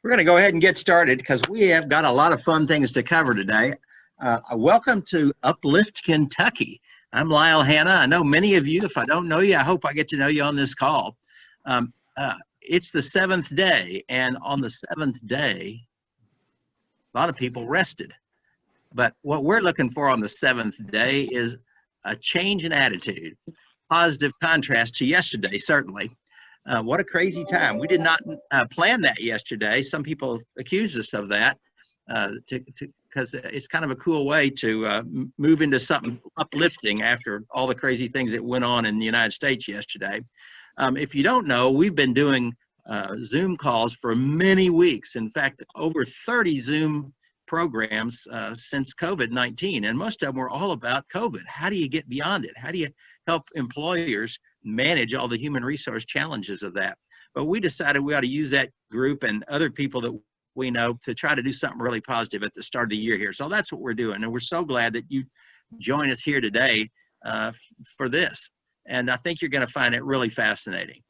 We're going to go ahead and get started because we have got a lot of fun things to cover today. Welcome to Uplift, Kentucky. I'm Lyle Hanna. I know many of you. If I don't know you, I hope I get to know you on this call. It's the 7th day, and on the 7th day, a lot of people rested. But what we're looking for on the 7th day is a change in attitude, positive contrast to yesterday, certainly. What a crazy time. We did not plan that yesterday. Some people accused us of that because it's kind of a cool way to move into something uplifting after all the crazy things that went on in the United States yesterday. If you don't know, we've been doing Zoom calls for many weeks. In fact, over 30 Zoom programs since COVID-19, and most of them were all about COVID. How do you get beyond it? How do you help employers manage all the human resource challenges of that? But we decided we ought to use that group and other people that we know to try to do something really positive at the start of the year here. So that's what we're doing, and we're so glad that you join us here today for this. And I think you're going to find it really fascinating.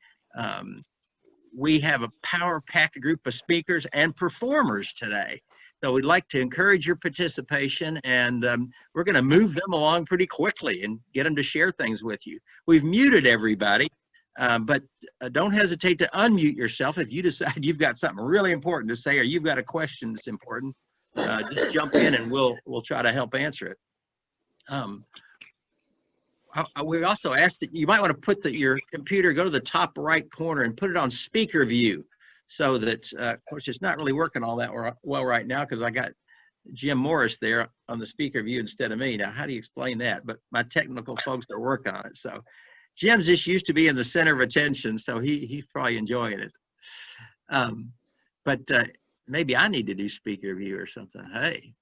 We have a power-packed group of speakers and performers today. So we'd like to encourage your participation, and we're going to move them along pretty quickly and get them to share things with you. We've muted everybody, but don't hesitate to unmute yourself if you decide you've got something really important to say or you've got a question that's important. Just jump in and we'll try to help answer it. We also asked that you might want to put your computer, go to the top right corner and put it on speaker view, so that, of course, it's not really working all that well right now because I got Jim Morris there on the speaker view instead of me. Now, how do you explain that? But my technical folks are working on it. So Jim's just used to be in the center of attention, so he's probably enjoying it. But maybe I need to do speaker view or something. Hey.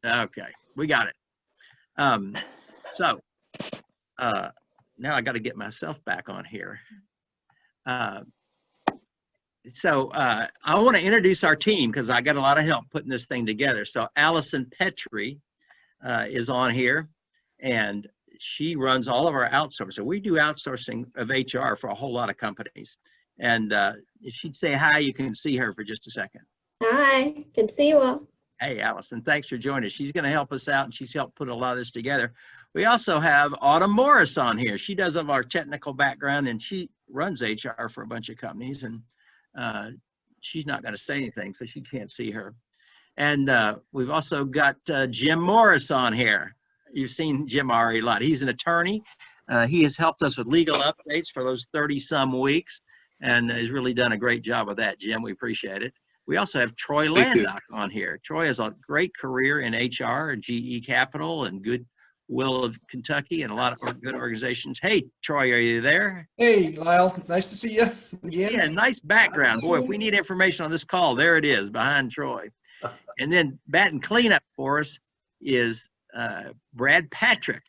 Okay, we got it. So now I got to get myself back on here. So I want to introduce our team because I got a lot of help putting this thing together. So Allison Pantry is on here, and she runs all of our outsourcing. We do outsourcing of HR for a whole lot of companies. And if she'd say hi, you can see her for just a second. Hi, good to see you all. Hey, Allison, thanks for joining us. She's going to help us out, and she's helped put a lot of this together. We also have Autumn Morris on here. She does have our technical background, and she runs HR for a bunch of companies. And she's not going to say anything, so she can't see her. And we've also got Jim Morris on here. You've seen Jim already a lot. He's an attorney. He has helped us with legal updates for those 30-some weeks and has really done a great job of that, Jim. We appreciate it. We also have Troy Landock on here. Troy has a great career in HR, GE Capital, and Goodwill of Kentucky, and a lot of good organizations. Hey, Troy, are you there? Hey, Lyle. Nice to see you again. Yeah, nice background. Boy, if we need information on this call, there it is behind Troy. And then batting cleanup for us is Brad Patrick.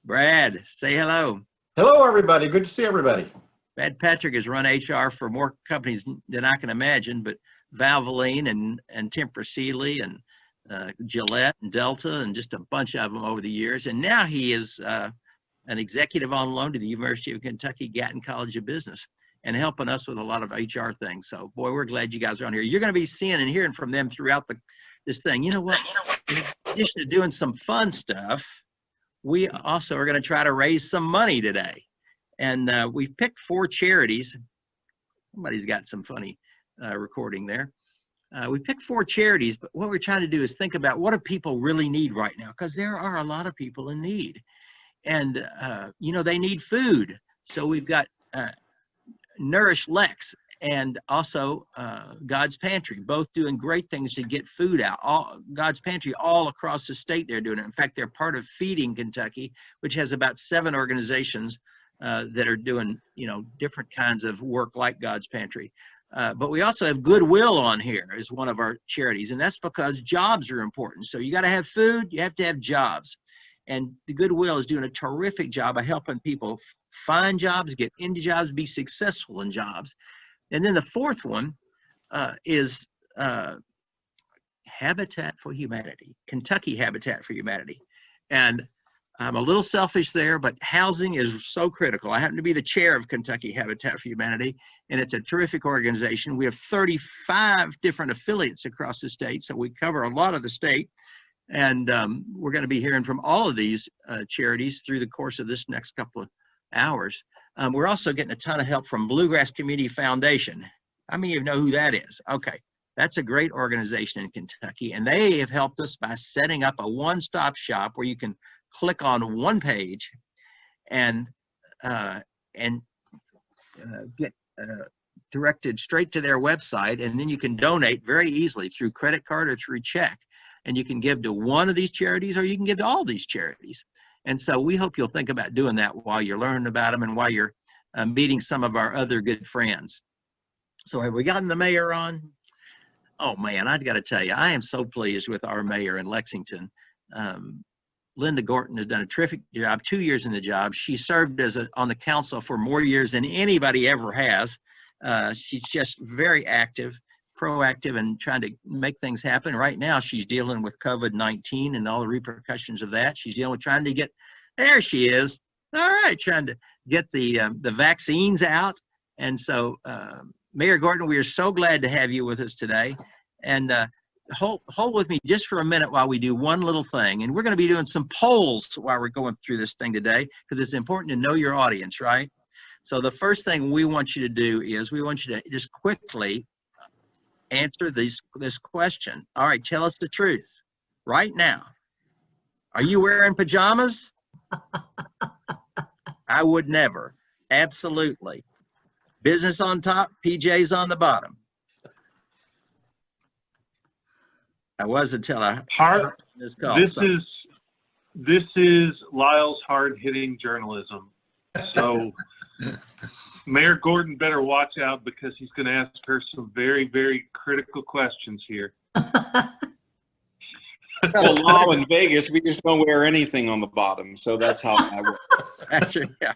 Brad, say hello. Hello, everybody. Good to see everybody. Brad Patrick has run HR for more companies than I can imagine, but Valvoline and Tempur Sealy and Gillette and Delta and just a bunch of them over the years. And now he is an executive on loan to the University of Kentucky Gatton College of Business and helping us with a lot of HR things. So, boy, we're glad you guys are on here. You're going to be seeing and hearing from them throughout this thing. You know what? In addition to doing some fun stuff, we also are going to try to raise some money today. And we picked 4 charities. Somebody's got some funny recording there. We picked 4 charities, but what we're trying to do is think about what do people really need right now, because there are a lot of people in need. And, you know, they need food. So we've got Nourish LEX and also God's Pantry, both doing great things to get food out. God's Pantry all across the state, they're doing it. In fact, they're part of Feeding Kentucky, which has about 7 organizations that are doing, you know, different kinds of work like God's Pantry. But we also have Goodwill on here as one of our charities, and that's because jobs are important. So you got to have food, you have to have jobs. And the Goodwill is doing a terrific job of helping people find jobs, get into jobs, be successful in jobs. And then the 4th one is Habitat for Humanity, Kentucky Habitat for Humanity. And I'm a little selfish there, but housing is so critical. I happen to be the chair of Kentucky Habitat for Humanity, and it's a terrific organization. We have 35 different affiliates across the state, so we cover a lot of the state. And we're going to be hearing from all of these charities through the course of this next couple of hours. We're also getting a ton of help from Bluegrass Community Foundation. How many of you know who that is? Okay, that's a great organization in Kentucky, and they have helped us by setting up a one-stop shop where you can click on one page and get directed straight to their website, and then you can donate very easily through credit card or through check. And you can give to one of these charities, or you can give to all these charities. And so we hope you'll think about doing that while you're learning about them and while you're meeting some of our other good friends. So have we gotten the mayor on? Oh man, I've got to tell you, I am so pleased with our mayor in Lexington. Linda Gorton has done a terrific job, 2 years in the job. She served on the council for more years than anybody ever has. She's just very active, proactive, and trying to make things happen. Right now, she's dealing with COVID-19 and all the repercussions of that. She's dealing with trying to get, there she is. All right, trying to get the vaccines out. And so, Mayor Gorton, we are so glad to have you with us today. And hold with me just for a minute while we do one little thing. And we're going to be doing some polls while we're going through this thing today, because it's important to know your audience, right? So the first thing we want you to do is we want you to just quickly answer this question. All right, tell us the truth right now. Are you wearing pajamas? I would never. Absolutely. Business on top, PJs on the bottom. I was until I this call. This is Lyle's hard-hitting journalism. So Mayor Gordon better watch out, because he's going to ask her some very, very critical questions here. The law in Vegas, we just don't wear anything on the bottom, so that's how I work. That's it, yeah.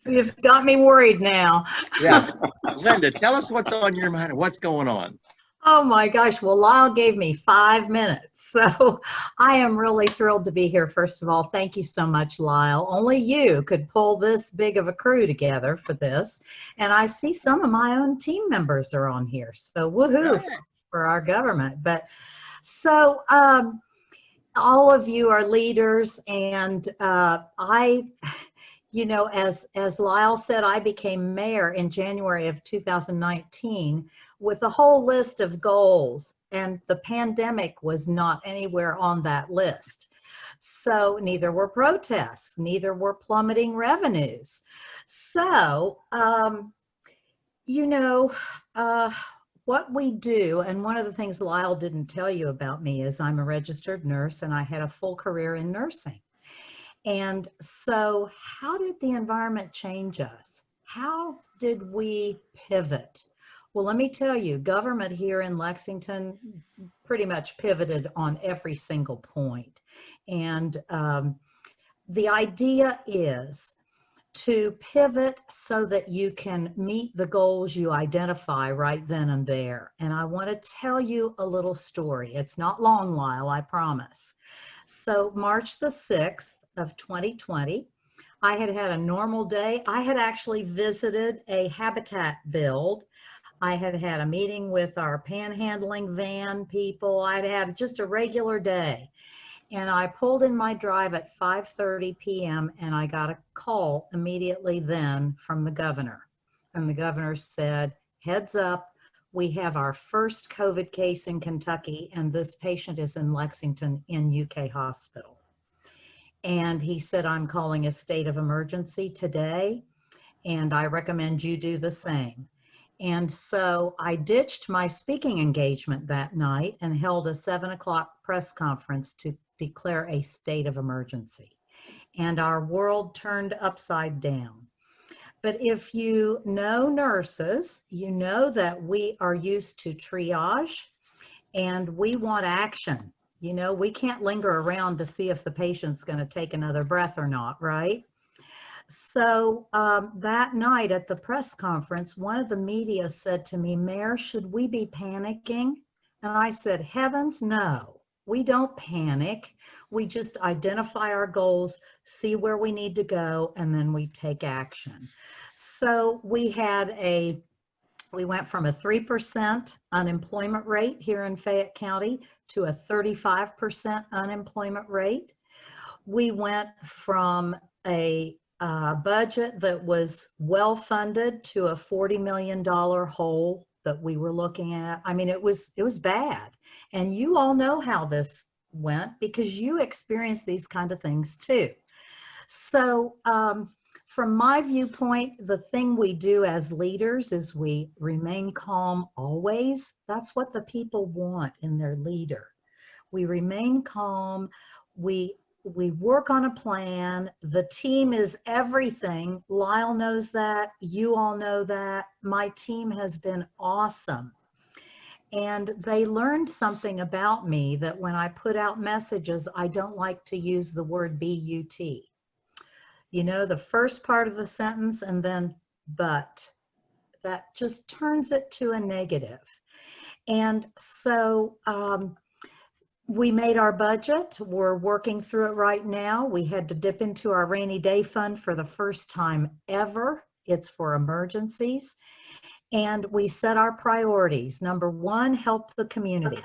You've got me worried now. Yeah. Linda, tell us what's on your mind and what's going on. Oh my gosh. Well, Lyle gave me 5 minutes. So I am really thrilled to be here. First of all, thank you so much, Lyle. Only you could pull this big of a crew together for this. And I see some of my own team members are on here. So woohoo for our government. But so all of you are leaders, and you know, as Lyle said, I became mayor in January of 2019 with a whole list of goals, and the pandemic was not anywhere on that list. So neither were protests, neither were plummeting revenues. So, you know, what we do, and one of the things Lyle didn't tell you about me is I'm a registered nurse, and I had a full career in nursing. And so how did the environment change us? How did we pivot? Well, let me tell you, government here in Lexington pretty much pivoted on every single point. And the idea is to pivot so that you can meet the goals you identify right then and there. And I want to tell you a little story. It's not long, Lyle, I promise. So March the 6th of 2020, I had had a normal day. I had actually visited a habitat build. I had had a meeting with our panhandling van people. I'd had just a regular day. And I pulled in my drive at 5:30 p.m. and I got a call immediately then from the governor. And the governor said, heads up, we have our first COVID case in Kentucky, and this patient is in Lexington in UK hospital. And he said, I'm calling a state of emergency today, and I recommend you do the same. And so I ditched my speaking engagement that night and held a 7 o'clock press conference to declare a state of emergency. And our world turned upside down. But if you know nurses, you know that we are used to triage and we want action. You know, we can't linger around to see if the patient's going to take another breath or not, right? So that night at the press conference, one of the media said to me, Mayor, should we be panicking? And I said, heavens, no. We don't panic. We just identify our goals, see where we need to go, and then we take action. So we went from a 3% unemployment rate here in Fayette County to a 35% unemployment rate. We went from a budget that was well funded to a $40 million hole that we were looking at. I mean, it was bad. And you all know how this went because you experienced these kind of things too. So from my viewpoint, the thing we do as leaders is we remain calm always. That's what the people want in their leader. We remain calm. We work on a plan. The team is everything. Lyle knows that. You all know that. My team has been awesome. And they learned something about me that when I put out messages, I don't like to use the word BUT. You know, the first part of the sentence and then but. That just turns it to a negative. And so we made our budget. We're working through it right now. We had to dip into our rainy day fund for the first time ever. It's for emergencies. And we set our priorities. Number one, help the community.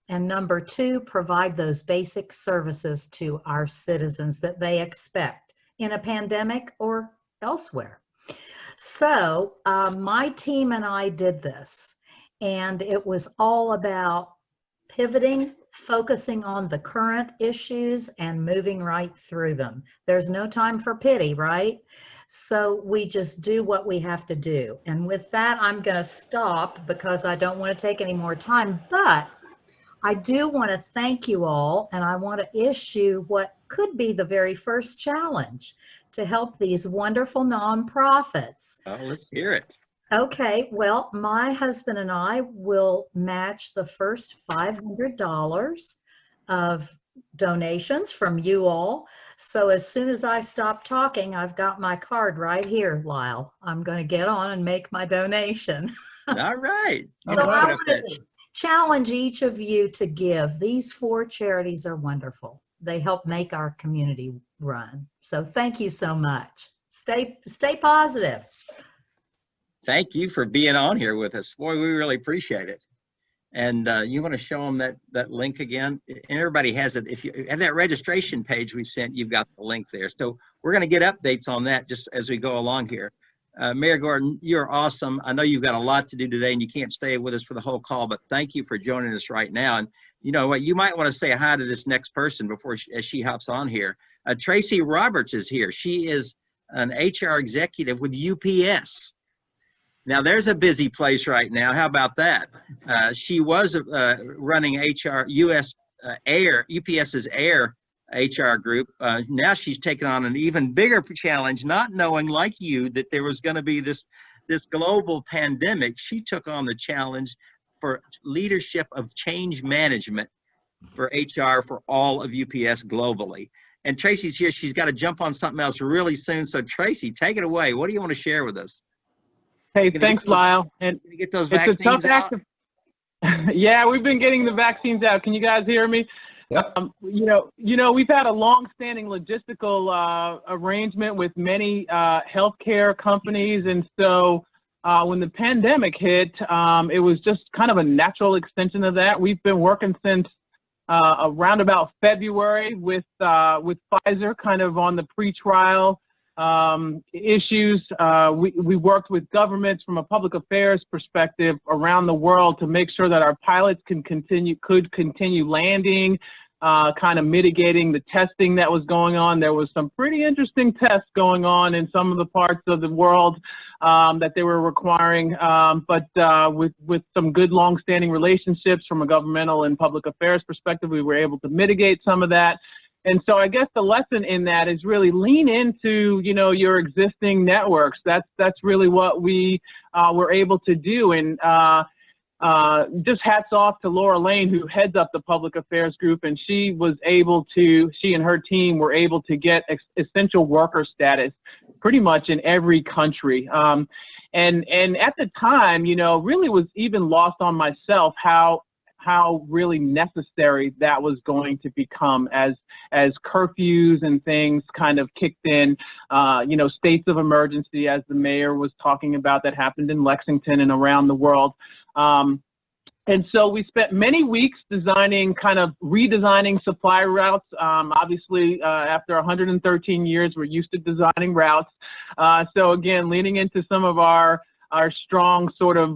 And number two, provide those basic services to our citizens that they expect in a pandemic or elsewhere. So my team and I did this, and it was all about pivoting, focusing on the current issues and moving right through them. There's no time for pity, right? So we just do what we have to do. And with that, I'm going to stop because I don't want to take any more time, but I do want to thank you all, and I want to issue what could be the very first challenge to help these wonderful nonprofits. Oh, let's hear it. Okay, well, my husband and I will match the first $500 of donations from you all. So as soon as I stop talking, I've got my card right here, Lyle. I'm going to get on and make my donation. All right. All So I right. want to challenge each of you to give. These 4 charities are wonderful. They help make our community run. So thank you so much. Stay positive. Thank you for being on here with us. Boy, we really appreciate it. And you want to show them that link again? And everybody has it. If you have that registration page we sent, you've got the link there. So we're going to get updates on that just as we go along here. Mayor Gordon, you're awesome. I know you've got a lot to do today and you can't stay with us for the whole call, but thank you for joining us right now. And you know what, you might want to say hi to this next person before as she hops on here. Tracy Roberts is here. She is an HR executive with UPS. Now there's a busy place right now. How about that? She was running HR UPS's air HR group. Now she's taken on an even bigger challenge, not knowing like you that there was going to be this global pandemic. She took on the challenge for leadership of change management for HR for all of UPS globally. And Tracy's here. She's got to jump on something else really soon. So Tracy, take it away. What do you want to share with us? Hey, thanks, Lyle. And Get those it's a vaccines tough out? act. Yeah, we've been getting the vaccines out. Can you guys hear me? Yep. You know, we've had a long-standing logistical arrangement with many healthcare companies, and so when the pandemic hit, it was just kind of a natural extension of that. We've been working since around about February with Pfizer, kind of on the pre-trial issues. We worked with governments from a public affairs perspective around the world to make sure that our pilots could continue landing, kind of mitigating the testing that was going on. There was some pretty interesting tests going on in some of the parts of the world that they were requiring, but with some good long-standing relationships from a governmental and public affairs perspective, we were able to mitigate some of that. And so I guess the lesson in that is really lean into, you know, your existing networks. That's really what we were able to do. And just hats off to Laura Lane, who heads up the public affairs group, and she and her team were able to get essential worker status pretty much in every country. And at the time, you know, really was even lost on myself how how really necessary that was going to become as curfews and things kind of kicked in, you know, states of emergency, as the mayor was talking about, that happened in Lexington and around the world. And so we spent many weeks redesigning supply routes. Obviously, after 113 years, we're used to designing routes. So again, leaning into some of our strong sort of,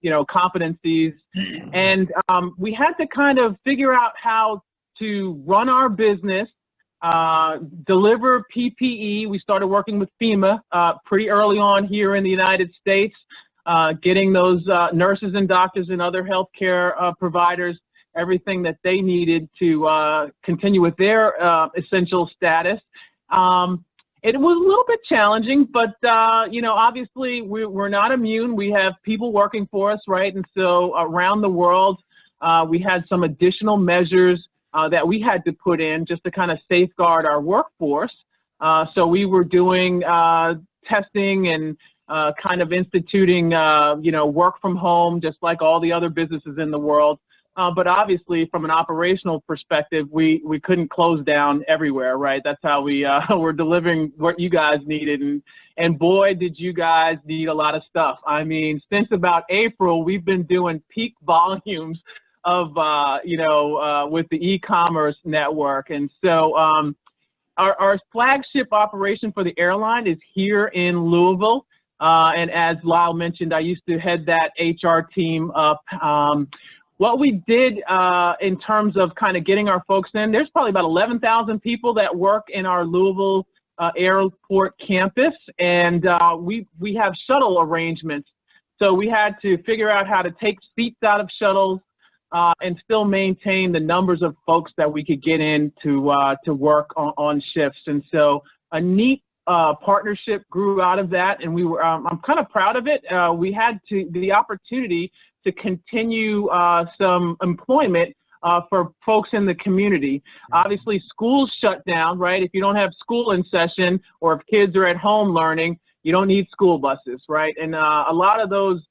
you know, competencies. And we had to kind of figure out how to run our business, deliver PPE. We started working with FEMA pretty early on here in the United States. Getting those nurses and doctors and other healthcare providers everything that they needed to continue with their essential status. It was a little bit challenging, but you know, obviously we're not immune. We have people working for us, right? And so around the world, we had some additional measures that we had to put in just to kind of safeguard our workforce. So we were doing testing and kind of instituting, you know, work from home, just like all the other businesses in the world. But obviously, from an operational perspective, we couldn't close down everywhere, right? That's how we were delivering what you guys needed. And boy, did you guys need a lot of stuff. I mean, since about April, we've been doing peak volumes of, you know, with the e-commerce network. And so our flagship operation for the airline is here in Louisville. And as Lyle mentioned, I used to head that HR team up. What we did in terms of kind of getting our folks in, there's probably about 11,000 people that work in our Louisville airport campus, and we have shuttle arrangements. So we had to figure out how to take seats out of shuttles and still maintain the numbers of folks that we could get in to work on shifts. And so a neat partnership grew out of that, and we were I'm kind of proud of it. We had the opportunity to continue some employment for folks in the community. Obviously, schools shut down, right? If you don't have school in session, or if kids are at home learning, you don't need school buses, right? And a lot of those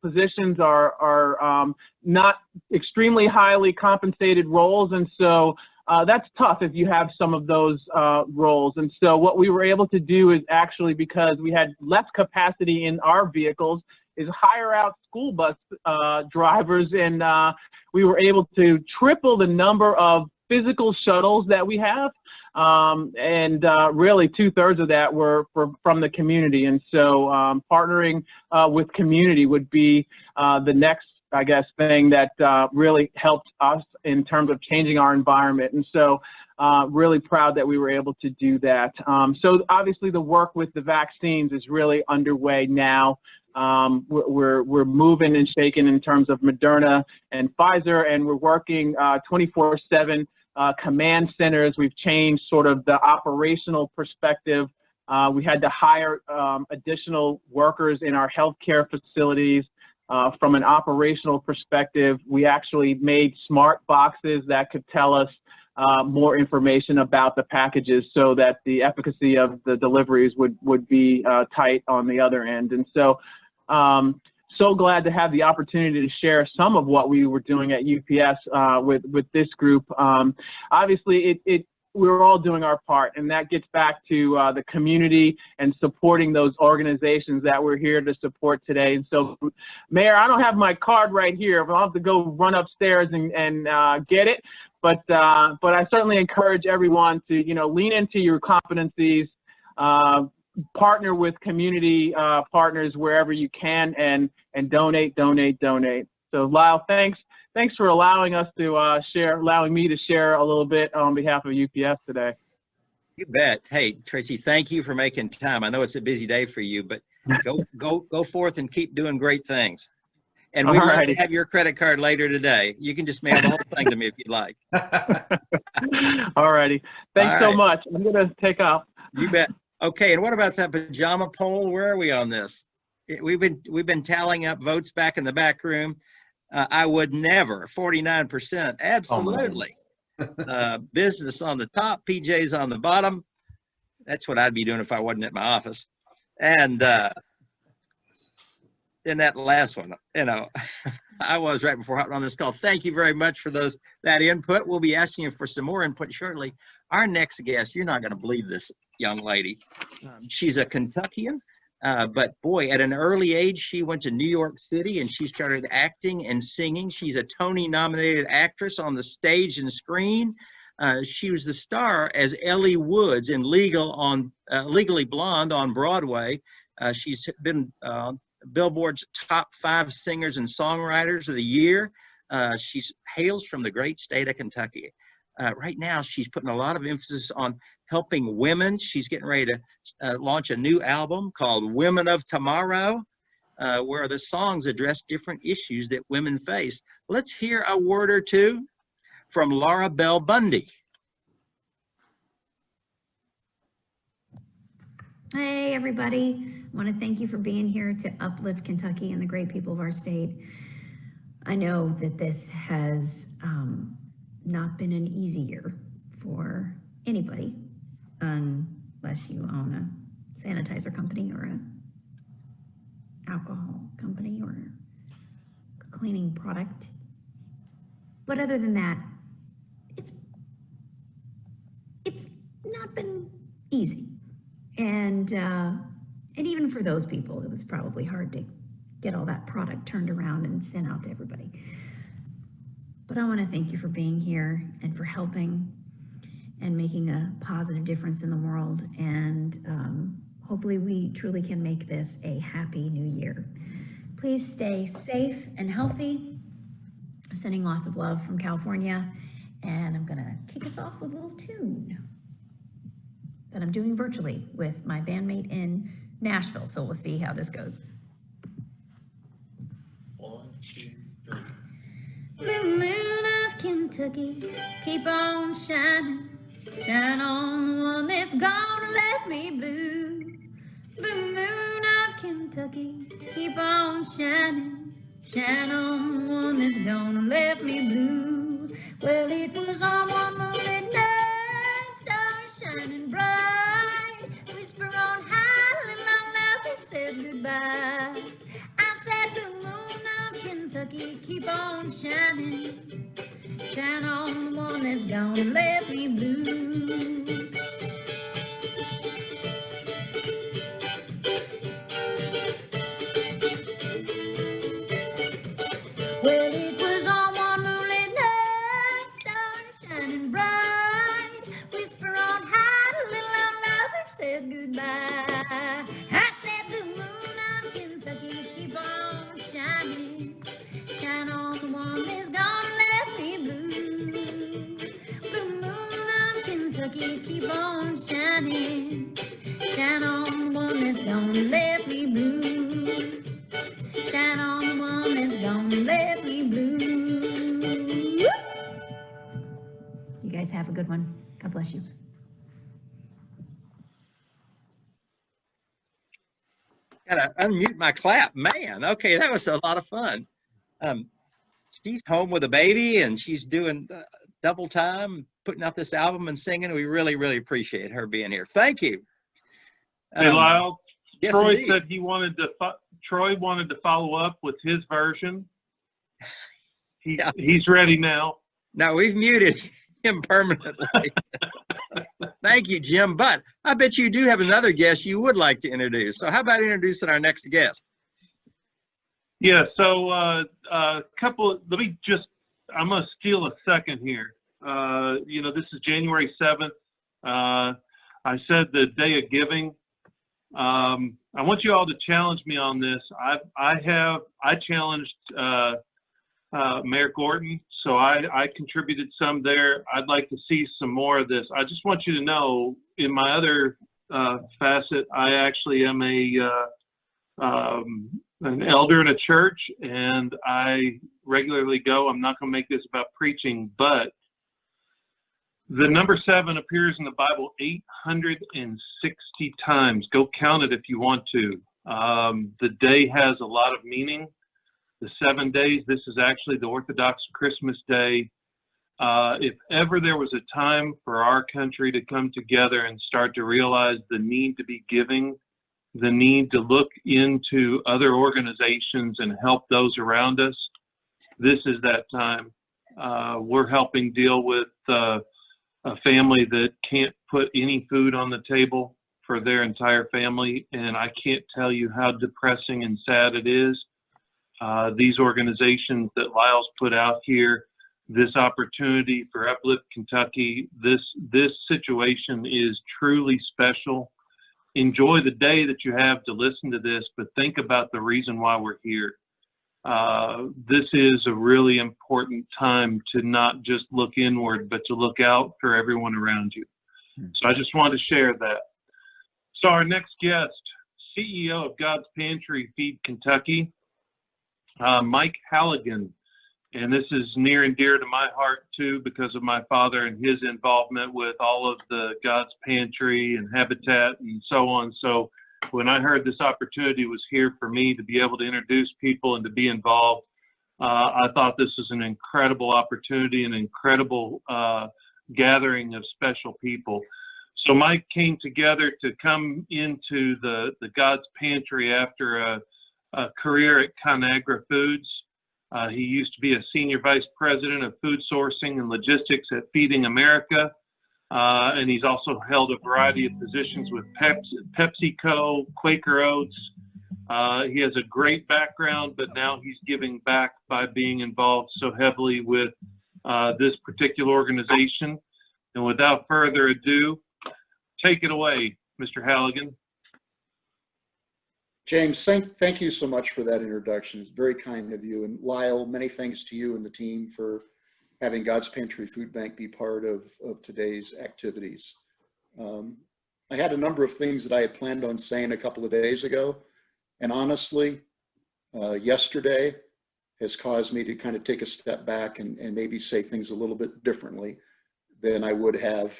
positions are not extremely highly compensated roles, and so that's tough if you have some of those roles. And so what we were able to do is actually, because we had less capacity in our vehicles, is hire out school bus drivers, and we were able to triple the number of physical shuttles that we have, and really 2/3 of that were from the community. And so partnering with community would be the next, I guess, thing that really helped us in terms of changing our environment. And so really proud that we were able to do that. So obviously the work with the vaccines is really underway now. We're moving and shaking in terms of Moderna and Pfizer, and we're working 24/7 command centers. We've changed sort of the operational perspective. We had to hire additional workers in our healthcare facilities. From an operational perspective, we actually made smart boxes that could tell us more information about the packages, so that the efficacy of the deliveries would be tight on the other end. And so so glad to have the opportunity to share some of what we were doing at UPS with this group. Obviously, we're all doing our part, and that gets back to the community and supporting those organizations that we're here to support today. And so, Mayor, I don't have my card right here, but I'll have to go run upstairs and get it. But I certainly encourage everyone to, you know, lean into your competencies, partner with community partners wherever you can, and donate. So Lyle, thanks for allowing us to allowing me to share a little bit on behalf of UPS today. You bet. Hey, Tracy, thank you for making time. I know it's a busy day for you, but go forth and keep doing great things. And we'd love to have your credit card later today. You can just mail the whole thing to me if you'd like. All righty. Thanks so much. I'm going to take off. You bet. Okay, and what about that pajama poll? Where are we on this? We've been tallying up votes back in the back room. I would never. 49%. Absolutely. Business on the top, PJ's on the bottom. That's what I'd be doing if I wasn't at my office. And then that last one, you know, I was right before hopping on this call. Thank you very much for that input. We'll be asking you for some more input shortly. Our next guest, you're not going to believe this young lady. She's a Kentuckian, but boy, at an early age, she went to New York City and she started acting and singing. She's a Tony-nominated actress on the stage and screen. She was the star as Ellie Woods in Legally Blonde on Broadway. She's been Billboard's top 5 singers and songwriters of the year. She hails from the great state of Kentucky. Right now, she's putting a lot of emphasis on helping women. She's getting ready to launch a new album called Women of Tomorrow, where the songs address different issues that women face. Let's hear a word or two from Laura Bell Bundy. Hey, everybody. I want to thank you for being here to uplift Kentucky and the great people of our state. I know that this has not been an easy year for anybody, unless you own a sanitizer company or an alcohol company or a cleaning product. But other than that, it's not been easy. And even for those people, it was probably hard to get all that product turned around and sent out to everybody. But I want to thank you for being here and for helping and making a positive difference in the world. And hopefully we truly can make this a happy new year. Please stay safe and healthy. I'm sending lots of love from California. And I'm going to kick us off with a little tune that I'm doing virtually with my bandmate in Nashville. So we'll see how this goes. 1, 2, 3. Blue moon of Kentucky, keep on shining. Shine on the one that's gonna left me blue. Blue moon of Kentucky, keep on shining. Shine on the one that's gonna left me blue. Well, it was on one moonlit night, stars shining bright. Whisper on high, little long love, it said goodbye. I said, blue moon of Kentucky, keep on shining. Shine on the one that's gonna let me blue. Well, it was on one moonlit night, stars shining bright. Whisper on high, the little old lover said goodbye. I said, the moon of Kentucky, keep on shining. Shine on the one that's gonna let me blue. Blue moon of Kentucky, keep on shining. Shine on the one that's gonna let me blue. Shine on the one that's gonna let me blue. You guys have a good one. God bless you. Gotta unmute my clap, man. Okay, that was a lot of fun. She's home with a baby and she's doing double time, putting out this album and singing. We really, really appreciate her being here. Thank you. Hey, Lyle. Yes, Troy indeed. said he wanted to. Troy wanted to follow up with his version. He's ready now. No, we've muted him permanently. Thank you, Jim. But I bet you do have another guest you would like to introduce. So how about introducing our next guest? Yeah, so I'm going to steal a second here. This is January 7th. I said the day of giving. I want you all to challenge me on this. I challenged Mayor Gordon, so I contributed some there. I'd like to see some more of this. I just want you to know, in my other facet, I actually am an elder in a church, and I regularly go. I'm not going to make this about preaching, but the number 7 appears in the Bible 860 times. Go count it if you want to. The day has a lot of meaning. The 7 days, this is actually the Orthodox Christmas day. If ever there was a time for our country to come together and start to realize the need to be giving, the need to look into other organizations and help those around us, this is that time. We're helping deal with a family that can't put any food on the table for their entire family, and I can't tell you how depressing and sad it is. These organizations that Lyle's put out here, this opportunity for Uplift Kentucky, this situation is truly special. Enjoy the day that you have to listen to this, but think about the reason why we're here. This is a really important time to not just look inward, but to look out for everyone around you. So I just wanted to share that. So our next guest, CEO of God's Pantry Feed Kentucky, Mike Halligan. And this is near and dear to my heart too, because of my father and his involvement with all of the God's Pantry and Habitat and so on. So when I heard this opportunity was here for me to be able to introduce people and to be involved, I thought this was an incredible opportunity, an incredible gathering of special people. So Mike came together to come into the God's Pantry after a career at Conagra Foods. He used to be a senior vice president of food sourcing and logistics at Feeding America. And he's also held a variety of positions with PepsiCo, Quaker Oats. He has a great background, but now he's giving back by being involved so heavily with this particular organization. And without further ado, take it away, Mr. Halligan. James, thank you so much for that introduction. It's very kind of you. And Lyle, many thanks to you and the team for having God's Pantry Food Bank be part of today's activities. I had a number of things that I had planned on saying a couple of days ago. And honestly, yesterday has caused me to kind of take a step back and maybe say things a little bit differently than I would have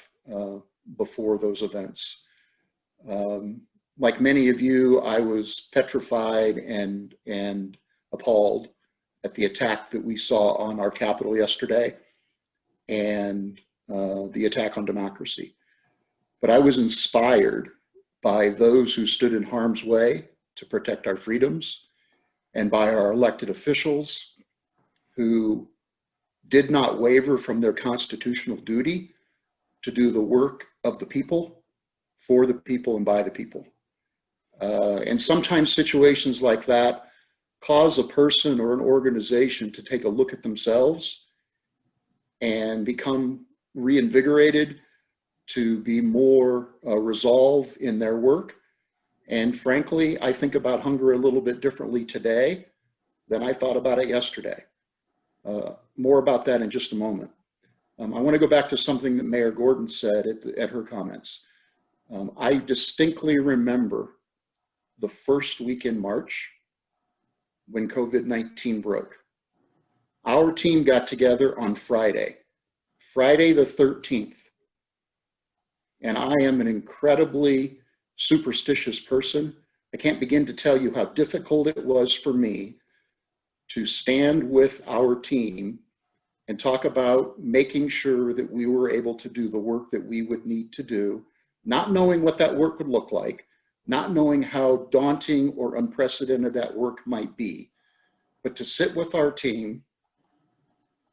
before those events. Like many of you, I was petrified and appalled at the attack that we saw on our Capitol yesterday and the attack on democracy. But I was inspired by those who stood in harm's way to protect our freedoms and by our elected officials who did not waver from their constitutional duty to do the work of the people, for the people, and by the people. And sometimes situations like that cause a person or an organization to take a look at themselves and become reinvigorated, to be more resolved in their work. And frankly, I think about hunger a little bit differently today than I thought about it yesterday. More about that in just a moment. I want to go back to something that Mayor Gordon said at her comments. I distinctly remember the first week in March when COVID-19 broke. Our team got together on Friday the 13th. And I am an incredibly superstitious person. I can't begin to tell you how difficult it was for me to stand with our team and talk about making sure that we were able to do the work that we would need to do, not knowing what that work would look like, not knowing how daunting or unprecedented that work might be, but to sit with our team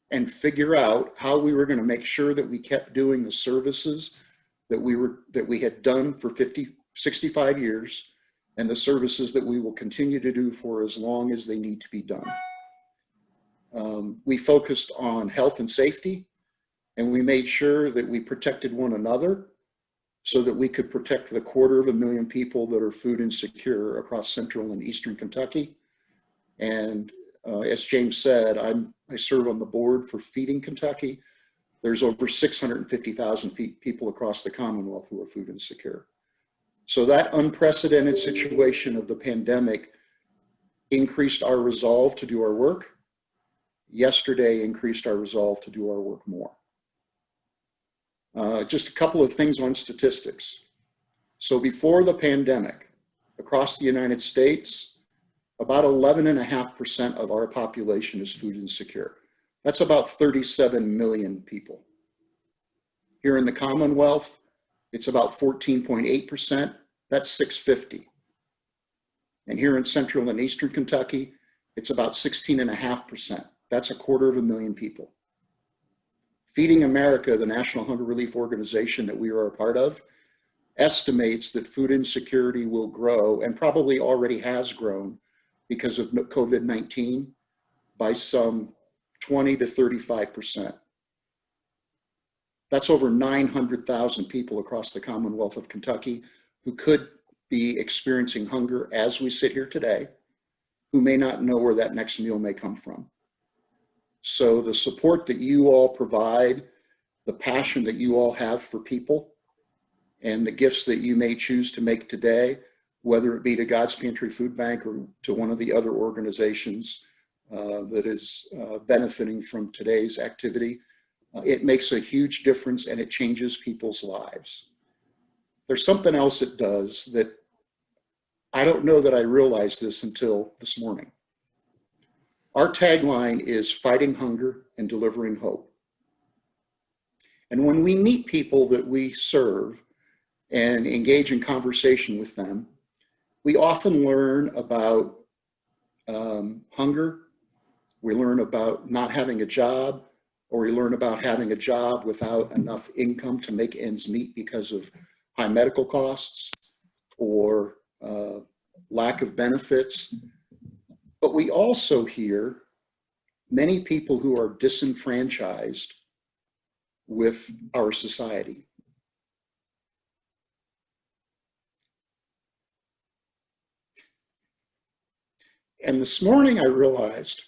and figure out how we were going to make sure that we kept doing the services that we had done for 65 years, and the services that we will continue to do for as long as they need to be done. We focused on health and safety, and we made sure that we protected one another so that we could protect the 250,000 people that are food insecure across central and eastern Kentucky. And as James said, I serve on the board for Feeding Kentucky. There's over 650,000 people across the Commonwealth who are food insecure. So that unprecedented situation of the pandemic increased our resolve to do our work. Yesterday increased our resolve to do our work more. Just a couple of things on statistics. So before the pandemic, across the United States, about 11.5% of our population is food insecure. That's about 37 million people. Here in the Commonwealth, it's about 14.8%. That's 650. And here in central and eastern Kentucky, it's about 16.5%. That's 250,000 people. Feeding America, the National Hunger Relief Organization that we are a part of, estimates that food insecurity will grow, and probably already has grown because of COVID-19, by some 20 to 35%. That's over 900,000 people across the Commonwealth of Kentucky who could be experiencing hunger as we sit here today, who may not know where that next meal may come from. So the support that you all provide, the passion that you all have for people, and the gifts that you may choose to make today, whether it be to God's Pantry Food Bank or to one of the other organizations that is benefiting from today's activity, it makes a huge difference and it changes people's lives. There's something else it does that I don't know that I realized this until this morning. Our tagline is fighting hunger and delivering hope. And when we meet people that we serve and engage in conversation with them, we often learn about hunger, we learn about not having a job, or we learn about having a job without enough income to make ends meet because of high medical costs or lack of benefits. But we also hear many people who are disenfranchised with our society. And this morning I realized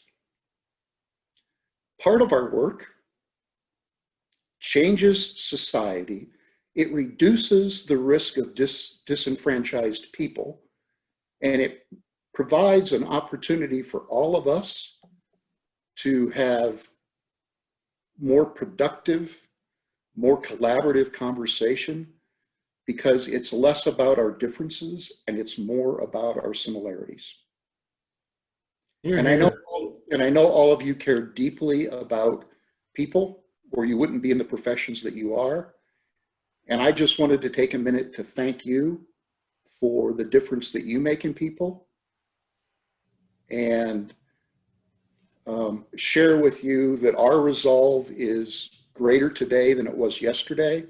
part of our work changes society. It reduces the risk of disenfranchised people, and it provides an opportunity for all of us to have more productive, more collaborative conversation, because it's less about our differences and it's more about our similarities. And I know all of you care deeply about people, or you wouldn't be in the professions that you are. And I just wanted to take a minute to thank you for the difference that you make in people, and share with you that our resolve is greater today than it was yesterday.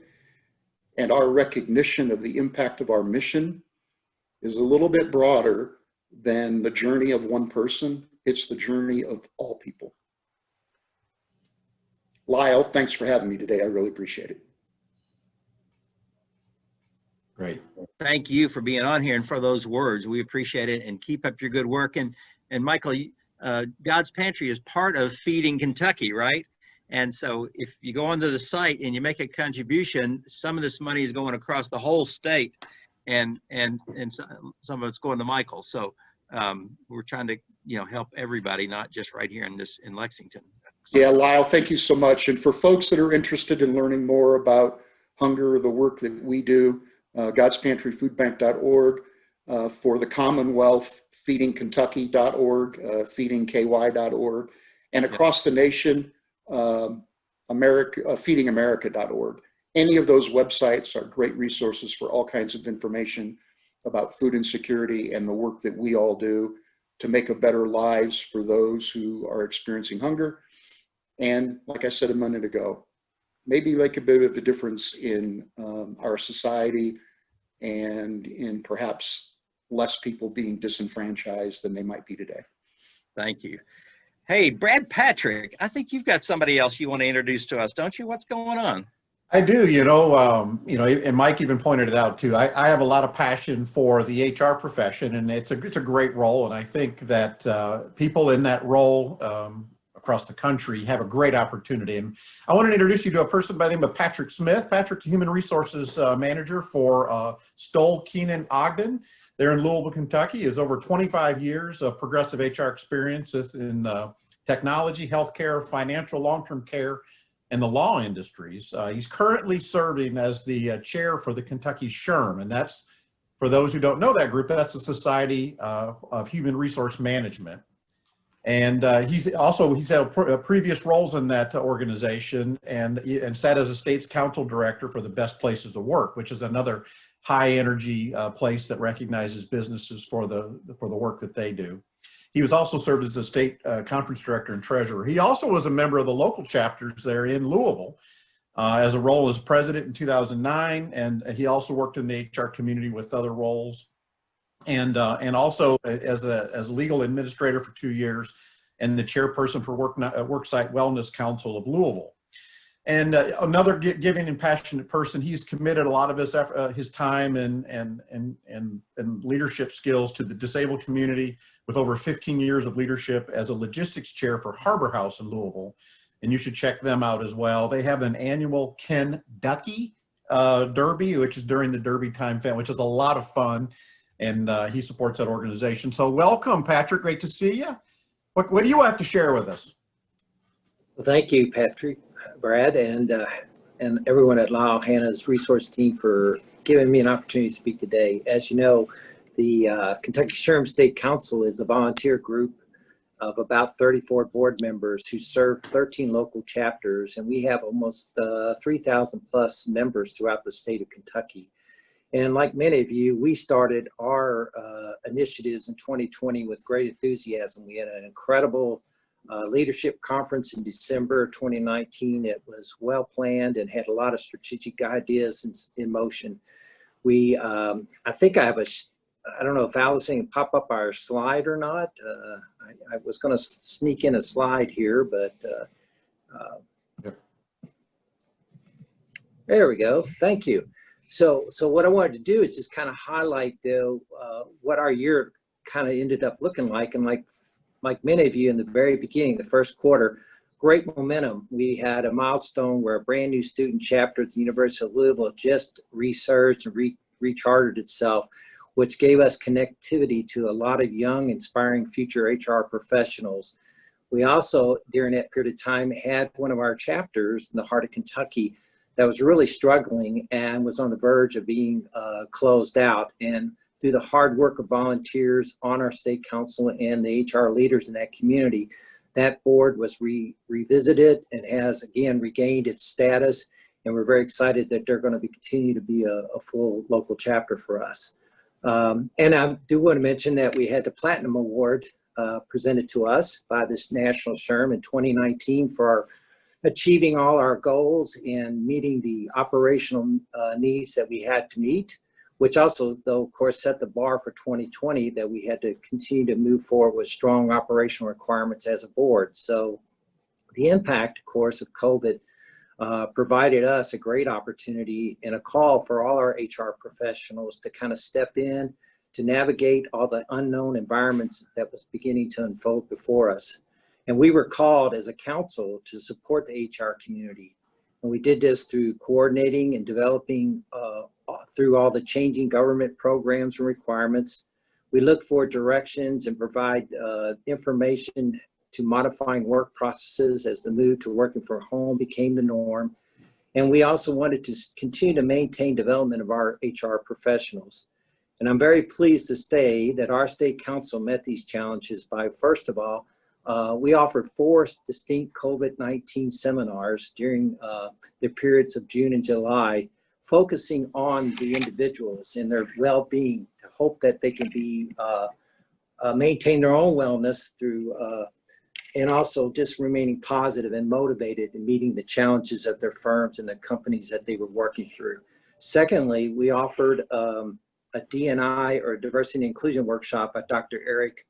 And our recognition of the impact of our mission is a little bit broader than the journey of one person. It's the journey of all people. Lyle, thanks for having me today. I really appreciate it. Great. Thank you for being on here and for those words. We appreciate it, and keep up your good work. And Michael, God's Pantry is part of Feeding Kentucky, right? And so if you go onto the site and you make a contribution, some of this money is going across the whole state, and some of it's going to Michael. So we're trying to, help everybody, not just right here in Lexington. Yeah, Lyle, thank you so much. And for folks that are interested in learning more about hunger, the work that we do, godspantryfoodbank.org, for the Commonwealth, feedingkentucky.org, feedingky.org, and across the nation, feedingamerica.org. Any of those websites are great resources for all kinds of information about food insecurity and the work that we all do to make a better lives for those who are experiencing hunger. And like I said a minute ago, maybe make a bit of a difference in our society and in perhaps less people being disenfranchised than they might be today. Thank you. Hey, Brad Patrick, I think you've got somebody else you want to introduce to us, don't you? What's going on? I do, and Mike even pointed it out too. I have a lot of passion for the HR profession, and it's a great role. And I think that people in that role across the country have a great opportunity. And I want to introduce you to a person by the name of Patrick Smith. Patrick's Human Resources Manager for Stoll Keenan Ogden. They're in Louisville, Kentucky. He has over 25 years of progressive HR experiences in technology, healthcare, financial, long-term care, and the law industries. He's currently serving as the chair for the KYSHRM, and that's, for those who don't know that group, that's the Society of Human Resource Management. And he's had previous roles in that organization, and sat as a state's council director for the Best Places to Work, which is another high energy place that recognizes businesses for the work that they do. He was also served as a state conference director and treasurer. He also was a member of the local chapters there in Louisville as a role as president in 2009. And he also worked in the HR community with other roles. And also as a legal administrator for 2 years and the chairperson for Worksite Wellness Council of Louisville. And another giving and passionate person. He's committed a lot of his time and leadership skills to the disabled community with over 15 years of leadership as a logistics chair for Harbor House in Louisville. And you should check them out as well. They have an annual Kentucky Derby, which is during the Derby time, which is a lot of fun. And he supports that organization. So welcome, Patrick. Great to see you. What do you have to share with us? Well, thank you, Patrick, Brad, and everyone at Lyle Hanna's resource team for giving me an opportunity to speak today. As you know, the KYSHRM State Council is a volunteer group of about 34 board members who serve 13 local chapters, and we have almost 3,000 plus members throughout the state of Kentucky. And like many of you, we started our initiatives in 2020 with great enthusiasm. We had an incredible leadership conference in December 2019. It was well planned and had a lot of strategic ideas in motion. We, I think I have I don't know if Allison can pop up our slide or not. I was going to sneak in a slide here, but there we go. Thank you. So what I wanted to do is just kind of highlight what our year kind of ended up looking like. And like many of you in the very beginning, the first quarter, great momentum. We had a milestone where a brand new student chapter at the University of Louisville just resurged and rechartered itself, which gave us connectivity to a lot of young, inspiring future HR professionals. We also, during that period of time, had one of our chapters in the heart of Kentucky that was really struggling and was on the verge of being closed out. And through the hard work of volunteers on our state council and the HR leaders in that community, that board was revisited and has again regained its status. And we're very excited that they're going to continue to be a full local chapter for us. And I do want to mention that we had the Platinum Award presented to us by this National SHRM in 2019 for our achieving all our goals and meeting the operational needs that we had to meet, which also, though, of course, set the bar for 2020 that we had to continue to move forward with strong operational requirements as a board. So the impact, of course, of COVID provided us a great opportunity and a call for all our HR professionals to kind of step in to navigate all the unknown environments that was beginning to unfold before us. And we were called as a council to support the HR community. And we did this through coordinating and developing through all the changing government programs and requirements. We look for directions and provide information to modifying work processes as the move to working from home became the norm. And we also wanted to continue to maintain development of our HR professionals. And I'm very pleased to say that our state council met these challenges by, first of all, we offered 4 distinct COVID-19 seminars during the periods of June and July, focusing on the individuals and their well-being to hope that they can be maintain their own wellness through and also just remaining positive and motivated in meeting the challenges of their firms and the companies that they were working through. Secondly, we offered a D&I or diversity and inclusion workshop by Dr. Eric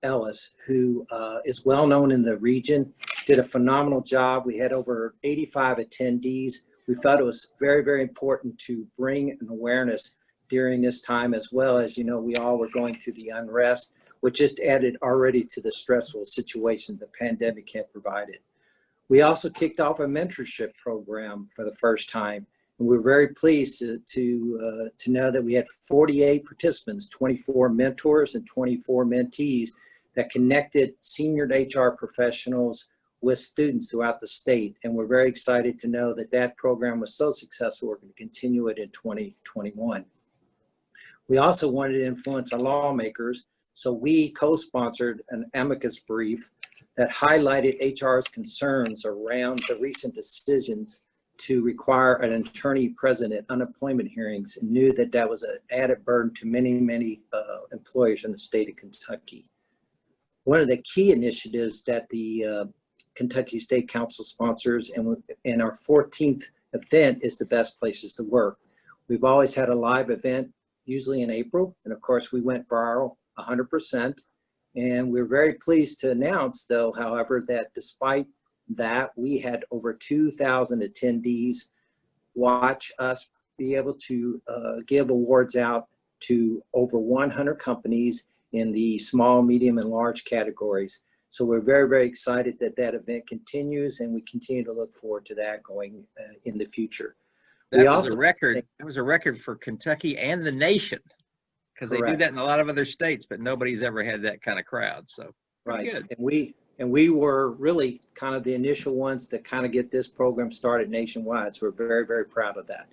Ellis, who is well known in the region, did a phenomenal job. We had over 85 attendees. We thought it was very, very important to bring an awareness during this time, as well as, you know, we all were going through the unrest, which just added already to the stressful situation the pandemic had provided. We also kicked off a mentorship program for the first time. And we're very pleased to know that we had 48 participants, 24 mentors and 24 mentees that connected senior HR professionals with students throughout the state. And we're very excited to know that that program was so successful, we're going to continue it in 2021. We also wanted to influence our lawmakers, so we co-sponsored an amicus brief that highlighted HR's concerns around the recent decisions to require an attorney present at unemployment hearings, and knew that that was an added burden to many, many employers in the state of Kentucky. one of the key initiatives that the Kentucky State Council sponsors, and our 14th event is the Best Places to Work. We've always had a live event, usually in April, and of course we went viral 100%. And we're very pleased to announce, though, however, that despite that, we had over 2,000 attendees watch us be able to give awards out to over 100 companies in the small, medium, and large categories. So we're very, very excited that that event continues, and we continue to look forward to that going in the future. That was a record. That was a record for Kentucky and the nation, because they do that in a lot of other states, but nobody's ever had that kind of crowd. So right, good. And we were really kind of the initial ones to kind of get this program started nationwide. So we're very, very proud of that.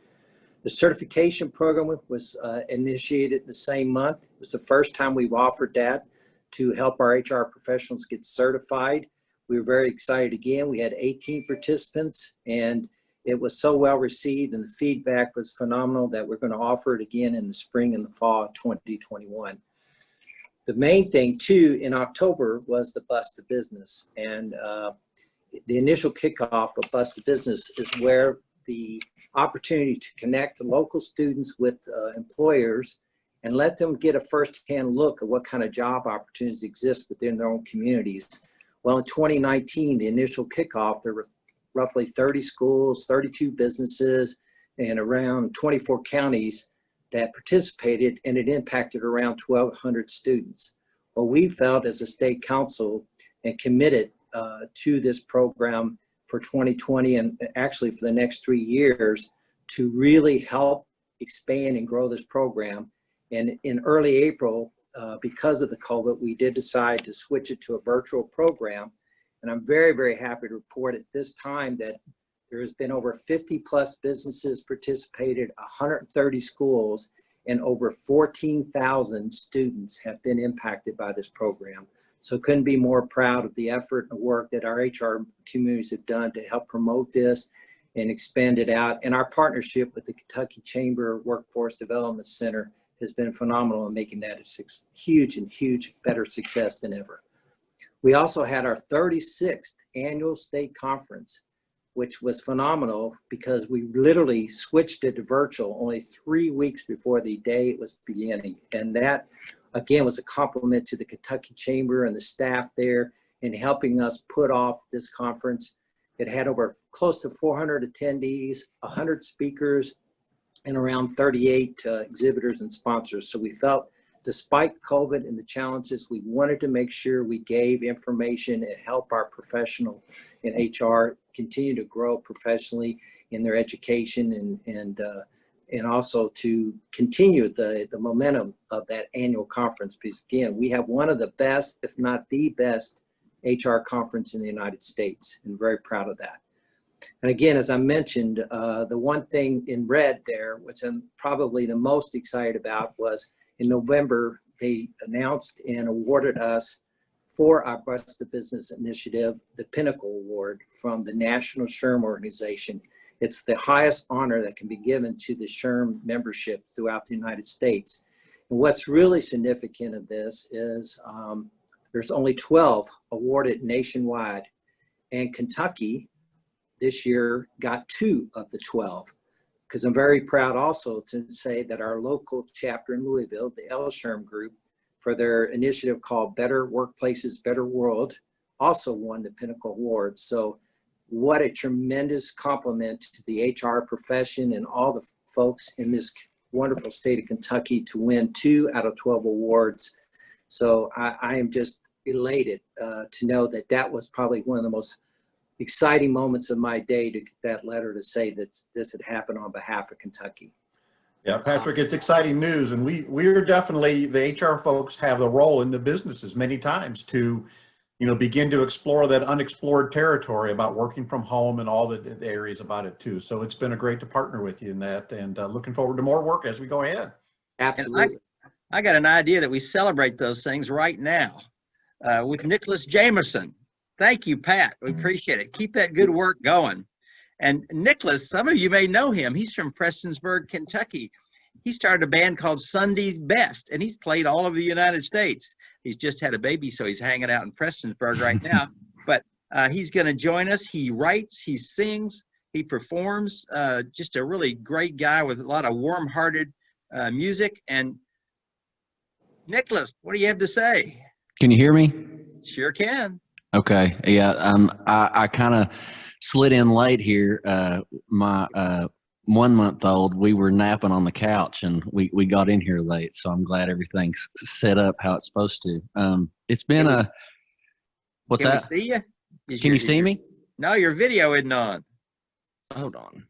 The certification program was initiated the same month. It was the first time we've offered that to help our HR professionals get certified. We were very excited again. We had 18 participants, and it was so well received, and the feedback was phenomenal that we're going to offer it again in the spring and the fall of 2021. The main thing too in October was the Bus to Business, and the initial kickoff of Bus to Business is where the opportunity to connect local students with employers and let them get a first-hand look at what kind of job opportunities exist within their own communities. Well, in 2019, the initial kickoff, there were roughly 30 schools, 32 businesses, and around 24 counties that participated, and it impacted around 1,200 students. Well, we felt as a state council and committed to this program for 2020 and actually for the next 3 years to really help expand and grow this program. And in early April, because of the COVID, we did decide to switch it to a virtual program. And I'm very, very happy to report at this time that there has been over 50 plus businesses participated, 130 schools, and over 14,000 students have been impacted by this program. So couldn't be more proud of the effort and the work that our HR communities have done to help promote this and expand it out. And our partnership with the Kentucky Chamber Workforce Development Center has been phenomenal in making that a huge, better success than ever. We also had our 36th annual state conference, which was phenomenal because we literally switched it to virtual only 3 weeks before the day it was beginning. And that, again, was a compliment to the Kentucky Chamber and the staff there in helping us put off this conference. It had over close to 400 attendees, 100 speakers, and around 38 exhibitors and sponsors. So we felt, despite COVID and the challenges, we wanted to make sure we gave information and help our professional in HR continue to grow professionally in their education and also to continue the momentum of that annual conference. Because again, we have one of the best, if not the best, HR conference in the United States, and very proud of that. And again, as I mentioned, the one thing in red there, which I'm probably the most excited about, was in November, they announced and awarded us for our Bus to Business initiative, the Pinnacle Award from the National SHRM organization. It's the highest honor that can be given to the SHRM membership throughout the United States. And what's really significant of this is there's only 12 awarded nationwide, and Kentucky this year got 2 of the 12. Because I'm very proud also to say that our local chapter in Louisville, the LG&E group, for their initiative called Better Workplaces, Better World, also won the Pinnacle Award. So what a tremendous compliment to the HR profession and all the folks in this wonderful state of Kentucky to win 2 out of 12 awards. So I am just elated to know that that was probably one of the most exciting moments of my day, to get that letter to say that this had happened on behalf of Kentucky. Yeah, Patrick, it's exciting news, and we're definitely, the HR folks have the role in the businesses many times to, begin to explore that unexplored territory about working from home and all the areas about it too. So it's been a great to partner with you in that, and looking forward to more work as we go ahead. Absolutely. I got an idea that we celebrate those things right now with Nicholas Jamerson. Thank you, Pat. We appreciate it. Keep that good work going. And Nicholas, some of you may know him. He's from Prestonsburg, Kentucky. He started a band called Sunday's Best, and he's played all over the United States. He's just had a baby, so he's hanging out in Prestonsburg right now. But he's going to join us. He writes, he sings, he performs. Just a really great guy with a lot of warm-hearted music. And Nicholas, what do you have to say? Can you hear me? Sure can. Okay. Yeah. I kind of slid in late here. My 1-month-old, we were napping on the couch and we got in here late. So I'm glad everything's set up how it's supposed to. It's been what's that? Can we see you? Can you see me? No, your video isn't on. Hold on.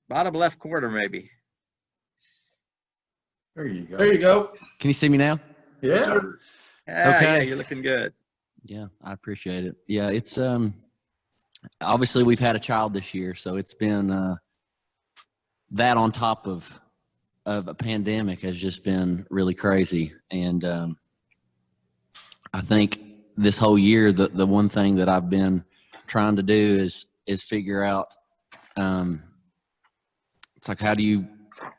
Bottom left corner, maybe. There you go. There you go. Can you see me now? Yeah. Okay. Yeah, you're looking good. Yeah, I appreciate it. Yeah, it's obviously we've had a child this year, so it's been that on top of a pandemic has just been really crazy. And I think this whole year, the one thing that I've been trying to do is figure out it's like, how do you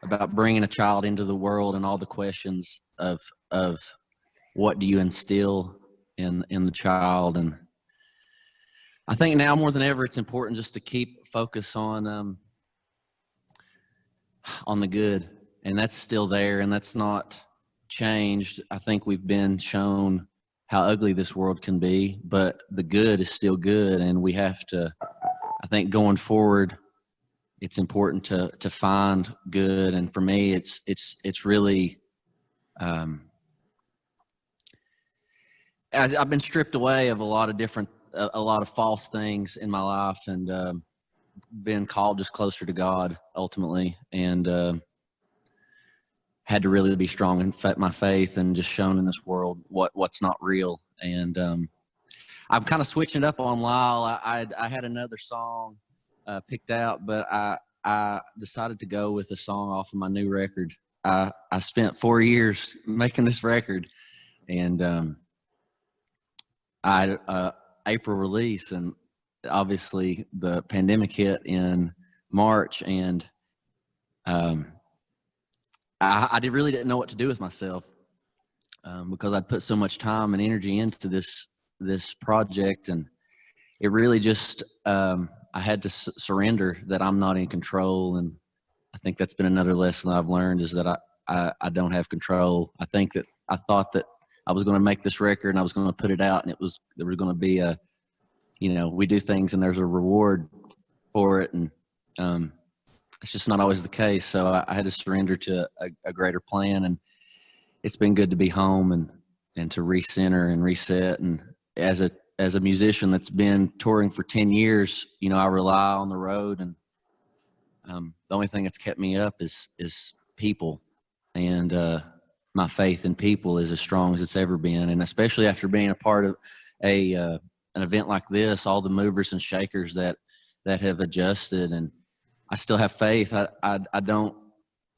about bringing a child into the world and all the questions of what do you instill in the child. And I think now more than ever, it's important just to keep focus on the good, and that's still there, and that's not changed. I think we've been shown how ugly this world can be, but the good is still good, and we have to, I think going forward, it's important to find good. And for me, it's really, I've been stripped away of a lot of false things in my life, and been called just closer to God ultimately, and had to really be strong in my faith and just shown in this world what's not real. And I'm kind of switching it up on Lyle. I had another song picked out, but I decided to go with a song off of my new record. I spent 4 years making this record, and April release, and obviously the pandemic hit in March, and I really didn't know what to do with myself because I'd put so much time and energy into this project, and it really just I had to surrender that I'm not in control. And I think that's been another lesson that I've learned, is that I don't have control. I thought that I was going to make this record and I was going to put it out, and there was going to be we do things and there's a reward for it. And it's just not always the case. So I had to surrender to a greater plan, and it's been good to be home and to recenter and reset. And as a musician that's been touring for 10 years, I rely on the road, and the only thing that's kept me up is people, and my faith in people is as strong as it's ever been. And especially after being a part of an event like this, all the movers and shakers that have adjusted, and I still have faith. I don't,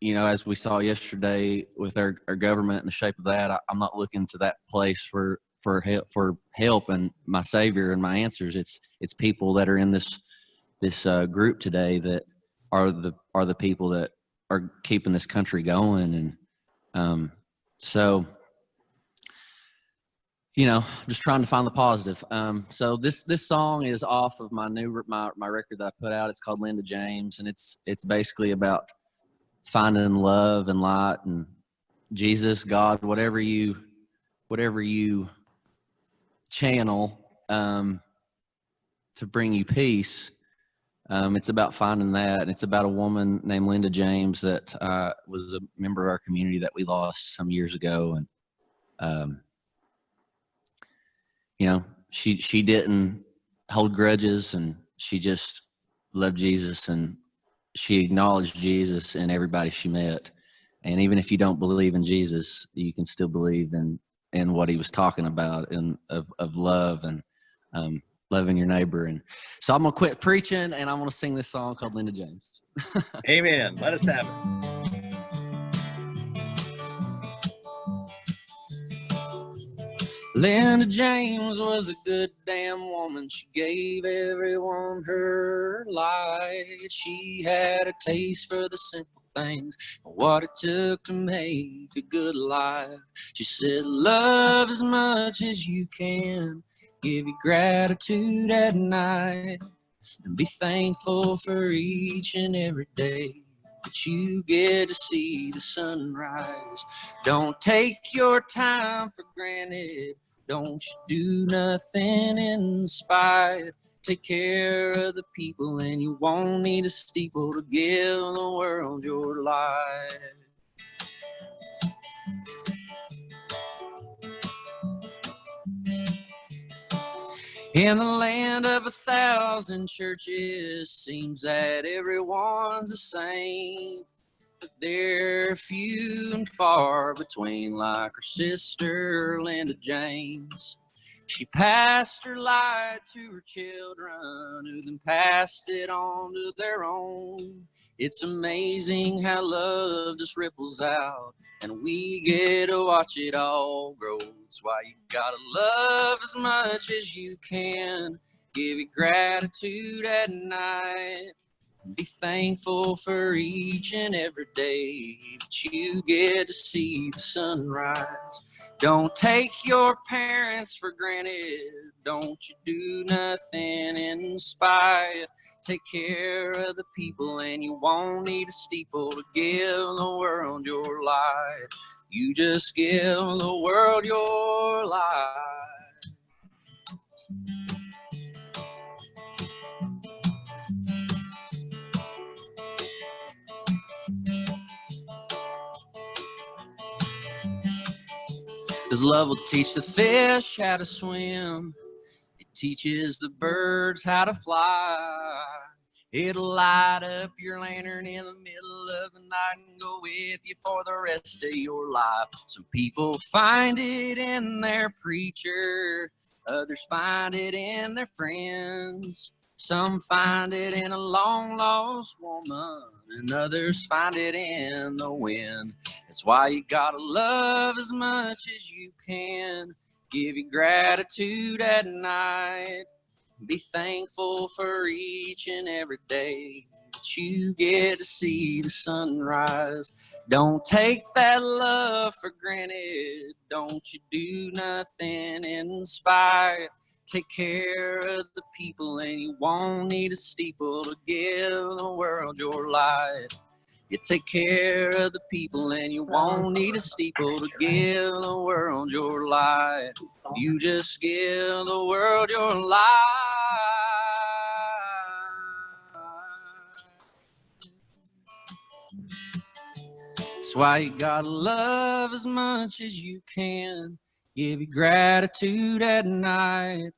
as we saw yesterday with our government and the shape of that, I'm not looking to that place for help and my savior and my answers. It's people that are in this group today that are the people that are keeping this country going. And so just trying to find the positive. So this song is off of my record that I put out. It's called Linda James, and it's basically about finding love and light and Jesus, God, whatever you channel to bring you peace. It's about finding that. And it's about a woman named Linda James that was a member of our community that we lost some years ago. And she didn't hold grudges, and she just loved Jesus, and she acknowledged Jesus in everybody she met. And even if you don't believe in Jesus, you can still believe in what he was talking about, and of love and loving your neighbor. And so I'm gonna quit preaching, and I'm gonna sing this song called Linda James. Amen. Let us have it. Linda James was a good damn woman. She gave everyone her light. She had a taste for the simple, things, what it took to make a good life. She said, love as much as you can, give you gratitude at night, and be thankful for each and every day that you get to see the sunrise. Don't take your time for granted. Don't you do nothing in spite. Take care of the people and you won't need a steeple to give the world your life. In the land of 1,000 churches, seems that everyone's the same. But they're few and far between, like her sister Linda James. She passed her light to her children, who then passed it on to their own. It's amazing how love just ripples out, and we get to watch it all grow. That's why you gotta love as much as you can, give it gratitude at night, be thankful for each and every day that you get to see the sunrise. Don't take your parents for granted. Don't you do nothing in spite. Take care of the people and you won't need a steeple to give the world your light. You just give the world your light. Cause love will teach the fish how to swim. It teaches the birds how to fly. It'll light up your lantern in the middle of the night and go with you for the rest of your life. Some people find it in their preacher. Others find it in their friends. Some find it in a long lost woman, and others find it in the wind. That's why you gotta love as much as you can. Give you gratitude at night. Be thankful for each and every day that you get to see the sunrise. Don't take that love for granted. Don't you do nothing in spite. Take care of the people and you won't need a steeple to give the world your light. You take care of the people and you won't need a steeple to give the world your light. You just give the world your light. That's why you gotta love as much as you can. Give you gratitude at night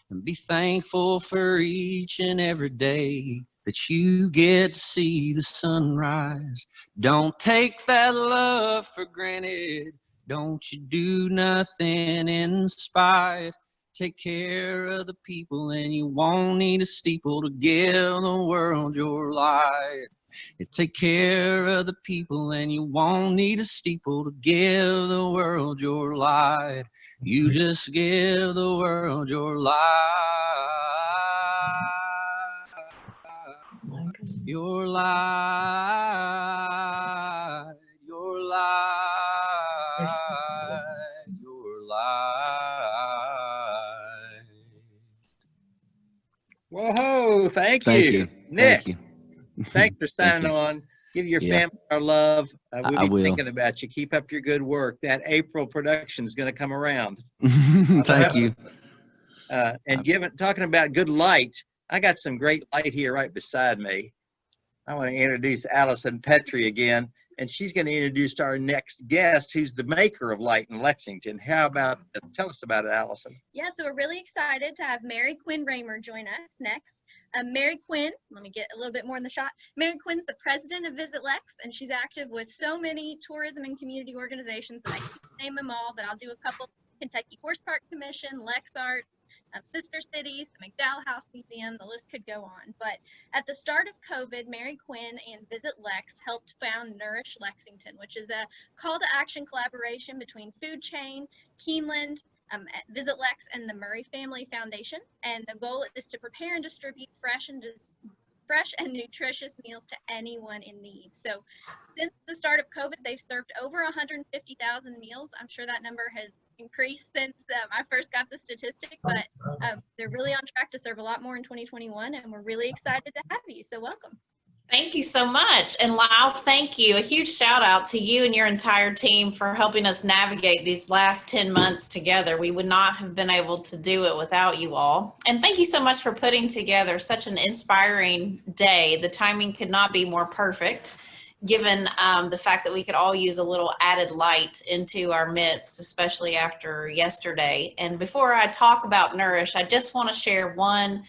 and be thankful for each and every day that you get to see the sunrise. Don't take that love for granted. Don't you do nothing in spite. Take care of the people and you won't need a steeple to give the world your light. You take care of the people and you won't need a steeple to give the world your light. You just give the world your light. Your light, your light, your light. Whoa, thank Thank you. you. Nick. Thank you. Thanks for Thank signing you. on. Give your Yeah. family our love. We'll I be will. thinking about you. Keep up your good work. That April production is going to come around. Thank you. And talking about good light, I got some great light here right beside me. I want to introduce Allison Petrie again, and she's going to introduce our next guest, who's the maker of light in Lexington. How about, tell us about it, Allison. Yeah, so we're really excited to have Mary Quinn Raymer join us next. Mary Quinn, let me get a little bit more in the shot. Mary Quinn's the president of Visit Lex, and she's active with so many tourism and community organizations that I can't name them all, but I'll do a couple. Kentucky Horse Park Commission, Lex Art, Sister Cities, the McDowell House Museum, the list could go on. But at the start of COVID, Mary Quinn and Visit Lex helped found Nourish Lexington, which is a call to action collaboration between Food Chain, Keeneland, Visit Lex, and the Murray Family Foundation. And the goal is to prepare and distribute fresh and fresh and nutritious meals to anyone in need. So since the start of COVID, they've served over 150,000 meals. I'm sure that number has increased since I first got the statistic, but they're really on track to serve a lot more in 2021, and we're really excited to have you. So welcome. Thank you so much. And Lyle, thank you. A huge shout out to you and your entire team for helping us navigate these last 10 months together. We would not have been able to do it without you all. And thank you so much for putting together such an inspiring day. The timing could not be more perfect, given the fact that we could all use a little added light into our midst, especially after yesterday. And before I talk about Nourish, I just want to share one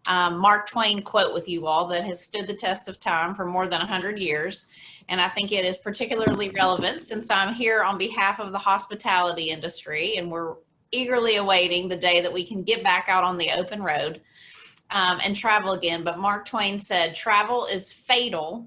Mark Twain quote with you all that has stood the test of time for more than 100 years. And I think it is particularly relevant since I'm here on behalf of the hospitality industry, and we're eagerly awaiting the day that we can get back out on the open road and travel again. But Mark Twain said, "Travel is fatal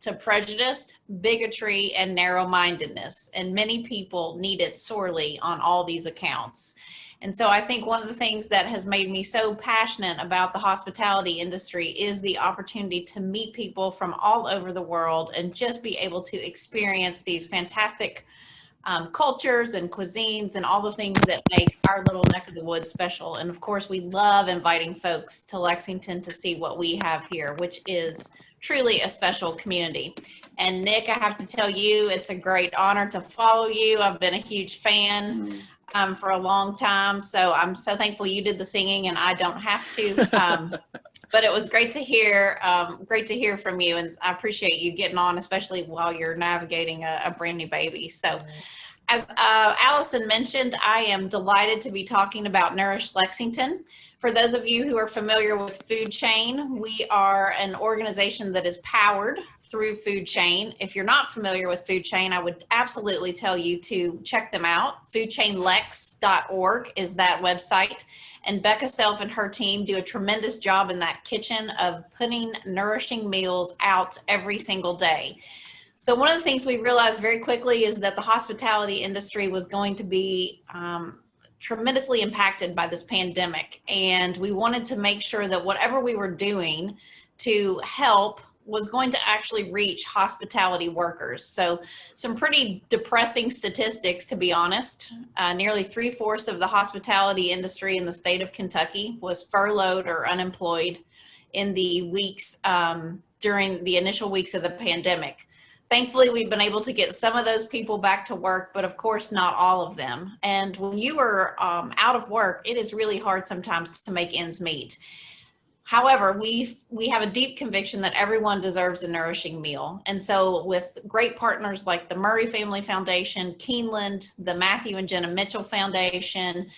to prejudice, bigotry, and narrow-mindedness, and many people need it sorely on all these accounts." And so I think one of the things that has made me so passionate about the hospitality industry is the opportunity to meet people from all over the world and just be able to experience these fantastic cultures and cuisines and all the things that make our little neck of the woods special. And of course, we love inviting folks to Lexington to see what we have here, which is truly a special community. And Nick, I have to tell you, it's a great honor to follow you. I've been a huge fan for a long time. So I'm so thankful you did the singing and I don't have to. But it was great to hear from you. And I appreciate you getting on, especially while you're navigating a brand new baby. So as Allison mentioned, I am delighted to be talking about Nourish Lexington. For those of you who are familiar with Food Chain, we are an organization that is powered through Food Chain. If you're not familiar with Food Chain, I would absolutely tell you to check them out. foodchainlex.org is that website. And Becca Self and her team do a tremendous job in that kitchen of putting nourishing meals out every single day. So one of the things we realized very quickly is that the hospitality industry was going to be tremendously impacted by this pandemic. And we wanted to make sure that whatever we were doing to help was going to actually reach hospitality workers. So some pretty depressing statistics, to be honest. Nearly 3/4 of the hospitality industry in the state of Kentucky was furloughed or unemployed in the weeks during the initial weeks of the pandemic. Thankfully, we've been able to get some of those people back to work, but of course not all of them. And when you are out of work, it is really hard sometimes to make ends meet. However, we have a deep conviction that everyone deserves a nourishing meal. And so with great partners like the Murray Family Foundation, Keeneland, the Matthew and Jenna Mitchell Foundation,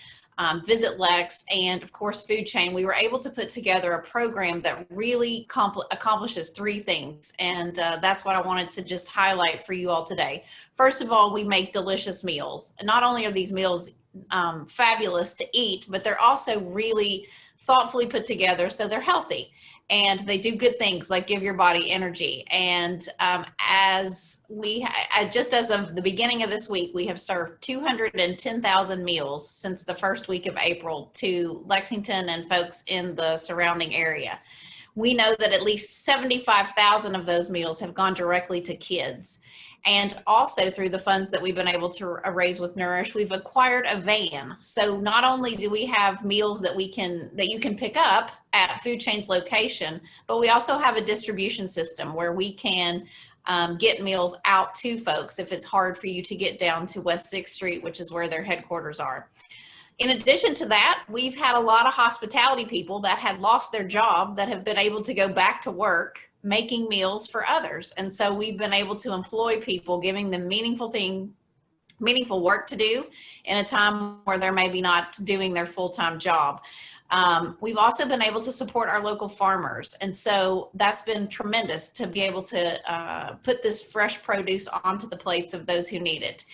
Visit Lex, and of course Food Chain, we were able to put together a program that really accomplishes three things. And that's what I wanted to just highlight for you all today. First of all, we make delicious meals. And not only are these meals fabulous to eat, but they're also really thoughtfully put together so they're healthy and they do good things like give your body energy. And just as of the beginning of this week, we have served 210,000 meals since the first week of April to Lexington and folks in the surrounding area. We know that at least 75,000 of those meals have gone directly to kids. And also through the funds that we've been able to raise with Nourish, we've acquired a van. So not only do we have meals that you can pick up at Food Chain's location, but we also have a distribution system where we can get meals out to folks if it's hard for you to get down to West 6th Street, which is where their headquarters are. In addition to that, we've had a lot of hospitality people that had lost their job that have been able to go back to work making meals for others. And so we've been able to employ people, giving them meaningful work to do in a time where they're maybe not doing their full-time job. We've also been able to support our local farmers. And so that's been tremendous to be able to put this fresh produce onto the plates of those who need it.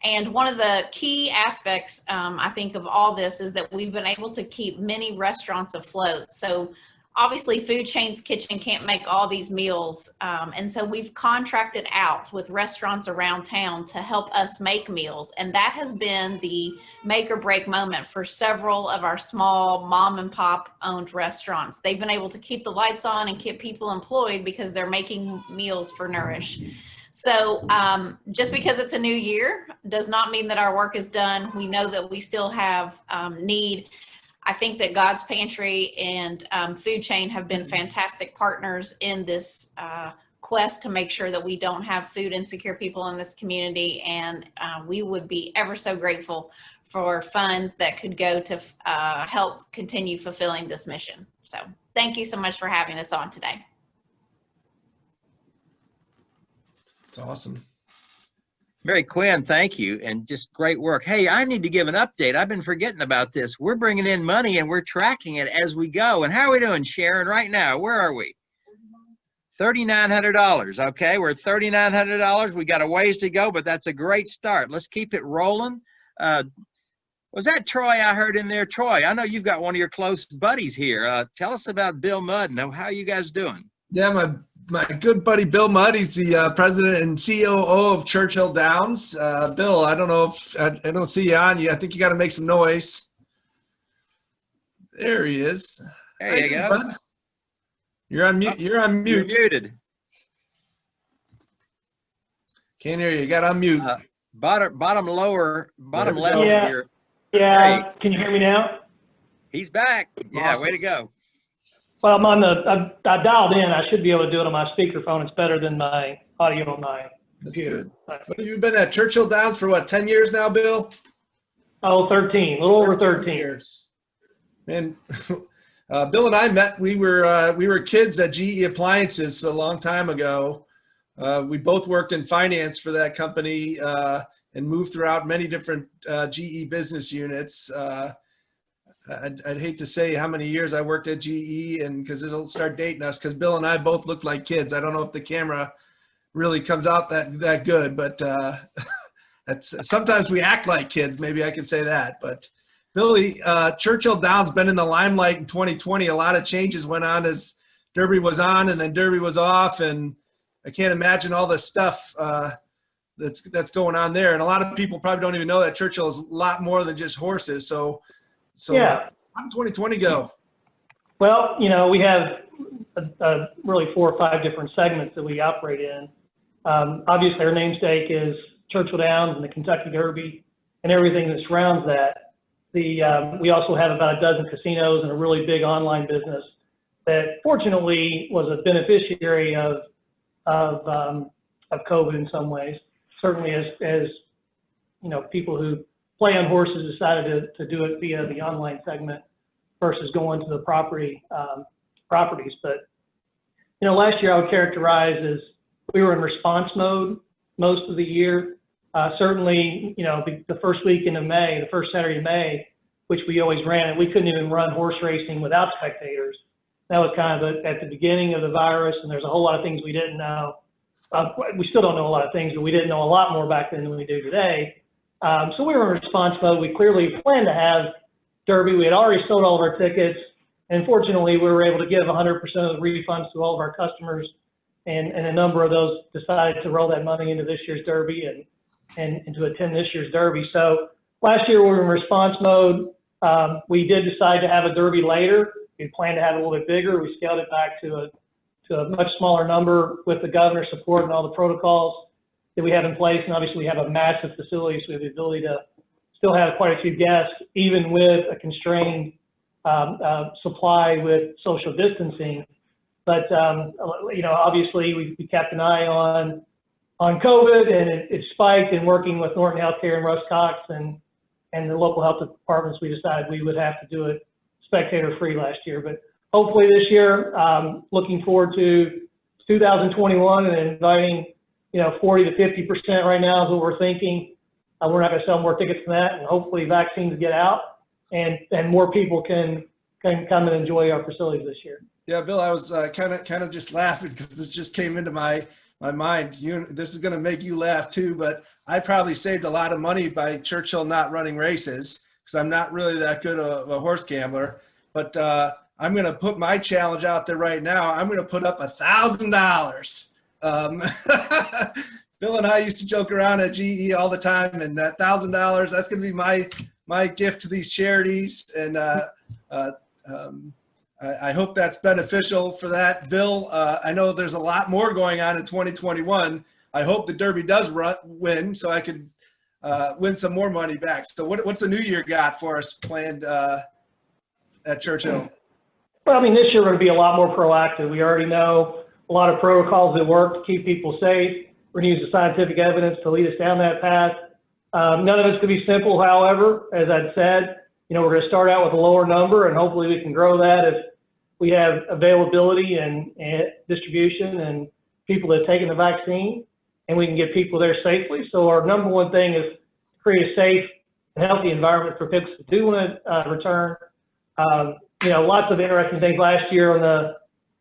And one of the key aspects, I think, of all this is that we've been able to keep many restaurants afloat. So obviously Food Chain's Kitchen can't make all these meals. And so we've contracted out with restaurants around town to help us make meals. And that has been the make or break moment for several of our small mom and pop owned restaurants. They've been able to keep the lights on and keep people employed because they're making meals for Nourish. So just because it's a new year does not mean that our work is done. We know that we still have need. I think that God's Pantry and Food Chain have been fantastic partners in this quest to make sure that we don't have food insecure people in this community. And we would be ever so grateful for funds that could go to help continue fulfilling this mission. So thank you so much for having us on today. It's awesome. Mary Quinn, thank you, and just great work. Hey, I need to give an update. I've been forgetting about this. We're bringing in money and we're tracking it as we go. And how are we doing, Sharon, right now? Where are we? $3,900. Okay, we're at $3,900. We got a ways to go, but that's a great start. Let's keep it rolling. Was that Troy I heard in there? Troy, I know you've got one of your close buddies here. Tell us about Bill Mudd and how you guys doing? Yeah, my good buddy Bill Mudd, he's the president and COO of Churchill Downs. Bill, I don't know if I don't see you on. I think you got to make some noise. There he is. There you go. Bud? You're on mute. You're on mute. You're muted. Can't hear you. You got on mute. Bottom left. Yeah. Here. Yeah. Hey. Can you hear me now? He's back. Yeah. Awesome. Way to go. Well, I'm on the. I dialed in. I should be able to do it on my speakerphone. It's better than my audio on my computer. What, you've been at Churchill Downs for what, 10 years now, Bill? Oh, 13. A little over 13 years. And Bill and I met. We were kids at GE Appliances a long time ago. We both worked in finance for that company and moved throughout many different GE business units. I'd hate to say how many years I worked at GE, and because it'll start dating us, because Bill and I both look like kids. I don't know if the camera really comes out that good, but that's sometimes we act like kids. Maybe I could say that. But Billy, Churchill Downs been in the limelight in 2020. A lot of changes went on as Derby was on and then Derby was off, and I can't imagine all the stuff that's going on there. And a lot of people probably don't even know that Churchill is a lot more than just horses. So yeah. How did 2020 go? Well, we have really 4 or 5 different segments that we operate in. Obviously, our namesake is Churchill Downs and the Kentucky Derby and everything that surrounds that. We also have about a dozen casinos and a really big online business that fortunately was a beneficiary of COVID in some ways. Certainly, as people who play on horses decided to do it via the online segment versus going to the properties. But, last year I would characterize as we were in response mode most of the year. Certainly, the first weekend of May, the first Saturday of May, which we always ran, and we couldn't even run horse racing without spectators. That was kind of at the beginning of the virus, and there's a whole lot of things we didn't know. We still don't know a lot of things, but we didn't know a lot more back then than we do today. So we were in response mode. We clearly planned to have Derby. We had already sold all of our tickets. And fortunately, we were able to give 100% of the refunds to all of our customers. And a number of those decided to roll that money into this year's Derby and to attend this year's Derby. So last year we were in response mode. We did decide to have a Derby later. We planned to have it a little bit bigger. We scaled it back to a much smaller number with the governor's support and all the protocols that we have in place. And obviously we have a massive facility, so we have the ability to still have quite a few guests, even with a constrained supply with social distancing. But, obviously we kept an eye on COVID, and it spiked, and working with Norton Healthcare and Russ Cox and the local health departments, we decided we would have to do it spectator free last year. But hopefully this year, looking forward to 2021 and inviting 40 to 50% right now is what we're thinking. We're not going to sell more tickets than that, and hopefully vaccines get out and more people can come and enjoy our facilities this year. Yeah, Bill, I was kind of just laughing because this just came into my mind. This is going to make you laugh too, but I probably saved a lot of money by Churchill not running races because I'm not really that good of a horse gambler. But I'm going to put my challenge out there right now. I'm going to put up $1,000. Bill and I used to joke around at GE all the time, and that $1,000, that's going to be my gift to these charities. And I hope that's beneficial for that. Bill, I know there's a lot more going on in 2021. I hope the Derby does win so I could win some more money back. So what's the new year got for us planned at Churchill? Well, I mean, this year we're going to be a lot more proactive. We already know a lot of protocols that work to keep people safe. We're going to use the scientific evidence to lead us down that path. None of it's going to be simple, however. As I'd said, we're going to start out with a lower number, and hopefully we can grow that if we have availability and distribution and people that have taken the vaccine, and we can get people there safely. So our number one thing is to create a safe and healthy environment for people who do want to return. Lots of interesting things. Last year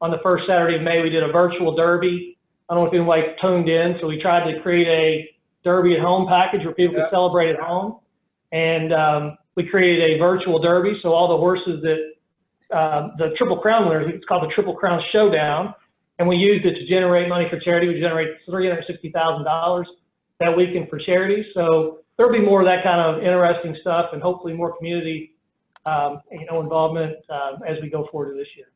on the first Saturday of May, we did a virtual derby. I don't know if anybody tuned in, so we tried to create a derby at home package where people could celebrate at home. And we created a virtual derby, so all the horses that the Triple Crown winners, it's called the Triple Crown Showdown, and we used it to generate money for charity. We generate $360,000 that weekend for charities. So there'll be more of that kind of interesting stuff, and hopefully more community involvement as we go forward to this year.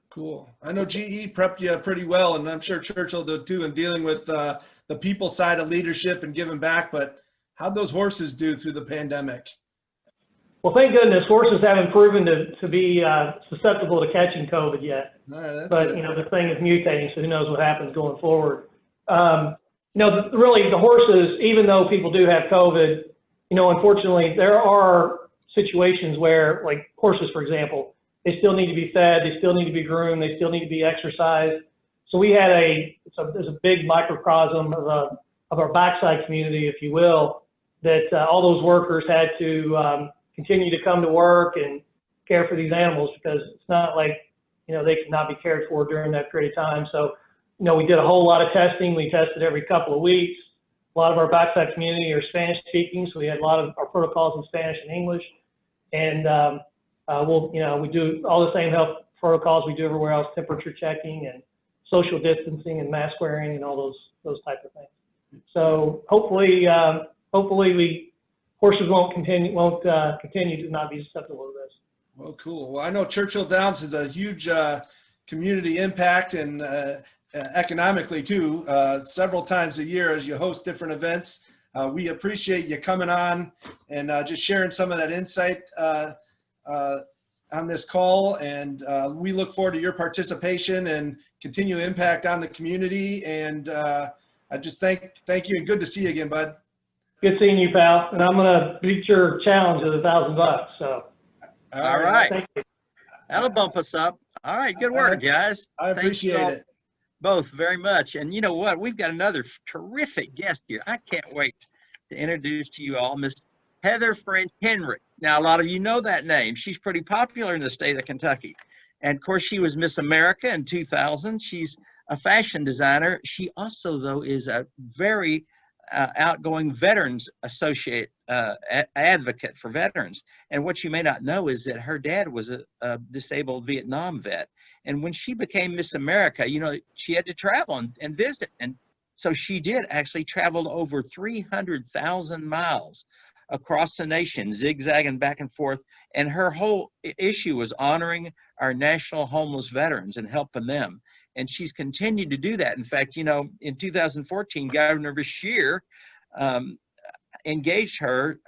Cool. I know GE prepped you pretty well, and I'm sure Churchill did too, in dealing with the people side of leadership and giving back. But how'd those horses do through the pandemic? Well, thank goodness horses haven't proven to be susceptible to catching COVID yet. Right, but good. The thing is mutating, so who knows what happens going forward. Really the horses, even though people do have COVID, unfortunately there are situations where, like horses, for example, they still need to be fed, they still need to be groomed, they still need to be exercised. So we had there's a big microcosm of our backside community, if you will, that all those workers had to continue to come to work and care for these animals, because it's not like, they could not be cared for during that period of time. So, we did a whole lot of testing. We tested every couple of weeks. A lot of our backside community are Spanish speaking, so we had a lot of our protocols in Spanish and English. And we do all the same health protocols we do everywhere else: temperature checking and social distancing and mask wearing and all those types of things. So hopefully horses won't continue to not be susceptible to this. Well, cool. Well, I know Churchill Downs has a huge community impact and economically too, several times a year as you host different events. We appreciate you coming on and just sharing some of that insight on this call. And we look forward to your participation and continue impact on the community. And I just thank you, and good to see you again, bud. Good seeing you, pal. And I'm going to beat your challenge of $1,000. So. All right. Thank you. That'll bump us up. All right. Good work, guys. I appreciate it. Both very much. And you know what? We've got another terrific guest here. I can't wait to introduce to you all Miss Heather French Henry. Now, a lot of you know that name. She's pretty popular in the state of Kentucky. And of course, she was Miss America in 2000. She's a fashion designer. She also, though, is a very outgoing veterans associate advocate for veterans. And what you may not know is that her dad was a disabled Vietnam vet. And when she became Miss America, she had to travel and visit. And so she did actually travel over 300,000 miles across the nation, zigzagging back and forth. And her whole issue was honoring our national homeless veterans and helping them. And she's continued to do that. In fact, in 2014, Governor Beshear engaged her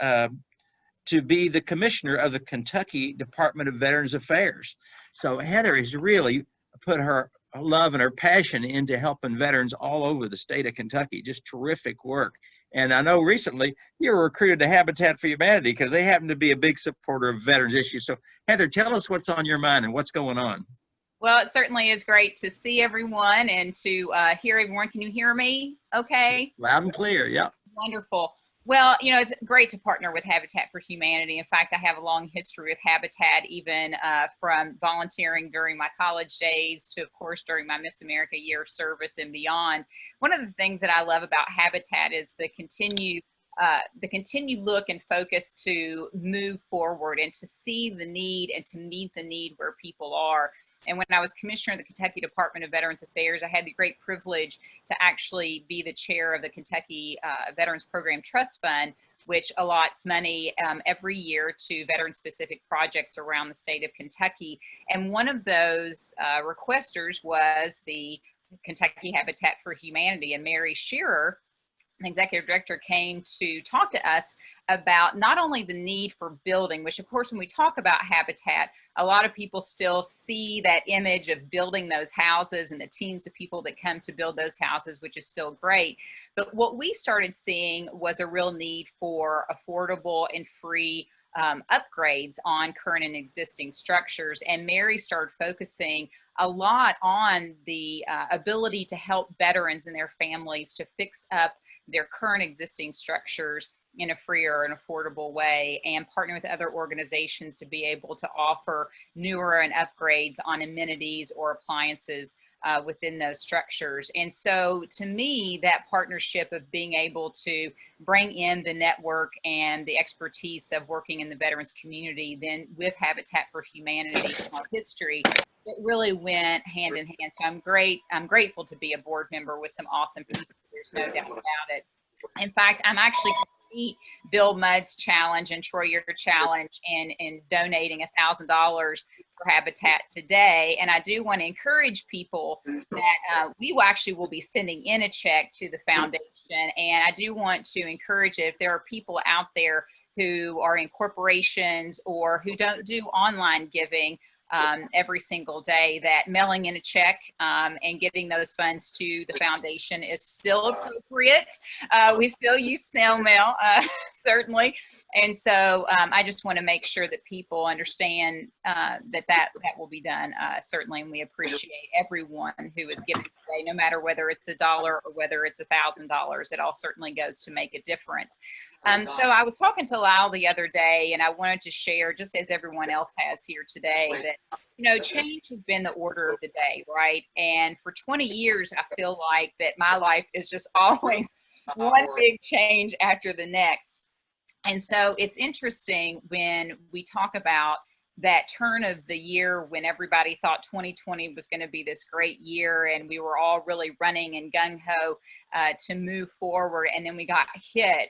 to be the commissioner of the Kentucky Department of Veterans Affairs. So Heather has really put her love and her passion into helping veterans all over the state of Kentucky. Just terrific work. And I know recently you were recruited to Habitat for Humanity because they happen to be a big supporter of veterans issues. So Heather, tell us what's on your mind and what's going on. Well, it certainly is great to see everyone and to hear everyone. Can you hear me okay? Loud and clear, yeah. Wonderful. Well, it's great to partner with Habitat for Humanity. In fact, I have a long history with Habitat, even from volunteering during my college days to, of course, during my Miss America year of service and beyond. One of the things that I love about Habitat is the continued the continued look and focus to move forward and to see the need and to meet the need where people are. And when I was commissioner of the Kentucky Department of Veterans Affairs, I had the great privilege to actually be the chair of the Kentucky Veterans Program Trust Fund, which allots money every year to veteran-specific projects around the state of Kentucky. And one of those requesters was the Kentucky Habitat for Humanity, and Mary Shearer, an executive director, came to talk to us about not only the need for building, which of course when we talk about habitat, a lot of people still see that image of building those houses and the teams of people that come to build those houses, which is still great. But what we started seeing was a real need for affordable and free upgrades on current and existing structures. And Mary started focusing a lot on the ability to help veterans and their families to fix up their current existing structures in a freer and affordable way, and partner with other organizations to be able to offer newer and upgrades on amenities or appliances within those structures. And so to me, that partnership of being able to bring in the network and the expertise of working in the veterans community, then with Habitat for Humanity and our history, it really went hand in hand. So I'm grateful to be a board member with some awesome people. There's no doubt about it. In fact, I'm actually going to meet Bill Mudd's challenge and Troy, your challenge in donating $1,000 for Habitat today. And I do want to encourage people that we will be sending in a check to the foundation. And I do want to encourage, if there are people out there who are in corporations or who don't do online giving every single day, that mailing in a check and getting those funds to the foundation is still appropriate. We still use snail mail, certainly. And so I just want to make sure that people understand that will be done, certainly. And we appreciate everyone who is giving today, no matter whether it's $1 or whether it's $1,000. It all certainly goes to make a difference. So I was talking to Lyle the other day, and I wanted to share, just as everyone else has here today, that, you know, change has been the order of the day, right? And for 20 years, I feel like that my life is just always one big change after the next. And so it's interesting when we talk about that turn of the year, when everybody thought 2020 was going to be this great year and we were all really running and gung-ho to move forward. And then we got hit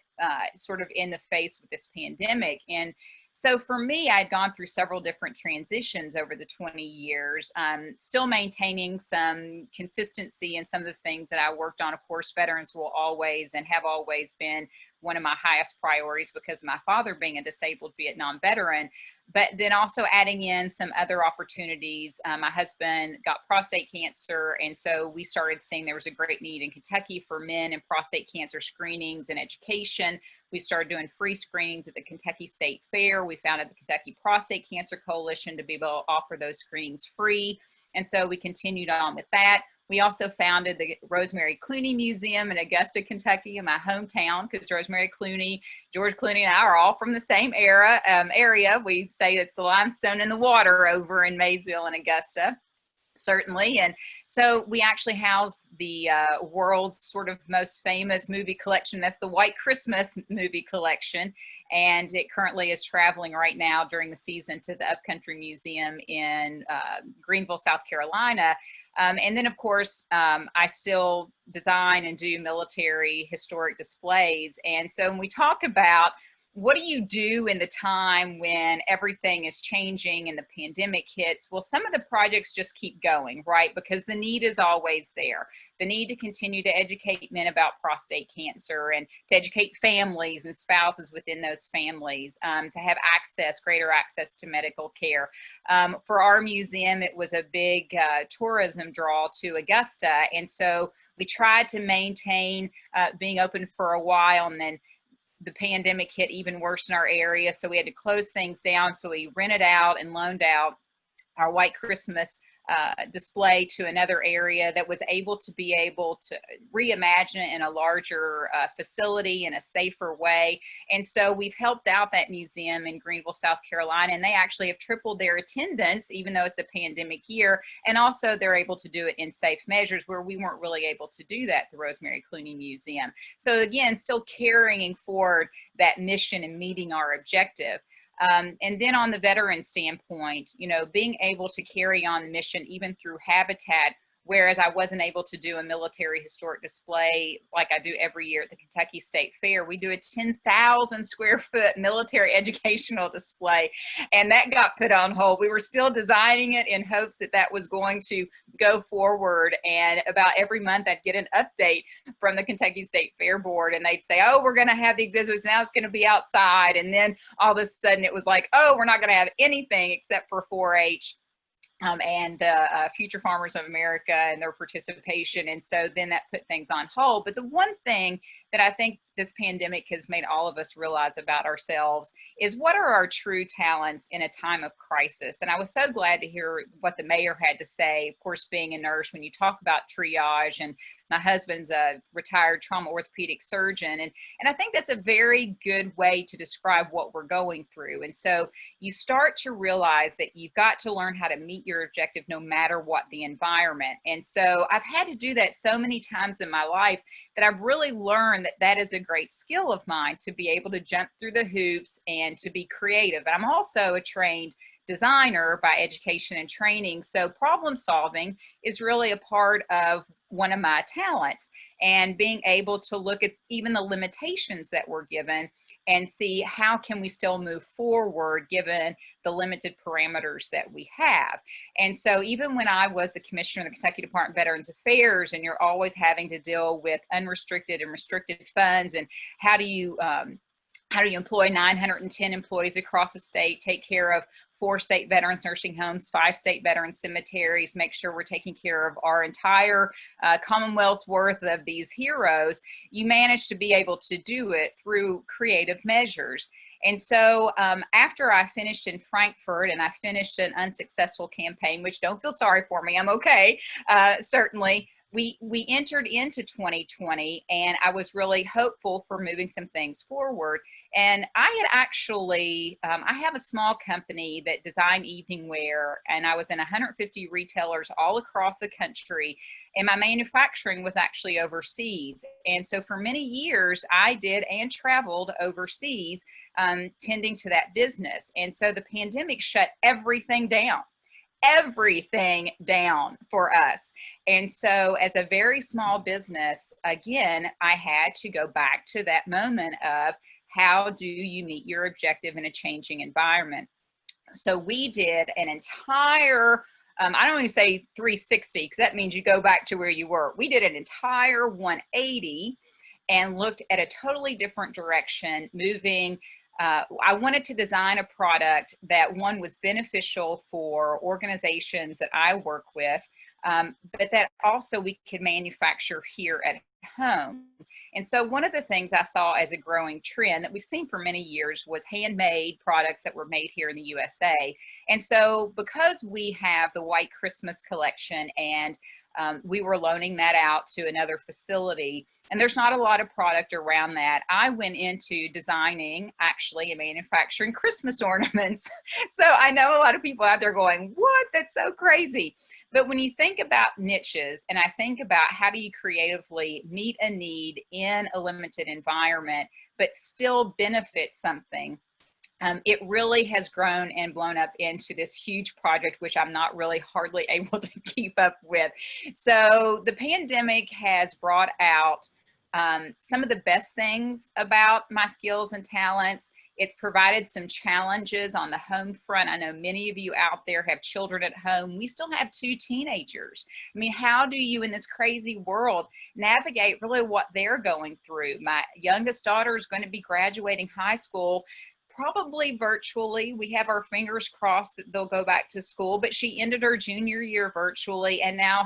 sort of in the face with this pandemic. And so for me, I'd gone through several different transitions over the 20 years, still maintaining some consistency in some of the things that I worked on. Of course, veterans will always and have always been one of my highest priorities because of my father being a disabled Vietnam veteran, but then also adding in some other opportunities. My husband got prostate cancer, and so we started seeing there was a great need in Kentucky for men in prostate cancer screenings and education. We started doing free screenings at the Kentucky State Fair. We founded the Kentucky Prostate Cancer Coalition to be able to offer those screenings free. And so we continued on with that. We also founded the Rosemary Clooney Museum in Augusta, Kentucky, in my hometown, because Rosemary Clooney, George Clooney, and I are all from the same area. We say it's the limestone in the water over in Maysville and Augusta, certainly. And so we actually house the world's sort of most famous movie collection. That's the White Christmas movie collection. And it currently is traveling right now during the season to the Upcountry Museum in Greenville, South Carolina. And then, of course, I still design and do military historic displays. And so when we talk about what do you do in the time when everything is changing and the pandemic hits? Well, some of the projects just keep going, right? Because the need is always there. The need to continue to educate men about prostate cancer and to educate families and spouses within those families, to have access, greater access to medical care. For our museum, it was a big tourism draw to Augusta. And so we tried to maintain being open for a while, and then the pandemic hit even worse in our area. So we had to close things down. So we rented out and loaned out our White Christmas display to another area that was able to reimagine it in a larger facility in a safer way. And so we've helped out that museum in Greenville, South Carolina, and they actually have tripled their attendance, even though it's a pandemic year. And also they're able to do it in safe measures where we weren't really able to do that at the Rosemary Clooney Museum. So again, still carrying forward that mission and meeting our objective. And then on the veteran standpoint, you know, being able to carry on the mission even through habitat, whereas I wasn't able to do a military historic display like I do every year at the Kentucky State Fair. We do a 10,000 square foot military educational display, and that got put on hold. We were still designing it in hopes that that was going to go forward, and about every month I'd get an update from the Kentucky State Fair Board, and they'd say, oh, we're going to have the exhibits, now it's going to be outside, and then all of a sudden it was like, oh, we're not going to have anything except for 4-H. And Future Farmers of America and their participation. And so then that put things on hold. But the one thing that I think this pandemic has made all of us realize about ourselves is what are our true talents in a time of crisis. And I was so glad to hear what the mayor had to say, of course, being a nurse, when you talk about triage, and my husband's a retired trauma orthopedic surgeon. And I think that's a very good way to describe what we're going through. And so you start to realize that you've got to learn how to meet your objective no matter what the environment. And so I've had to do that so many times in my life that I've really learned that that is a great skill of mine, to be able to jump through the hoops and to be creative. And I'm also a trained designer by education and training. So problem solving is really a part of one of my talents, and being able to look at even the limitations that we're given and see how can we still move forward given the limited parameters that we have. And so even when I was the commissioner of the Kentucky Department of Veterans Affairs, and you're always having to deal with unrestricted and restricted funds, and how do you employ 910 employees across the state, take care of 4 state veterans nursing homes, 5 state veterans cemeteries, make sure we're taking care of our entire Commonwealth's worth of these heroes, you manage to be able to do it through creative measures. And so after I finished in Frankfurt and I finished an unsuccessful campaign, which don't feel sorry for me, I'm okay, certainly, we entered into 2020, and I was really hopeful for moving some things forward. And I had actually, I have a small company that designed evening wear, and I was in 150 retailers all across the country, and my manufacturing was actually overseas. And so for many years, I did and traveled overseas tending to that business. And so the pandemic shut everything down for us. And so as a very small business, again, I had to go back to that moment of how do you meet your objective in a changing environment? So we did an entire, I don't even say 360, because that means you go back to where you were. We did an entire 180 and looked at a totally different direction, moving. I wanted to design a product that, one, was beneficial for organizations that I work with, but that also we could manufacture here at home. And so one of the things I saw as a growing trend that we've seen for many years was handmade products that were made here in the USA. And so because we have the White Christmas collection, and we were loaning that out to another facility, and there's not a lot of product around that, I went into designing actually and manufacturing Christmas ornaments. So I know a lot of people out there going, what? That's so crazy. But when you think about niches, and I think about how do you creatively meet a need in a limited environment, but still benefit something, it really has grown and blown up into this huge project, which I'm not really hardly able to keep up with. So the pandemic has brought out some of the best things about my skills and talents. It's provided some challenges on the home front. I know many of you out there have children at home. We still have 2 teenagers. I mean, how do you in this crazy world navigate really what they're going through? My youngest daughter is going to be graduating high school, probably virtually. We have our fingers crossed that they'll go back to school, but she ended her junior year virtually and now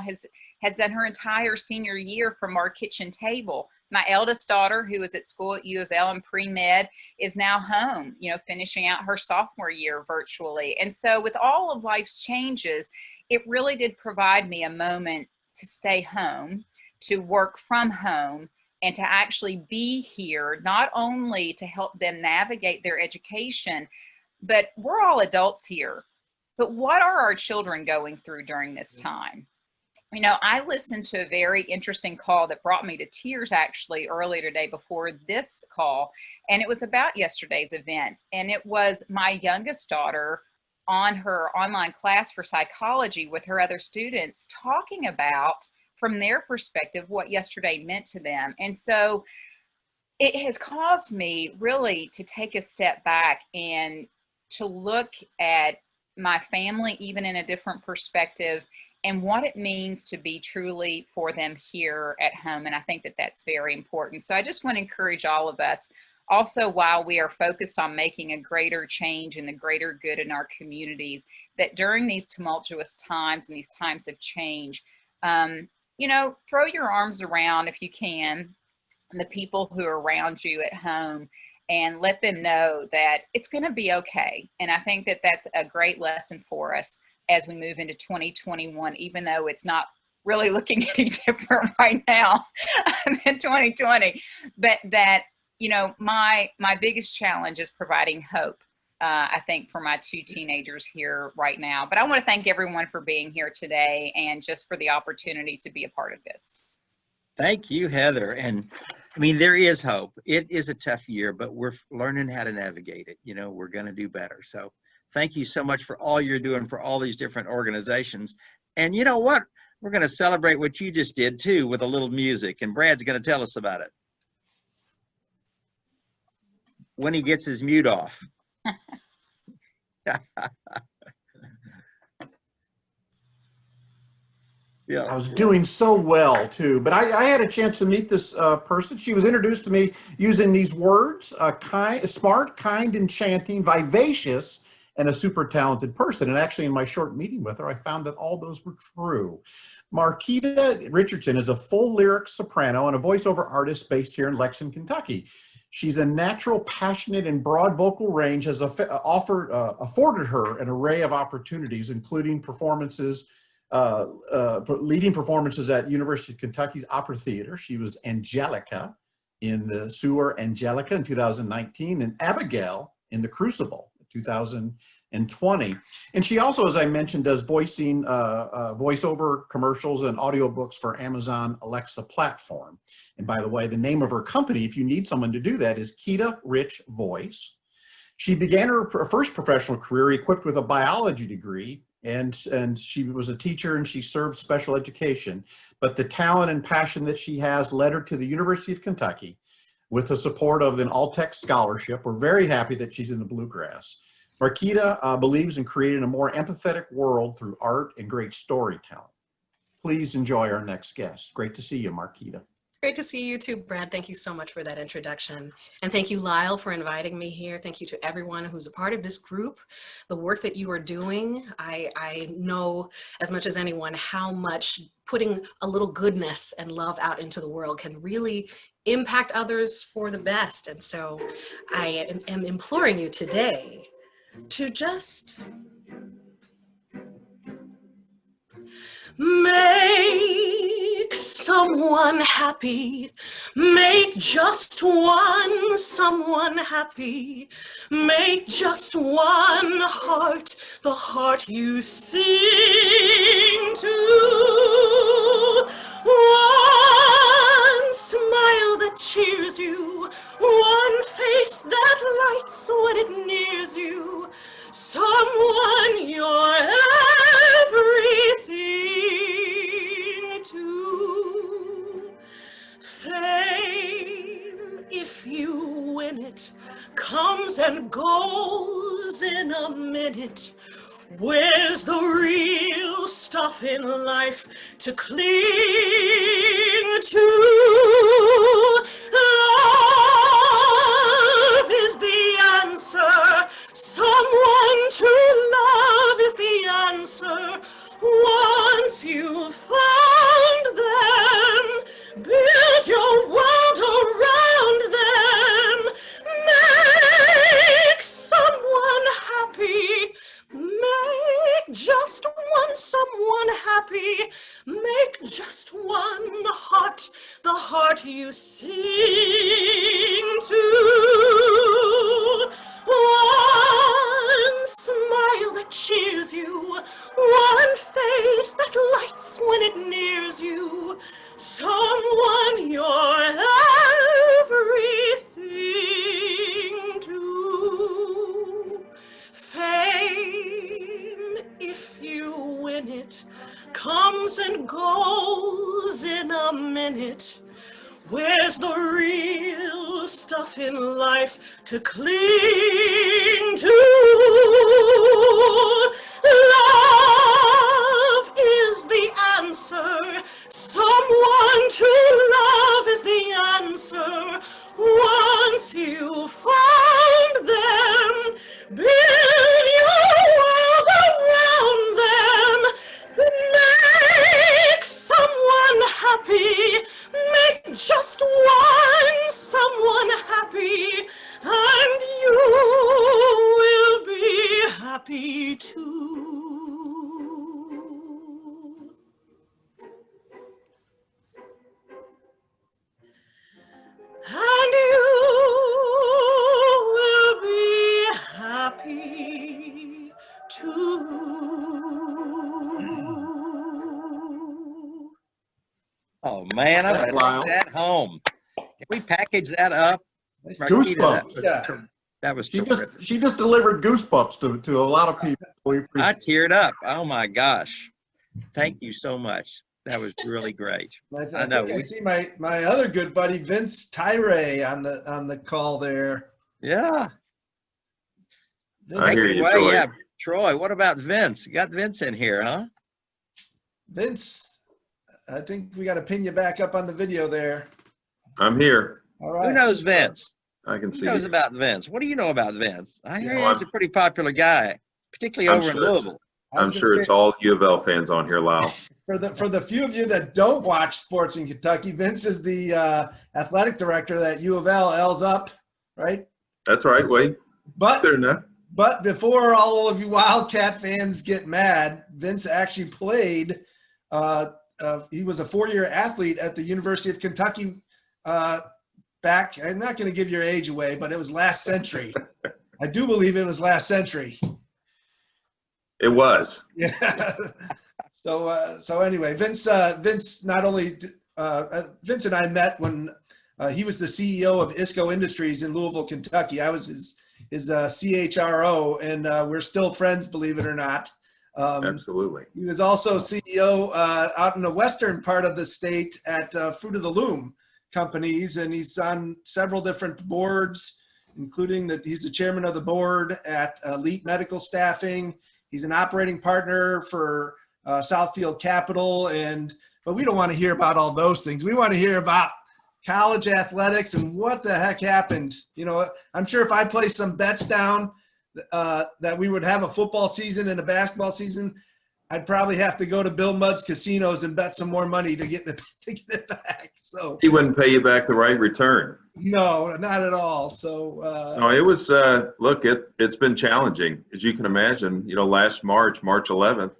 has done her entire senior year from our kitchen table. My eldest daughter, who is at school at U of L in pre-med, is now home, you know, finishing out her sophomore year virtually. And so with all of life's changes, it really did provide me a moment to stay home, to work from home, and to actually be here, not only to help them navigate their education, but we're all adults here. But what are our children going through during this time? You know, I listened to a very interesting call that brought me to tears actually earlier today before this call, and it was about yesterday's events. And it was my youngest daughter on her online class for psychology with her other students talking about, from their perspective, what yesterday meant to them. And so it has caused me really to take a step back and to look at my family even in a different perspective and what it means to be truly for them here at home. And I think that that's very important. So I just want to encourage all of us, also while we are focused on making a greater change and the greater good in our communities, that during these tumultuous times and these times of change, you know, throw your arms around, if you can, the people who are around you at home and let them know that it's going to be okay. And I think that that's a great lesson for us as we move into 2021, even though it's not really looking any different right now than 2020. But that, you know, my biggest challenge is providing hope, I think, for my two teenagers here right now. But I want to thank everyone for being here today and just for the opportunity to be a part of this. Thank you, Heather. And I mean, there is hope. It is a tough year, but we're learning how to navigate it. You know, we're going to do better. So thank you so much for all you're doing for all these different organizations. And you know what? We're going to celebrate what you just did too with a little music. And Brad's going to tell us about it when he gets his mute off. Yeah. I was doing so well too, but I had a chance to meet this person. She was introduced to me using these words: smart, kind, enchanting, vivacious, and a super talented person. And actually in my short meeting with her, I found that all those were true. Marquita Richardson is a full lyric soprano and a voiceover artist based here in Lexington, Kentucky. She's a natural, passionate, and broad vocal range has afforded her an array of opportunities, including performances, leading performances at University of Kentucky's Opera Theater. She was Angelica in the Sewer Angelica in 2019 and Abigail in The Crucible in 2020. And she also, as I mentioned, does voiceover commercials and audiobooks for Amazon Alexa platform. And by the way, the name of her company, if you need someone to do that, is Kita Rich Voice. She began her first professional career equipped with a biology degree, and she was a teacher and she served special education. But the talent and passion that she has led her to the University of Kentucky with the support of an all-tech scholarship. We're very happy that she's in the bluegrass. Marquita believes in creating a more empathetic world through art and great storytelling. Please enjoy our next guest. Great to see you, Marquita. Great to see you too, Brad. Thank you so much for that introduction. And thank you, Lyle, for inviting me here. Thank you to everyone who's a part of this group. The work that you are doing, I know as much as anyone how much putting a little goodness and love out into the world can really impact others for the best. And so I am imploring you today to just make someone happy, make just one someone happy, make just one heart the heart you sing to, one smile that cheers you, one face that lights when it nears you, someone you're everything to. Fame, if you win it, comes and goes in a minute. Where's the real stuff in life to cling to? Love is the answer. Someone to love is the answer. Once you've found them, build your world around them. Make someone happy. Make just one someone just one heart, the heart you sing to. One smile that cheers you, one face that lights when it nears you, someone you're everything to. Fame, if you win it, comes and goes in a minute. Where's the real stuff in life to cling to? Love is the answer. Someone to love is the answer. Once you found them, build your world around them. Make someone happy. Make just one someone happy, and you will be happy too. And you will be happy too. Oh man, I'm gonna take that home. Can we package that up? Goosebumps. That was She terrific. just delivered goosebumps to a lot of people. We I appreciate teared up. Oh my gosh. Thank you so much. That was really great. I know. I see my other good buddy Vince Tyree on the call there. Yeah. I hear you, Troy. Yeah, Troy. What about Vince? You got Vince in here, huh? Vince, I think we got to pin you back up on the video there. I'm here. All right. Who knows Vince? I can see. Who knows you. about Vince? What do you know about Vince? I hear Well, he's a pretty popular guy, particularly I'm over in sure it's- Louisville. I'm sure it's all U of L fans on here, Lyle. For the few of you that don't watch sports in Kentucky, Vince is the athletic director that U of L's up, right? That's right, Wade. But Fair enough. But before all of you Wildcat fans get mad, Vince actually played. He was a 4-year athlete at the University of Kentucky back. I'm not going to give your age away, but it was last century. I do believe it was last century. It was. Yeah. So anyway, Vince not only Vince and I met when he was the CEO of ISCO Industries in Louisville, Kentucky. I was his CHRO, and we're still friends, believe it or not. Absolutely. He was also CEO out in the western part of the state at Fruit of the Loom companies, and he's on several different boards, including that he's the chairman of the board at Elite Medical Staffing. He's an operating partner for Southfield Capital, but we don't want to hear about all those things. We want to hear about college athletics and what the heck happened. You know, I'm sure if I placed some bets down that we would have a football season and a basketball season, I'd probably have to go to Bill Mudd's casinos and bet some more money to get it back. So He wouldn't pay you back the right return. no, not at all. So No, it was, look, it's been challenging. As you can imagine, you know, last March 11th,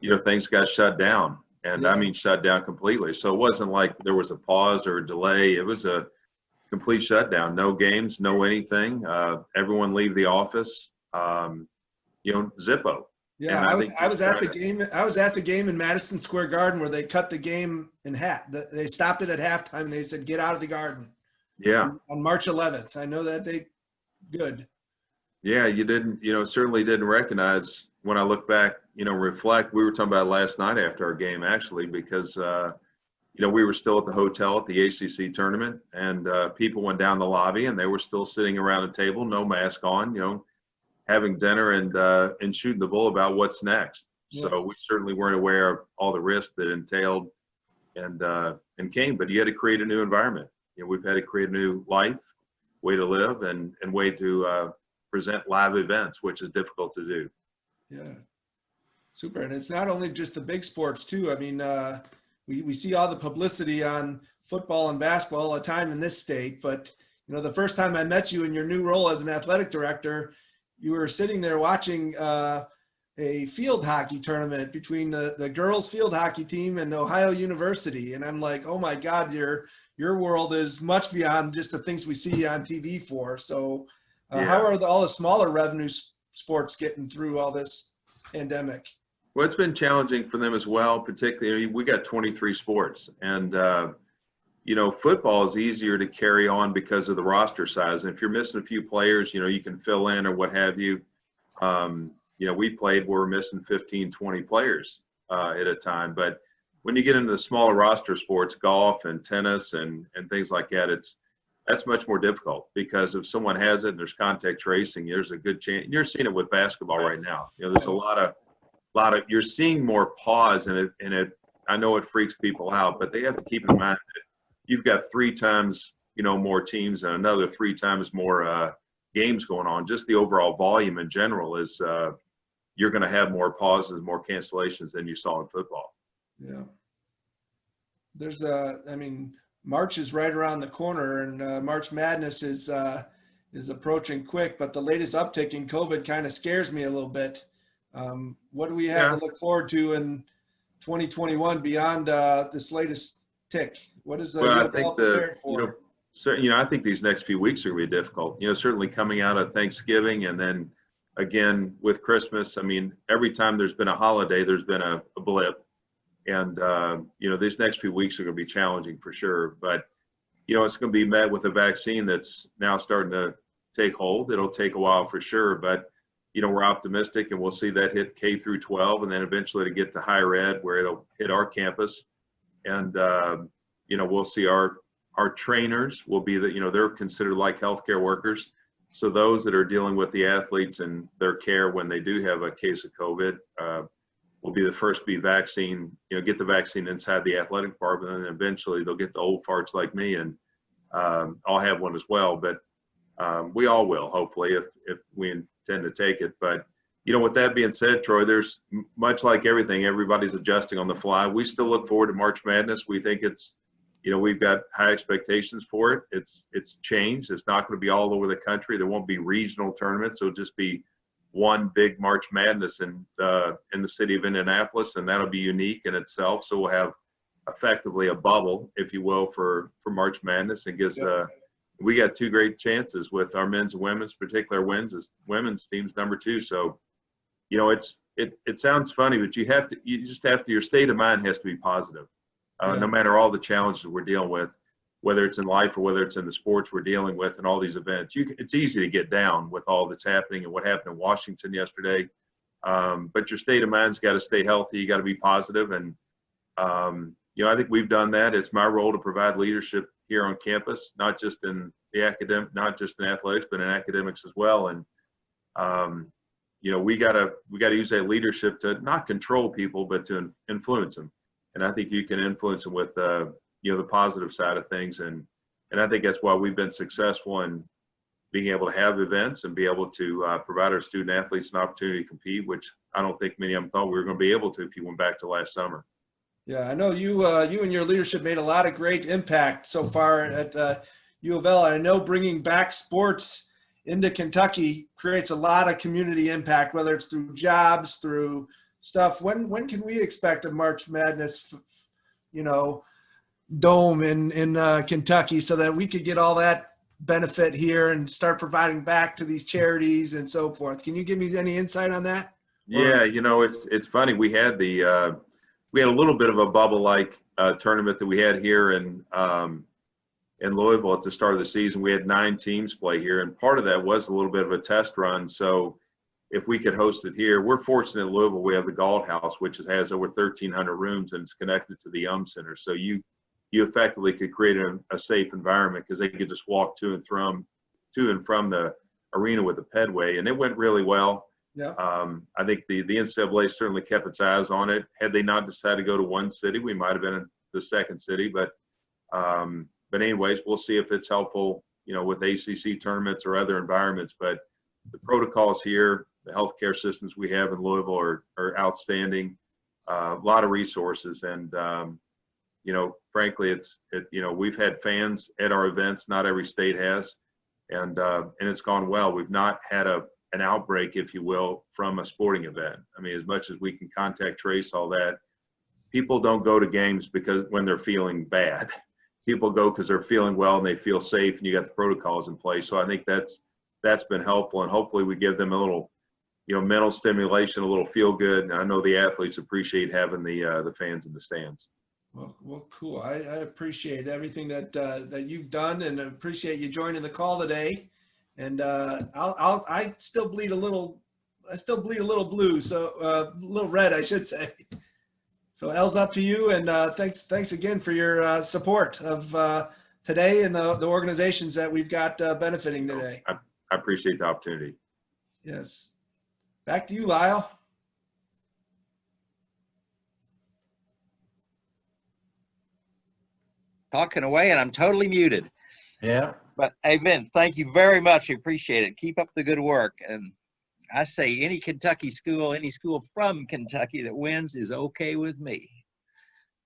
you know, things got shut down. And I mean, shut down completely. So it wasn't like there was a pause or a delay. It was a complete shutdown. No games, no anything. Everyone leave the office. You know, Zippo. yeah, I was at the game. I was at the game in Madison Square Garden where they cut the game in half. They stopped it at halftime and they said, "Get out of the garden." Yeah. On March 11th. I know that date. Good. Yeah, you didn't, you know, certainly didn't recognize when I look back, you know, reflect. We were talking about it last night after our game, actually, because, you know, we were still at the hotel at the ACC tournament, and people went down the lobby and they were still sitting around a table, no mask on, you know, having dinner and shooting the bull about what's next. Yes. So we certainly weren't aware of all the risks that entailed and came, but you had to create a new environment. You know, we've had to create a new life, way to live, and way to present live events, which is difficult to do. Yeah. Super. And it's not only just the big sports too. I mean, we see all the publicity on football and basketball all the time in this state, but you know, the first time I met you in your new role as an athletic director, you were sitting there watching a field hockey tournament between the girls field hockey team and Ohio University. And I'm like, oh my God, your world is much beyond just the things we see on TV for. So how are all the smaller revenue sports getting through all this pandemic? Well, it's been challenging for them as well, particularly we got 23 sports, and you know, football is easier to carry on because of the roster size. And if you're missing a few players, you know, you can fill in or what have you. You know, we played where we're missing 15, 20 players at a time. But when you get into the smaller roster sports, golf and tennis and things like that, that's much more difficult, because if someone has it and there's contact tracing, there's a good chance. You're seeing it with basketball right now. You know, there's a lot of you're seeing more pause in it. I know it freaks people out, but they have to keep in mind that you've got 3 times, you know, more teams and another 3 times more games going on. Just the overall volume in general is you're going to have more pauses, more cancellations than you saw in football. Yeah. There's I mean, March is right around the corner, and March Madness is approaching quick, but the latest uptick in COVID kind of scares me a little bit. What do we have to look forward to in 2021 beyond this latest tick? What is the I think prepared for? You know, I think these next few weeks are going to be difficult. You know, certainly coming out of Thanksgiving and then again with Christmas. I mean, every time there's been a holiday, there's been a blip. And, you know, these next few weeks are going to be challenging for sure. But, you know, it's going to be met with a vaccine that's now starting to take hold. It'll take a while for sure. But, you know, we're optimistic, and we'll see that hit K through 12 and then eventually to get to higher ed, where it'll hit our campus. And, you know, we'll see our trainers will be you know, they're considered like healthcare workers. So those that are dealing with the athletes and their care when they do have a case of COVID will be the first to be vaccine, you know, get the vaccine inside the athletic department, and eventually they'll get the old farts like me, and I'll have one as well. But we all will, hopefully, if we intend to take it. But, you know, with that being said, Troy, there's much like everything, everybody's adjusting on the fly. We still look forward to March Madness. We think it's, you know, we've got high expectations for it. It's changed. It's not going to be all over the country. There won't be regional tournaments. It'll just be one big March Madness in the city of Indianapolis, and that'll be unique in itself. So we'll have effectively a bubble, if you will, for March Madness. It gives we got 2 great chances with our men's and women's, particular women's teams number 2. So, you know, it sounds funny, but your state of mind has to be positive. No matter all the challenges we're dealing with, whether it's in life or whether it's in the sports we're dealing with and all these events. It's easy to get down with all that's happening and what happened in Washington yesterday. But your state of mind's got to stay healthy. You got to be positive. And, you know, I think we've done that. It's my role to provide leadership here on campus, not just in athletics, but in academics as well. And, you know, we got to use that leadership to not control people, but to influence them. And I think you can influence them with, you know, the positive side of things. And I think that's why we've been successful in being able to have events and be able to provide our student athletes an opportunity to compete, which I don't think many of them thought we were going to be able to if you went back to last summer. Yeah, I know you and your leadership made a lot of great impact so far at U of L. I know bringing back sports into Kentucky creates a lot of community impact, whether it's through jobs, through stuff. When can we expect a March Madness, you know, dome in Kentucky, so that we could get all that benefit here and start providing back to these charities and so forth? Can you give me any insight on that? Yeah, you know, it's funny. We had a little bit of a bubble-like tournament that we had here in Louisville at the start of the season. We had 9 teams play here, and part of that was a little bit of a test run. So if we could host it here, we're fortunate in Louisville. We have the Galt House, which has over 1,300 rooms, and it's connected to the Center. So you effectively could create a safe environment, because they could just walk to and from the arena with the pedway, and it went really well. Yeah. I think the NCAA certainly kept its eyes on it. Had they not decided to go to one city, we might have been in the second city. But anyways, we'll see if it's helpful, you know, with ACC tournaments or other environments. But the protocols here, the healthcare systems we have in Louisville are outstanding. A lot of resources, and you know, frankly, you know, we've had fans at our events. Not every state has, and it's gone well. We've not had a an outbreak, if you will, from a sporting event. I mean, as much as we can contact trace all that, people don't go to games because when they're feeling bad. People go because they're feeling well and they feel safe, and you got the protocols in place. So I think that's been helpful, and hopefully we give them a little, mental stimulation, a little feel good. And I know the athletes appreciate having the fans in the stands. Well, cool. I appreciate everything that you've done, and appreciate you joining the call today. And I still bleed a little blue, so a little red, I should say. So Elle's up to you, and thanks again for your support of today and the organizations that we've got benefiting today. I appreciate the opportunity. Yes. Back to you, Lyle. Talking away, and I'm totally muted. Yeah. But hey, Vince, thank you very much. We appreciate it. Keep up the good work. And I say any Kentucky school, any school from Kentucky that wins is okay with me.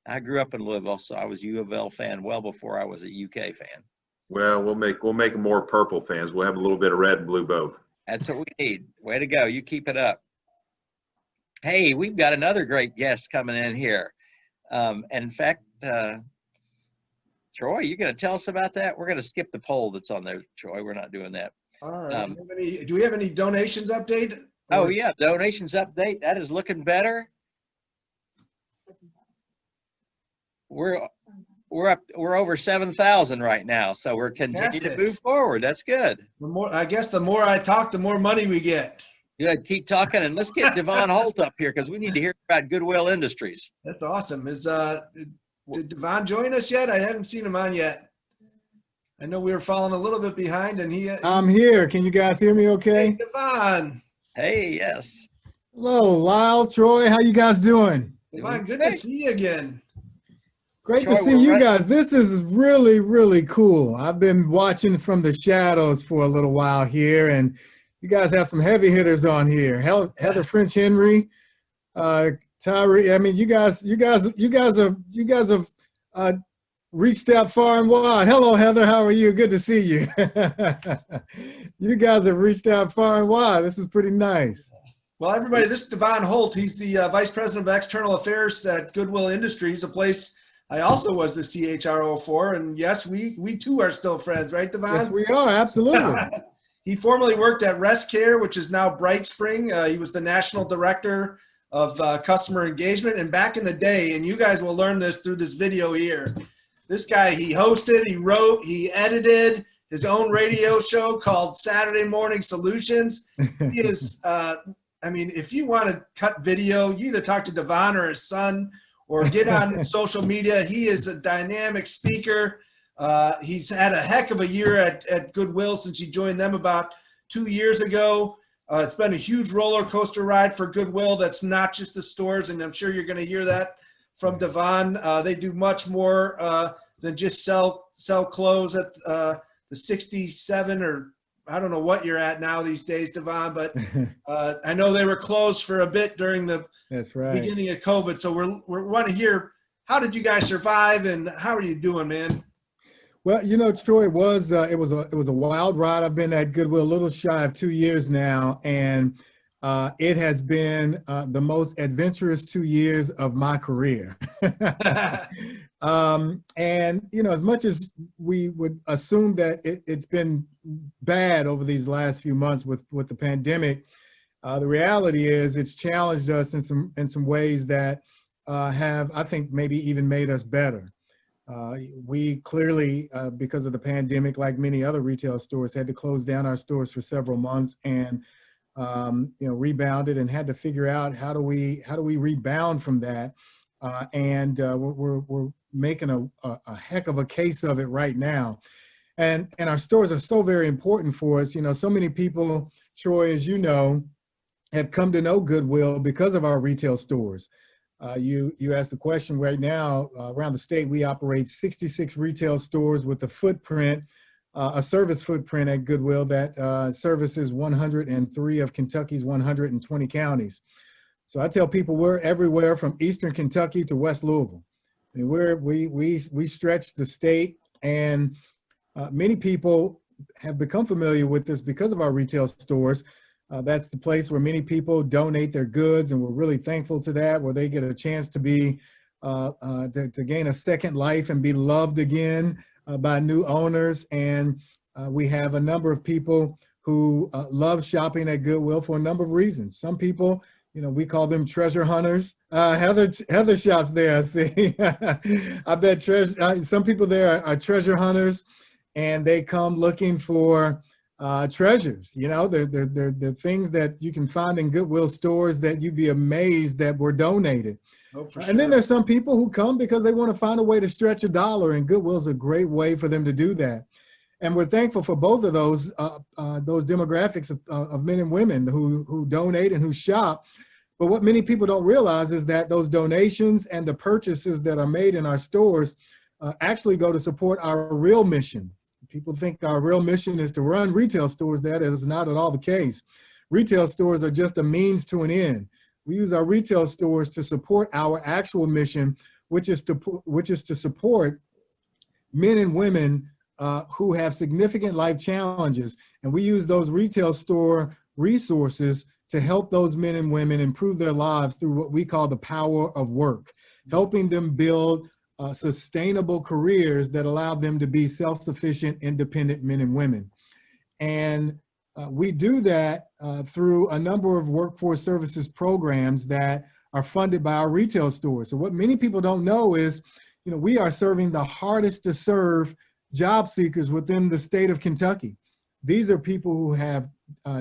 I grew up in Louisville, so I was U of L fan well before I was a UK fan. Well, we'll make them more purple fans. We'll have a little bit of red and blue both. That's what we need. Way to go. You keep it up. Hey, we've got another great guest coming in here. In fact, Troy, you're going to tell us about that? We're going to skip the poll that's on there, Troy. We're not doing that. All right. Do we have any donations update? Oh, yeah. Donations update. That is looking better. We're over 7,000 right now, so we're continuing to move forward. That's good. I guess the more I talk, the more money we get. Good. Keep talking, and let's get Devon Holt up here because we need to hear about Goodwill Industries. That's awesome. Did Devon join us yet? I haven't seen him on yet. I know we were falling a little bit behind, and I'm here. Can you guys hear me okay? Hey, Devon. Hey, yes. Hello, Lyle, Troy. How you guys doing? Devon, good to see you again. Great to see you guys. This is really, really cool. I've been watching from the shadows for a little while here, and you guys have some heavy hitters on here. Heather French Henry, Tyree. I mean, you guys have reached out far and wide. Hello, Heather. How are you? Good to see you. You guys have reached out far and wide. This is pretty nice. Well, everybody, this is Devon Holt. He's the Vice President of External Affairs at Goodwill Industries, a place I also was the CHRO for. And yes, we too are still friends, right, Devon? Yes, we are. Absolutely. He formerly worked at ResCare, which is now BrightSpring. He was the National Director of Customer Engagement. And back in the day, and you guys will learn this through this video here, this guy, he hosted, he wrote, he edited his own radio show called Saturday Morning Solutions. He is, I mean, if you want to cut video, you either talk to Devon or his son or get on social media. He is a dynamic speaker. He's had a heck of a year at Goodwill since he joined them about 2 years ago. It's been a huge roller coaster ride for Goodwill. That's not just the stores, and I'm sure you're going to hear that from Devon. They do much more than just sell clothes at the 67 or I don't know what you're at now these days, Devon, but I know they were closed for a bit during the beginning of COVID. So we want to hear, how did you guys survive and how are you doing, man? Well, you know, Troy, it was a wild ride. I've been at Goodwill a little shy of 2 years now, and it has been the most adventurous 2 years of my career. And, you know, as much as we would assume that it's been bad over these last few months with the pandemic, the reality is it's challenged us in some ways that have, I think, maybe even made us better. We clearly, because of the pandemic, like many other retail stores, had to close down our stores for several months and you know, rebounded and had to figure out how do we rebound from that. And we're making a heck of a case of it right now. And our stores are so very important for us. You know, so many people, Troy, as you know, have come to know Goodwill because of our retail stores. You asked the question right now, around the state, we operate 66 retail stores with a footprint, a service footprint at Goodwill that services 103 of Kentucky's 120 counties. So I tell people we're everywhere from Eastern Kentucky to West Louisville. I mean, we stretch the state, and many people have become familiar with this because of our retail stores. That's the place where many people donate their goods, and we're really thankful to that, where they get a chance to be, to gain a second life and be loved again by new owners. And we have a number of people who love shopping at Goodwill for a number of reasons. Some people, you know, we call them treasure hunters. Heather shops there, I see. I bet some people there are treasure hunters, and they come looking for treasures. You know, they're things that you can find in Goodwill stores that you'd be amazed that were donated. Oh, for And then sure. there's some people who come because they want to find a way to stretch a dollar, and Goodwill's a great way for them to do that. And we're thankful for both of those demographics of men and women who donate and who shop. But what many people don't realize is that those donations and the purchases that are made in our stores actually go to support our real mission. People think our real mission is to run retail stores. That is not at all the case. Retail stores are just a means to an end. We use our retail stores to support our actual mission, which is to support men and women who have significant life challenges. And we use those retail store resources to help those men and women improve their lives through what we call the power of work, helping them build sustainable careers that allow them to be self-sufficient, independent men and women. And we do that through a number of workforce services programs that are funded by our retail stores. So what many people don't know is, you know, we are serving the hardest to serve job seekers within the state of Kentucky. These are people who have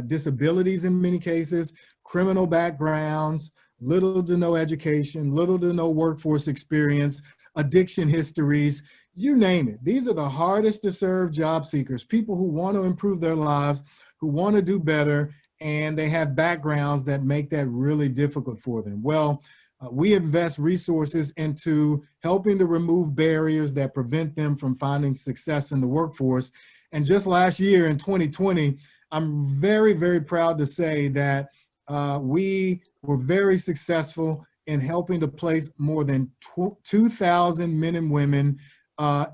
disabilities in many cases, criminal backgrounds, little to no education, little to no workforce experience, addiction histories, you name it. These are the hardest to serve job seekers, people who want to improve their lives, who want to do better, and they have backgrounds that make that really difficult for them. Well, we invest resources into helping to remove barriers that prevent them from finding success in the workforce. And just last year in 2020, I'm very, very proud to say that we were very successful in helping to place more than 2,000 men and women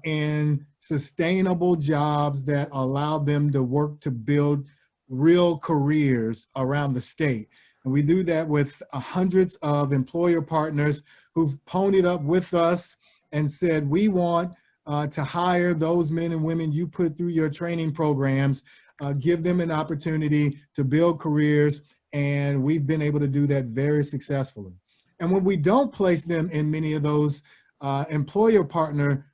in sustainable jobs that allow them to work to build real careers around the state. And we do that with hundreds of employer partners who've ponied up with us and said, we want to hire those men and women you put through your training programs, give them an opportunity to build careers. And we've been able to do that very successfully. And when we don't place them in many of those employer partner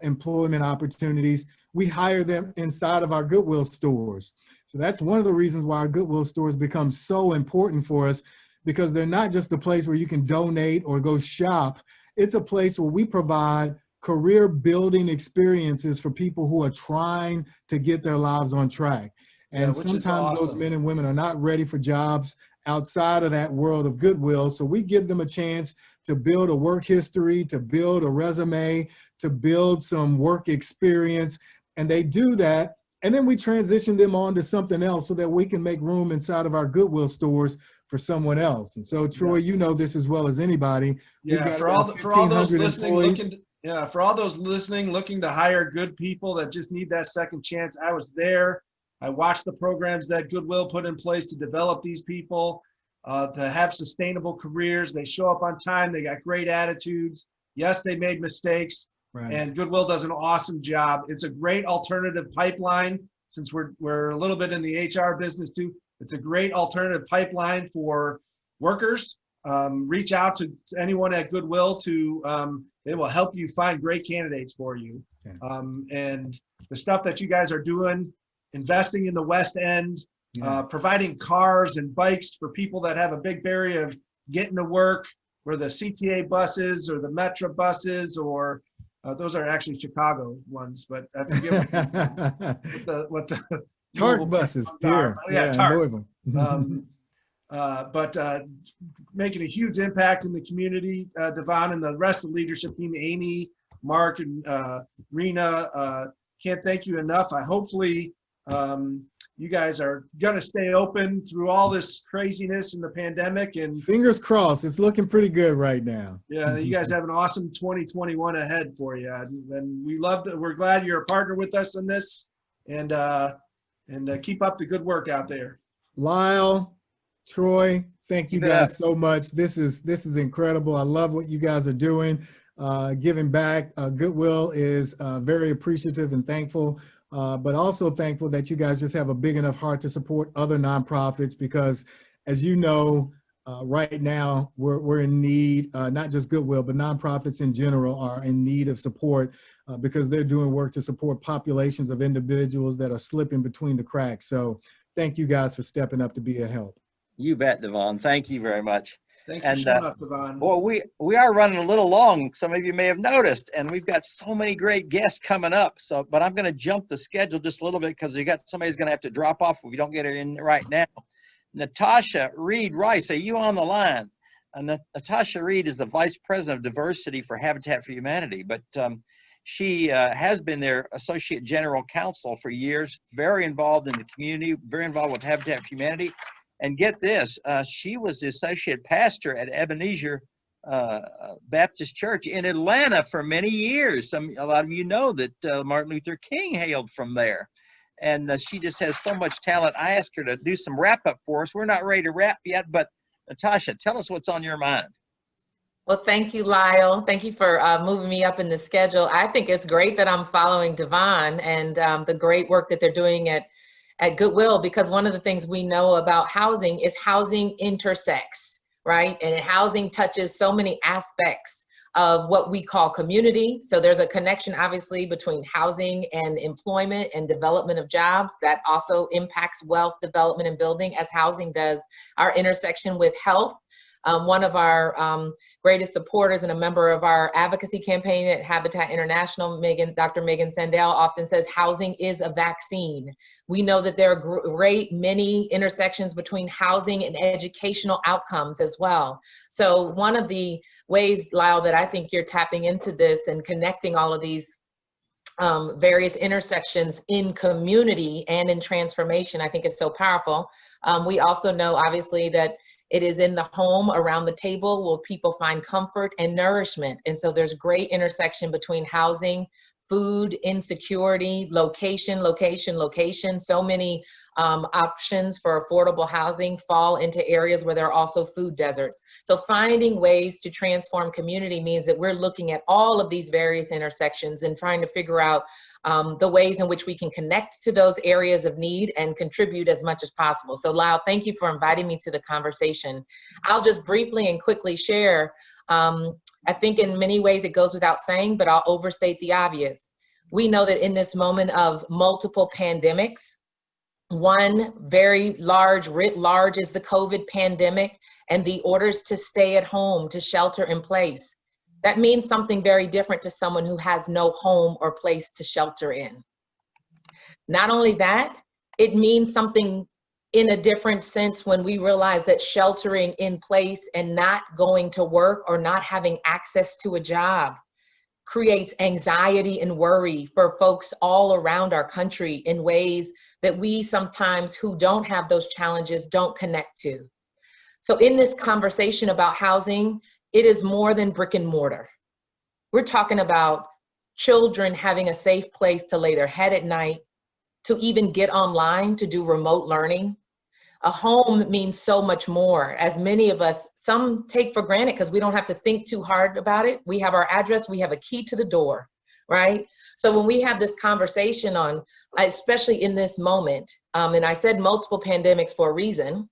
employment opportunities, we hire them inside of our Goodwill stores. So that's one of the reasons why our Goodwill stores become so important for us, because they're not just a place where you can donate or go shop. It's a place where we provide career building experiences for people who are trying to get their lives on track. And sometimes those men and women are not ready for jobs outside of that world of Goodwill. So we give them a chance to build a work history, to build a resume, to build some work experience. And they do that. And then we transition them on to something else so that we can make room inside of our Goodwill stores for someone else. And so, Troy, you know this as well as anybody. Yeah, for all those listening, looking to hire good people that just need that second chance. I was there. I watched the programs that Goodwill put in place to develop these people, to have sustainable careers. They show up on time. They got great attitudes. Yes, they made mistakes. Right. And Goodwill does an awesome job. It's a great alternative pipeline, since we're a little bit in the HR business too. It's a great alternative pipeline for workers. Reach out to anyone at Goodwill they will help you find great candidates for you. Okay. And the stuff that you guys are doing, investing in the West End, providing cars and bikes for people that have a big barrier of getting to work, or the CTA buses or the Metro buses, or those are actually Chicago ones, but I forget what the TARC buses here. Yeah, TARC. But making a huge impact in the community, Devon and the rest of the leadership team, Amy, Mark, and Rena, can't thank you enough. Hopefully you guys are going to stay open through all this craziness in the pandemic, and fingers crossed, it's looking pretty good right now. Yeah, you guys have an awesome 2021 ahead for you, and we're glad you're a partner with us in this, and keep up the good work out there. Lyle, Troy, thank you You bet. guys so much. This is incredible. I love what you guys are doing, giving back. Goodwill is very appreciative and thankful, but also thankful that you guys just have a big enough heart to support other nonprofits because, as you know, right now we're in need, not just Goodwill, but nonprofits in general are in need of support because they're doing work to support populations of individuals that are slipping between the cracks. So thank you guys for stepping up to be a help. You bet, Devon. Thank you very much. Thanks for showing up, Devon. Well, we are running a little long. Some of you may have noticed, and we've got so many great guests coming up. So, but I'm going to jump the schedule just a little bit because you got somebody's going to have to drop off if we don't get her in right now. Natasha Reed Rice, are you on the line? Natasha Reed is the Vice President of Diversity for Habitat for Humanity, but she has been their Associate General Counsel for years, very involved in the community, very involved with Habitat for Humanity. And get this, she was the Associate Pastor at Ebenezer Baptist Church in Atlanta for many years. A lot of you know that Martin Luther King hailed from there. And she just has so much talent. I asked her to do some wrap up for us. We're not ready to wrap yet, but Natasha, tell us what's on your mind. Well, thank you, Lyle. Thank you for moving me up in the schedule. I think it's great that I'm following Devon and the great work that they're doing at Goodwill, because one of the things we know about housing is housing intersects, right? And housing touches so many aspects of what we call community. So there's a connection obviously between housing and employment and development of jobs that also impacts wealth development and building as housing does. Our intersection with health. One of our greatest supporters and a member of our advocacy campaign at Habitat International, Dr. Megan Sandell, often says housing is a vaccine. We know that there are many intersections between housing and educational outcomes as well. So one of the ways, Lyle, that I think you're tapping into this and connecting all of these various intersections in community and in transformation, I think is so powerful. We also know obviously that it is in the home, around the table, where people find comfort and nourishment. And so there's great intersection between housing, food, insecurity, location. So many options for affordable housing fall into areas where there are also food deserts. So finding ways to transform community means that we're looking at all of these various intersections and trying to figure out the ways in which we can connect to those areas of need and contribute as much as possible. So Lyle, thank you for inviting me to the conversation. I'll just briefly and quickly share, I think in many ways it goes without saying, but I'll overstate the obvious. We know that in this moment of multiple pandemics, one very large, writ large, is the COVID pandemic and the orders to stay at home, to shelter in place. That means something very different to someone who has no home or place to shelter in. Not only that, it means something in a different sense when we realize that sheltering in place and not going to work or not having access to a job creates anxiety and worry for folks all around our country in ways that we sometimes who don't have those challenges don't connect to. So in this conversation about housing, it is more than brick and mortar. We're talking about children having a safe place to lay their head at night, to even get online, to do remote learning. A home means so much more, as many of us, some take for granted because we don't have to think too hard about it. We have our address, we have a key to the door, right? So when we have this conversation on, especially in this moment, and I said multiple pandemics for a reason,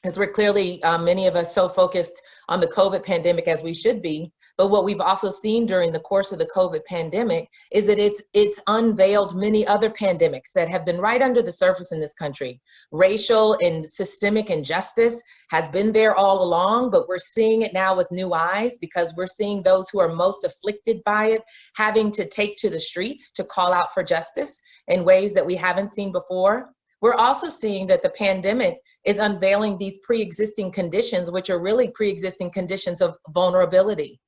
because we're clearly, many of us, so focused on the COVID pandemic as we should be. But what we've also seen during the course of the COVID pandemic is that it's unveiled many other pandemics that have been right under the surface in this country. Racial and systemic injustice has been there all along, but we're seeing it now with new eyes because we're seeing those who are most afflicted by it having to take to the streets to call out for justice in ways that we haven't seen before. We're also seeing that the pandemic is unveiling these pre-existing conditions, which are really pre-existing conditions of vulnerability,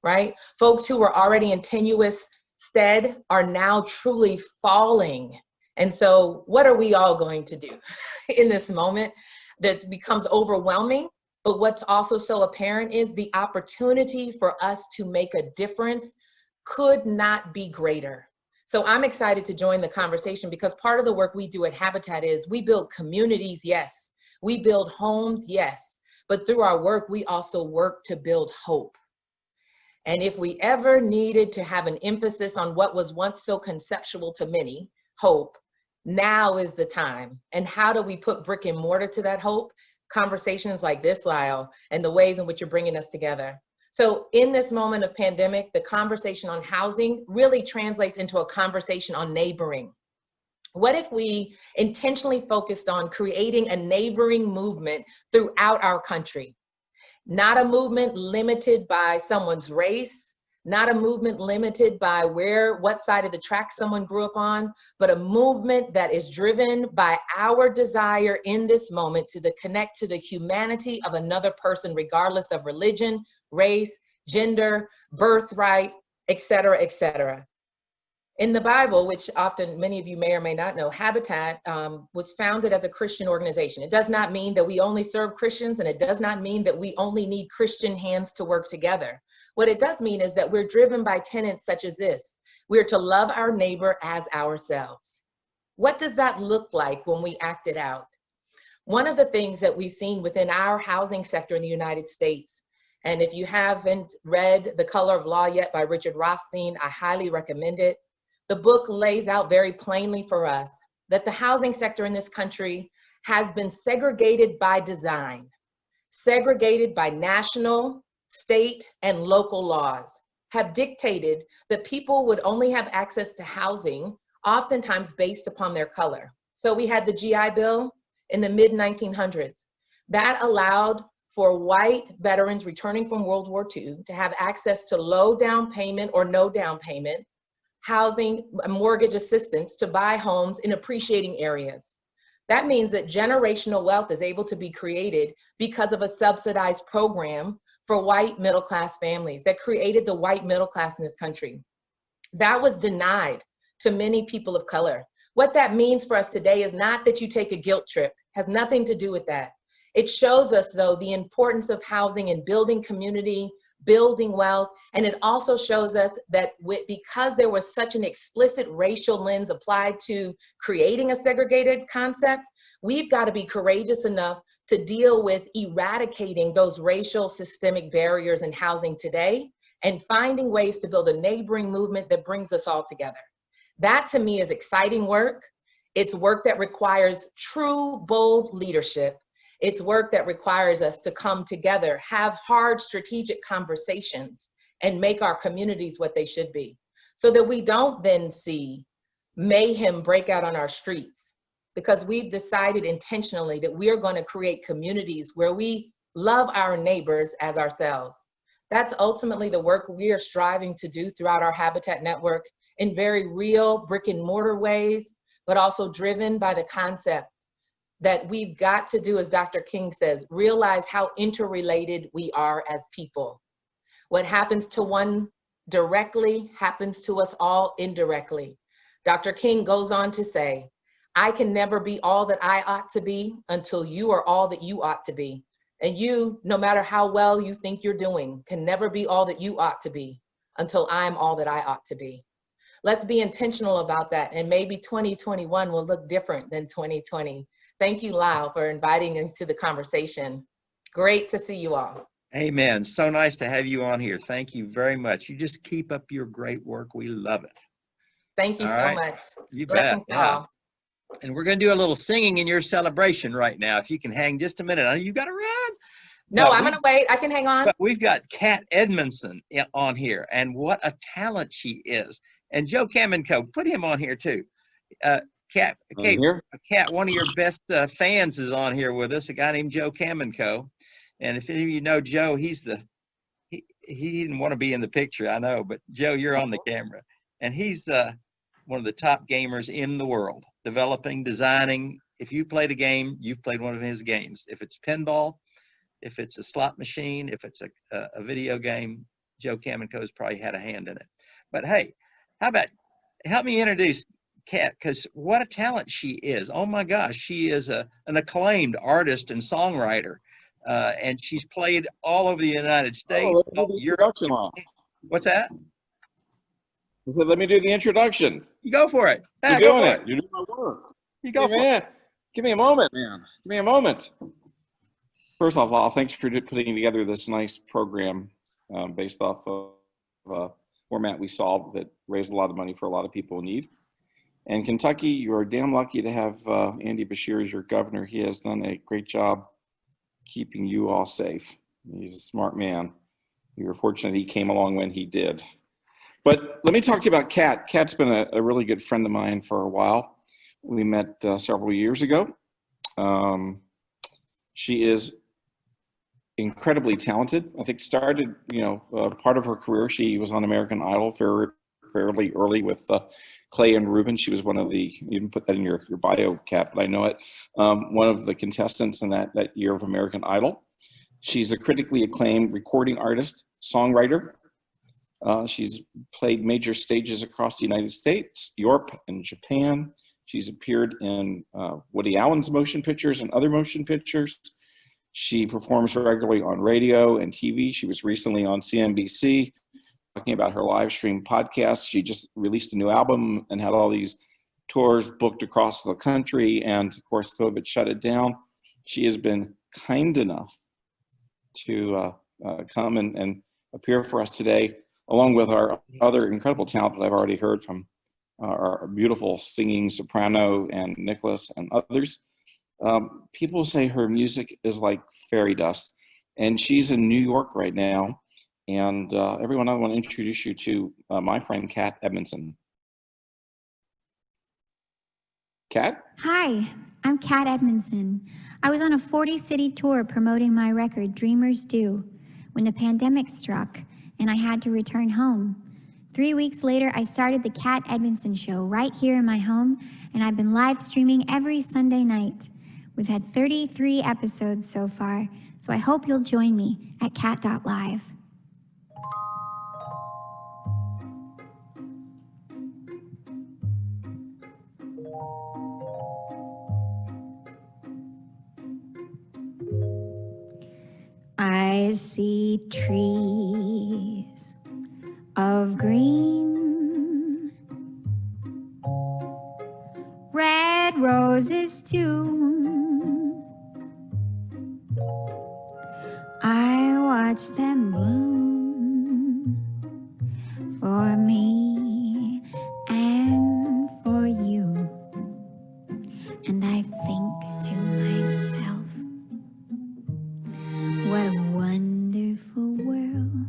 right? Folks who were already in tenuous stead are now truly falling. And so what are we all going to do in this moment that becomes overwhelming? But what's also so apparent is the opportunity for us to make a difference could not be greater. So I'm excited to join the conversation because part of the work we do at Habitat is we build communities, yes, We build homes, yes, but through our work, we also work to build hope. And if we ever needed to have an emphasis on what was once so conceptual to many, hope, now is the time. And how do we put brick and mortar to that hope? Conversations like this, Lyle, and the ways in which you're bringing us together. So in this moment of pandemic, the conversation on housing really translates into a conversation on neighboring. What if we intentionally focused on creating a neighboring movement throughout our country? Not a movement limited by someone's race, not a movement limited by what side of the track someone grew up on, but a movement that is driven by our desire in this moment to connect to the humanity of another person, regardless of religion, race, gender, birthright, et cetera, et cetera. In the Bible, which often many of you may or may not know, Habitat was founded as a Christian organization. It does not mean that we only serve Christians, and it does not mean that we only need Christian hands to work together. What it does mean is that we're driven by tenets such as this. We're to love our neighbor as ourselves. What does that look like when we act it out? One of the things that we've seen within our housing sector in the United States, and if you haven't read The Color of Law yet by Richard Rothstein, I highly recommend it. The book lays out very plainly for us that the housing sector in this country has been segregated by design, segregated by national, state, and local laws, have dictated that people would only have access to housing, oftentimes based upon their color. So we had the GI Bill in the mid-1900s. That allowed for white veterans returning from World War II to have access to low down payment or no down payment housing, mortgage assistance to buy homes in appreciating areas. That means that generational wealth is able to be created because of a subsidized program for white middle-class families that created the white middle class in this country. That was denied to many people of color. What that means for us today is not that you take a guilt trip, has nothing to do with that. It shows us, though, the importance of housing and building community, building wealth, and it also shows us that because there was such an explicit racial lens applied to creating a segregated concept, we've got to be courageous enough to deal with eradicating those racial systemic barriers in housing today and finding ways to build a neighboring movement that brings us all together. That to me is exciting work. It's work that requires true, bold leadership. It's work that requires us to come together, have hard strategic conversations, and make our communities what they should be, so that we don't then see mayhem break out on our streets, because we've decided intentionally that we are going to create communities where we love our neighbors as ourselves. That's ultimately the work we are striving to do throughout our Habitat network in very real brick and mortar ways, but also driven by the concept that we've got to do, as Dr. King says, realize how interrelated we are as people. What happens to one directly happens to us all indirectly. Dr. King goes on to say, I can never be all that I ought to be until you are all that you ought to be. And you, no matter how well you think you're doing, can never be all that you ought to be until I'm all that I ought to be. Let's be intentional about that, and maybe 2021 will look different than 2020. Thank you, Lyle, for inviting into the conversation. Great to see you all. Amen. So nice to have you on here. Thank you very much. You just keep up your great work. We love it. Thank you so much. You Blessings bet. to all. And we're going to do a little singing in your celebration right now. If you can hang just a minute. I know you got to run. No, I'm going to wait. I can hang on. But we've got Kat Edmondson on here, and what a talent she is. And Joe Kamenko, put him on here too. Kat, one of your best fans is on here with us, a guy named Joe Kamenko. And if any of you know Joe, he didn't want to be in the picture, I know, but Joe, you're on the camera. And he's one of the top gamers in the world, developing, designing. If you played a game, you've played one of his games. If it's pinball, if it's a slot machine, if it's a video game, Joe Kamenko's probably had a hand in it. But hey, how about help me introduce Kat, because what a talent she is. Oh my gosh, she is an acclaimed artist and songwriter, and she's played all over the United States. What's that? I said, let me do the introduction. You go for it. You're doing it. You're doing my work. You go for it. Give me a moment, man. Give me a moment. First off, Lyle, thanks for putting together this nice program based off of a format we saw that raised a lot of money for a lot of people in need. And Kentucky, you're damn lucky to have Andy Beshear as your governor. He has done a great job keeping you all safe. He's a smart man. We were fortunate he came along when he did. But let me talk to you about Kat. Kat's been a really good friend of mine for a while. We met several years ago. She is incredibly talented. I think started, part of her career, she was on American Idol fairly early with Clay and Ruben. She was one of the, you didn't put that in your bio, Kat, but I know it, one of the contestants in that year of American Idol. She's a critically acclaimed recording artist, songwriter. She's played major stages across the United States, Europe, and Japan. She's appeared in Woody Allen's motion pictures and other motion pictures. She performs regularly on radio and TV. She was recently on CNBC talking about her live stream podcast. She just released a new album and had all these tours booked across the country. And of course, COVID shut it down. She has been kind enough to come and appear for us today, along with our other incredible talent that I've already heard from our beautiful singing soprano and Nicholas and others. People say her music is like fairy dust, and she's in New York right now. And everyone, I want to introduce you to my friend Kat Edmondson. Kat? Hi, I'm Kat Edmondson. I was on a 40-city tour promoting my record, Dreamers Do, when the pandemic struck and I had to return home. 3 weeks later, I started the Kat Edmondson Show right here in my home, and I've been live streaming every Sunday night. We've had 33 episodes so far, so I hope you'll join me at kat.live. I see trees of green, red roses too. I watch them bloom for me and for you. And I think to myself, what a wonderful world.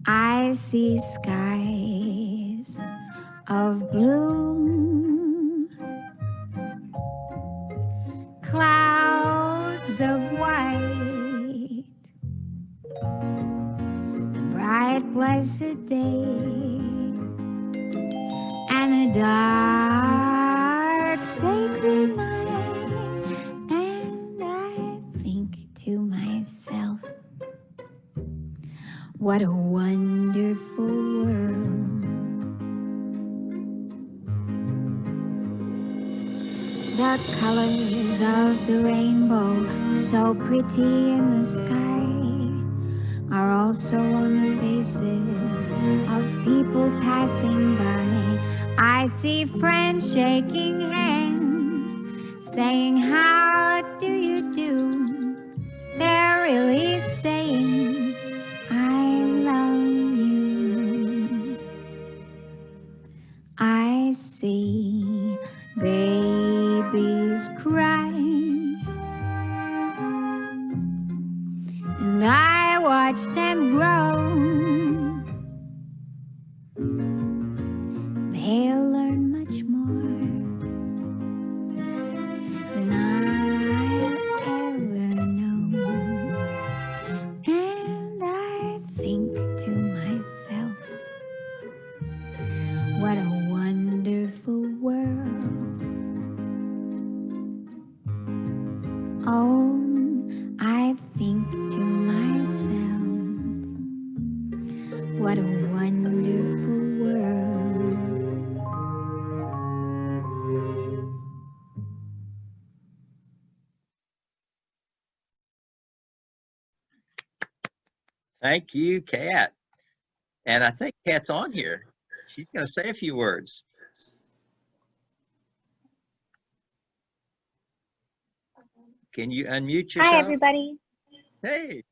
I see skies of blue, clouds of white, bright blessed day, and a dark sacred night. And I think to myself, what a wonderful world. The colors of the rainbow, so pretty in the sky, are also on the faces of people passing by. I see friends shaking hands, saying, how do you do? They're really saying, I love you. I see babies cry, and I watch them grow. They'll learn much more than I'll ever know. And I think to myself, what a wonderful world. Oh, I think to myself, what a wonderful world. Thank you, Kat. And I think Kat's on here. She's going to say a few words. Can you unmute yourself? Hi, everybody. Hey.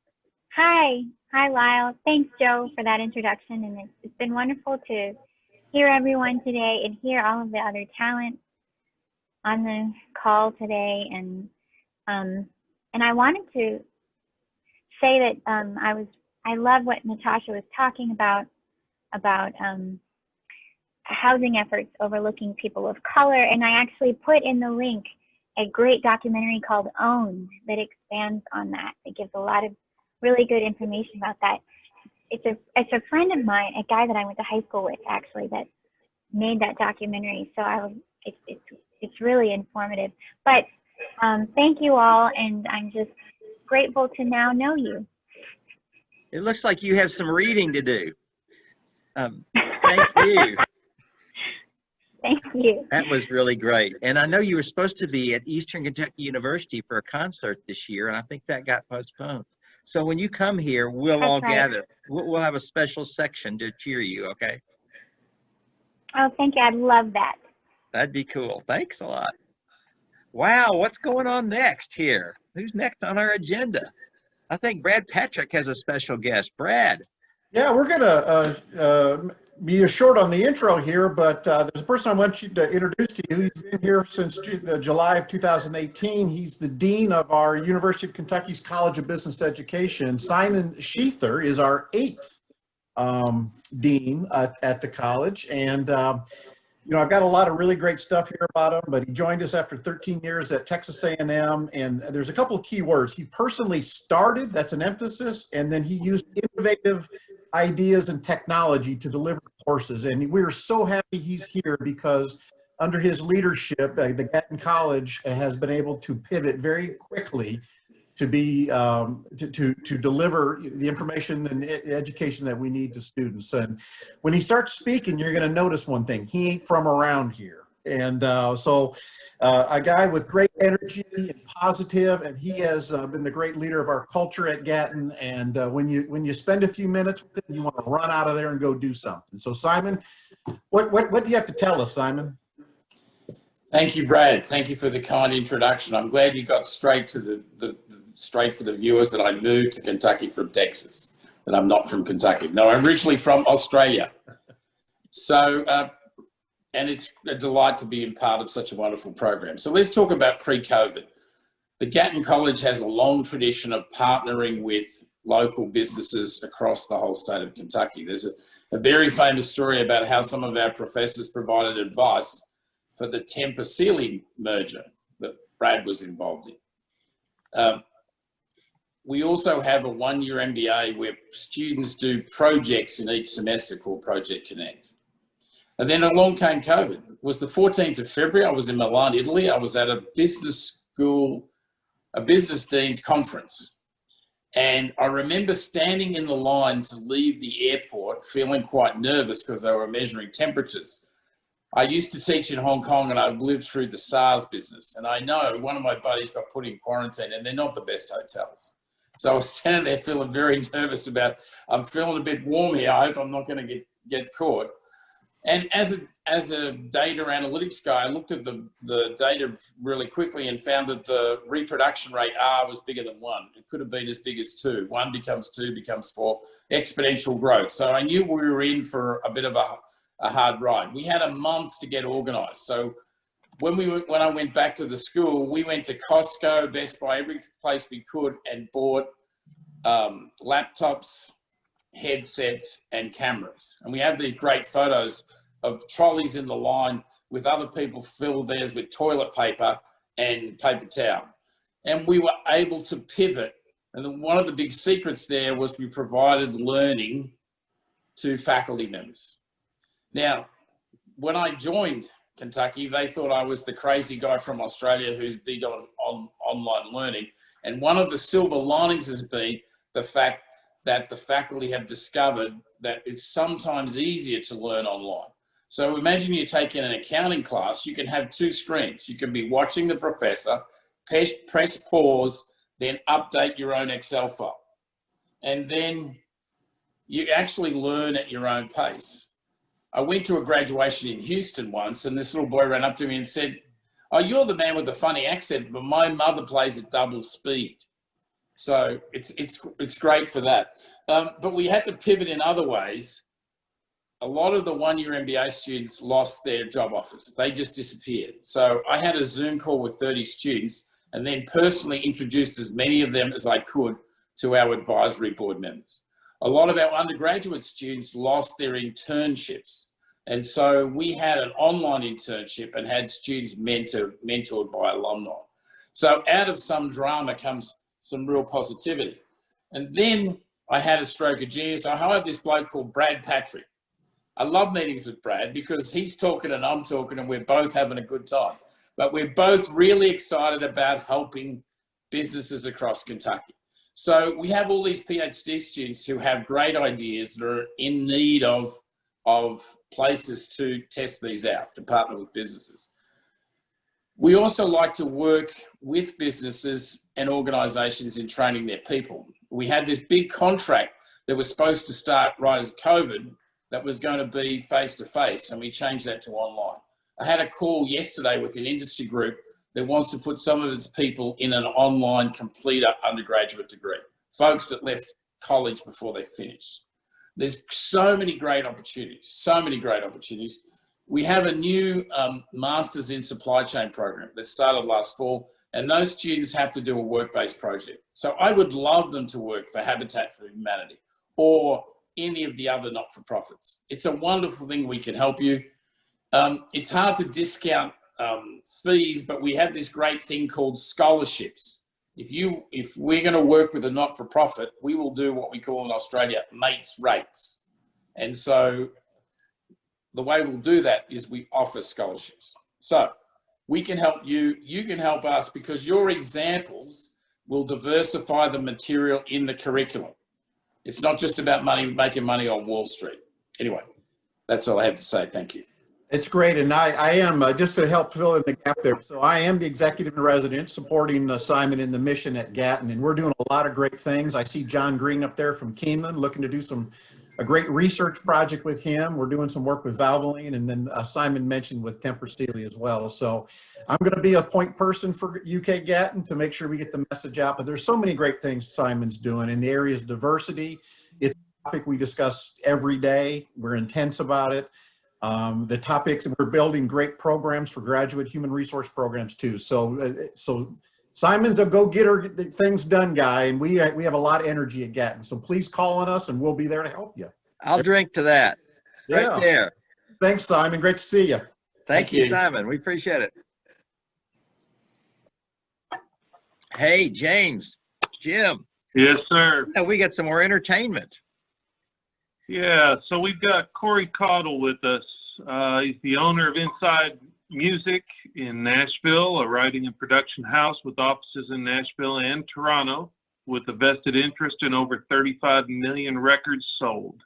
Hi. Hi, Lyle. Thanks, Joe, for that introduction. And it's been wonderful to hear everyone today and hear all of the other talent on the call today. And I wanted to say that I love what Natasha was talking about housing efforts overlooking people of color. And I actually put in the link a great documentary called Owned that expands on that. It gives a lot of really good information about that. It's a friend of mine, a guy that I went to high school with actually, that made that documentary. So it's really informative. But thank you all, and I'm just grateful to now know you. It looks like you have some reading to do. Thank you. Thank you. That was really great. And I know you were supposed to be at Eastern Kentucky University for a concert this year, and I think that got postponed. So when you come here, we'll all gather. We'll have a special section to cheer you, okay? Oh, thank you. I'd love that. That'd be cool. Thanks a lot. Wow, what's going on next here? Who's next on our agenda? I think Brad Patrick has a special guest. Brad. Yeah, we're going to be short on the intro here, but there's a person I want you to introduce to you. He's been here since July of 2018. He's the Dean of our University of Kentucky's College of Business Education. Simon Sheether is our 8th Dean at the college. And, you know, I've got a lot of really great stuff here about him, but he joined us after 13 years at Texas A&M. And there's a couple of key words. He personally started, that's an emphasis, and then he used innovative ideas and technology to deliver courses. And we're so happy he's here because under his leadership, the Gatton College has been able to pivot very quickly to be to deliver the information and education that we need to students. And when he starts speaking, you're going to notice one thing: he ain't from around here. And a guy with great energy and positive, and he has been the great leader of our culture at Gatton. And when you spend a few minutes with him, you want to run out of there and go do something. So Simon, what do you have to tell us, Simon? Thank you, Brad. Thank you for the kind introduction. I'm glad you got straight to straight for the viewers that I moved to Kentucky from Texas, that I'm not from Kentucky. No, I'm originally from Australia. So, and it's a delight to be a part of such a wonderful program. So let's talk about pre-COVID. The Gatton College has a long tradition of partnering with local businesses across the whole state of Kentucky. There's a very famous story about how some of our professors provided advice for the Tempur-Sealy merger that Brad was involved in. We also have a one-year MBA where students do projects in each semester called Project Connect. And then along came COVID. It was the 14th of February. I was in Milan, Italy. I was at a business school, a business dean's conference. And I remember standing in the line to leave the airport feeling quite nervous because they were measuring temperatures. I used to teach in Hong Kong and I've lived through the SARS business. And I know one of my buddies got put in quarantine and they're not the best hotels. So I was standing there feeling very nervous about, I'm feeling a bit warm here. I hope I'm not going to get caught. And as a data analytics guy, I looked at the data really quickly and found that the reproduction rate R was bigger than 1. It could have been as big as 2. 1 becomes 2, becomes 4, exponential growth. So I knew we were in for a bit of a hard ride. We had a month to get organized. So when I went back to the school, we went to Costco, Best Buy, every place we could, and bought laptops, headsets, and cameras. And we have these great photos of trolleys in the line with other people fill theirs with toilet paper and paper towel. And we were able to pivot. And then one of the big secrets there was we provided learning to faculty members. Now, when I joined Kentucky, they thought I was the crazy guy from Australia who's big on online learning. And one of the silver linings has been the fact that the faculty have discovered that it's sometimes easier to learn online. So imagine you take in an accounting class, you can have 2 screens. You can be watching the professor, press pause, then update your own Excel file. And then you actually learn at your own pace. I went to a graduation in Houston once and this little boy ran up to me and said, oh, you're the man with the funny accent, but my mother plays at double speed. So it's great for that. But we had to pivot in other ways. A lot of the one-year MBA students lost their job offers. They just disappeared. So I had a Zoom call with 30 students and then personally introduced as many of them as I could to our advisory board members. A lot of our undergraduate students lost their internships. And so we had an online internship and had students mentored by alumni. So out of some drama comes some real positivity. And then I had a stroke of genius. I hired this bloke called Brad Pantry. I love meetings with Brad because he's talking and I'm talking and we're both having a good time. But we're both really excited about helping businesses across Kentucky. So we have all these PhD students who have great ideas that are in need of places to test these out, to partner with businesses. We also like to work with businesses and organizations in training their people. We had this big contract that was supposed to start right as COVID that was going to be face-to-face, and we changed that to online. I had a call yesterday with an industry group that wants to put some of its people in an online complete undergraduate degree, folks that left college before they finished. There's so many great opportunities, so many great opportunities. We have a new Masters in Supply Chain program that started last fall, and those students have to do a work-based project. So I would love them to work for Habitat for Humanity or any of the other not-for-profits. It's a wonderful thing. We can help you. It's hard to discount fees, but we have this great thing called scholarships. If we're going to work with a not-for-profit, we will do what we call in Australia mates rates. And so the way we'll do that is we offer scholarships. So we can help you, you can help us, because your examples will diversify the material in the curriculum. It's not just about making money on Wall Street. Anyway, that's all I have to say. Thank you. It's great, and I am, just to help fill in the gap there, so I am the executive in residence supporting Simon in the mission at Gatton, and we're doing a lot of great things. I see John Green up there from Keeneland looking to do a great research project with him. We're doing some work with Valvoline, and then Simon mentioned with Tempur Sealy as well. So I'm going to be a point person for UK Gatton to make sure we get the message out, but there's so many great things Simon's doing in the areas of diversity. It's a topic we discuss every day. We're intense about it. The topics, we're building great programs for graduate human resource programs too. So Simon's a go-getter, things done guy, and we have a lot of energy at Gatton. So please call on us and we'll be there to help you. I'll drink to that. Yeah. Right there. Thanks, Simon. Great to see you. Thank you, Simon. We appreciate it. Hey, James, Jim. Yes, sir. Yeah, we got some more entertainment. Yeah, so we've got Corey Caudle with us. He's the owner of Inside Music in Nashville, a writing and production house with offices in Nashville and Toronto, with a vested interest in over 35 million records sold.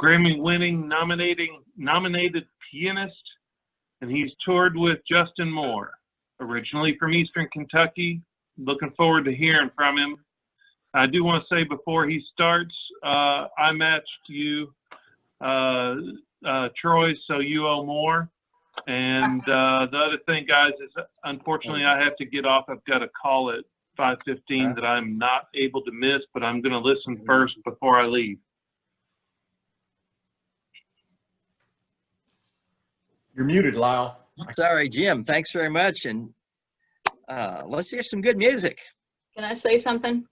Grammy-winning nominated pianist, and he's toured with Justin Moore, originally from Eastern Kentucky. Looking forward to hearing from him. I do want to say before he starts, I matched you, Troy, so you owe more. And the other thing, guys, is unfortunately I have to get off. I've got a call at 5:15 that I'm not able to miss, but I'm going to listen first before I leave. You're muted, Lyle. Sorry, Jim. Thanks very much. And let's hear some good music. Can I say something?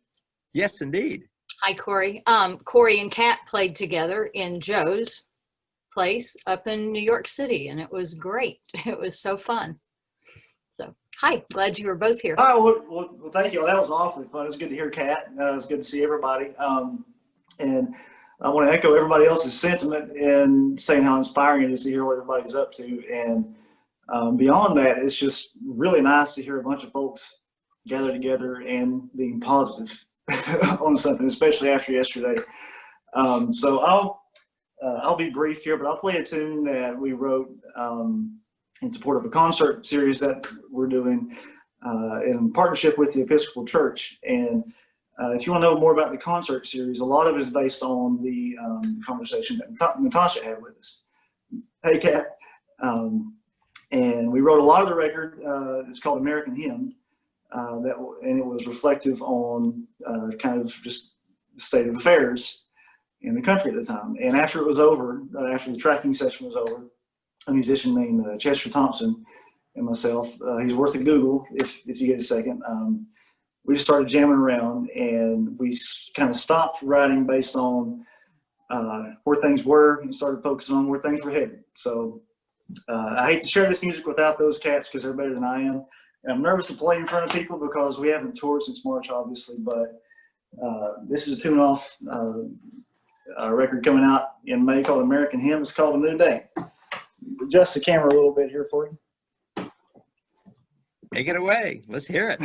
Yes, indeed. Hi, Corey. Corey and Kat played together in Joe's place up in New York City, and it was great. It was so fun. So, hi. Glad you were both here. Oh, well, thank you. That was awfully fun. It was good to hear Kat. It was good to see everybody. And I want to echo everybody else's sentiment in saying how inspiring it is to hear what everybody's up to. And beyond that, it's just really nice to hear a bunch of folks gather together and being positive on something, especially after yesterday. So I'll be brief here, but I'll play a tune that we wrote in support of a concert series that we're doing in partnership with the Episcopal Church. And if you want to know more about the concert series, a lot of it is based on the conversation that Natasha had with us. Hey, Kat. And we wrote a lot of the record. It's called American Hymn. And it was reflective on kind of just the state of affairs in the country at the time. And after it was over, after the tracking session was over, a musician named Chester Thompson and myself, he's worth a Google if you get a second, we just started jamming around, and we kind of stopped writing based on where things were and started focusing on where things were headed. So I hate to share this music without those cats because they're better than I am. And I'm nervous to play in front of people because we haven't toured since March, obviously, but this is a tune-off record coming out in May called American Hymn. It's called A New Day. Adjust the camera a little bit here for you. Take it away. Let's hear it.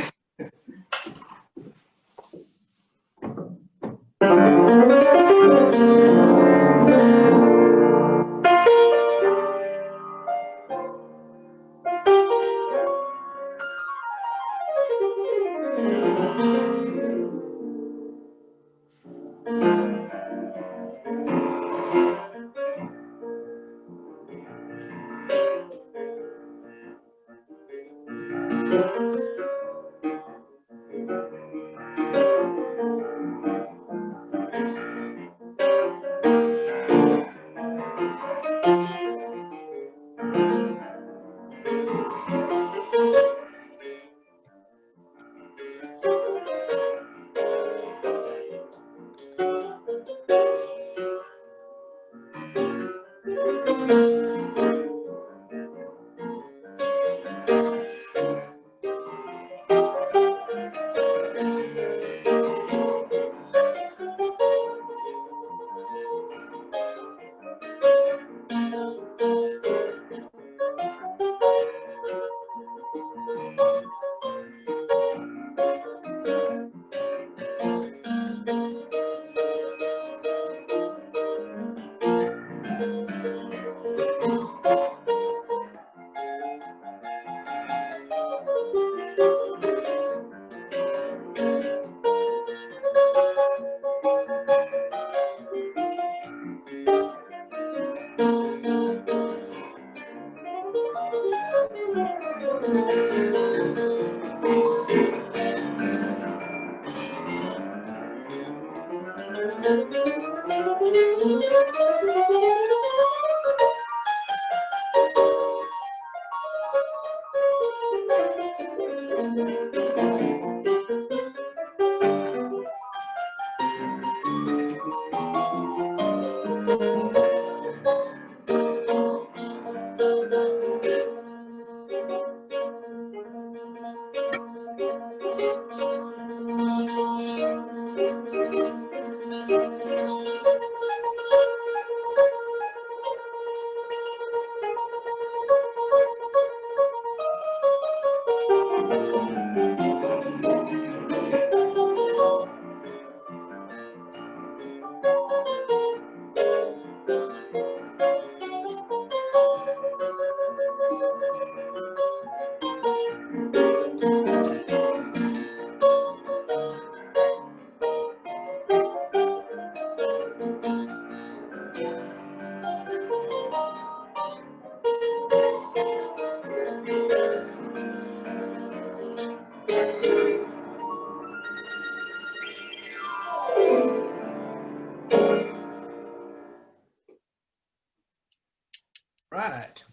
Right.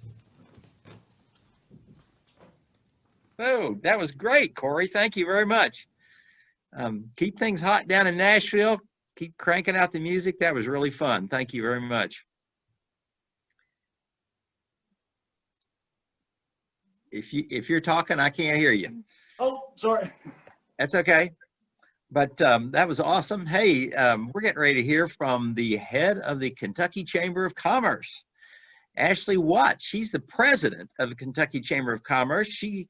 Oh, that was great, Corey. Thank you very much. Keep things hot down in Nashville. Keep cranking out the music. That was really fun. Thank you very much. If you're talking, I can't hear you. Oh, sorry. That's okay. But that was awesome. Hey, we're getting ready to hear from the head of the Kentucky Chamber of Commerce, Ashley Watts. She's the president of the Kentucky Chamber of Commerce. She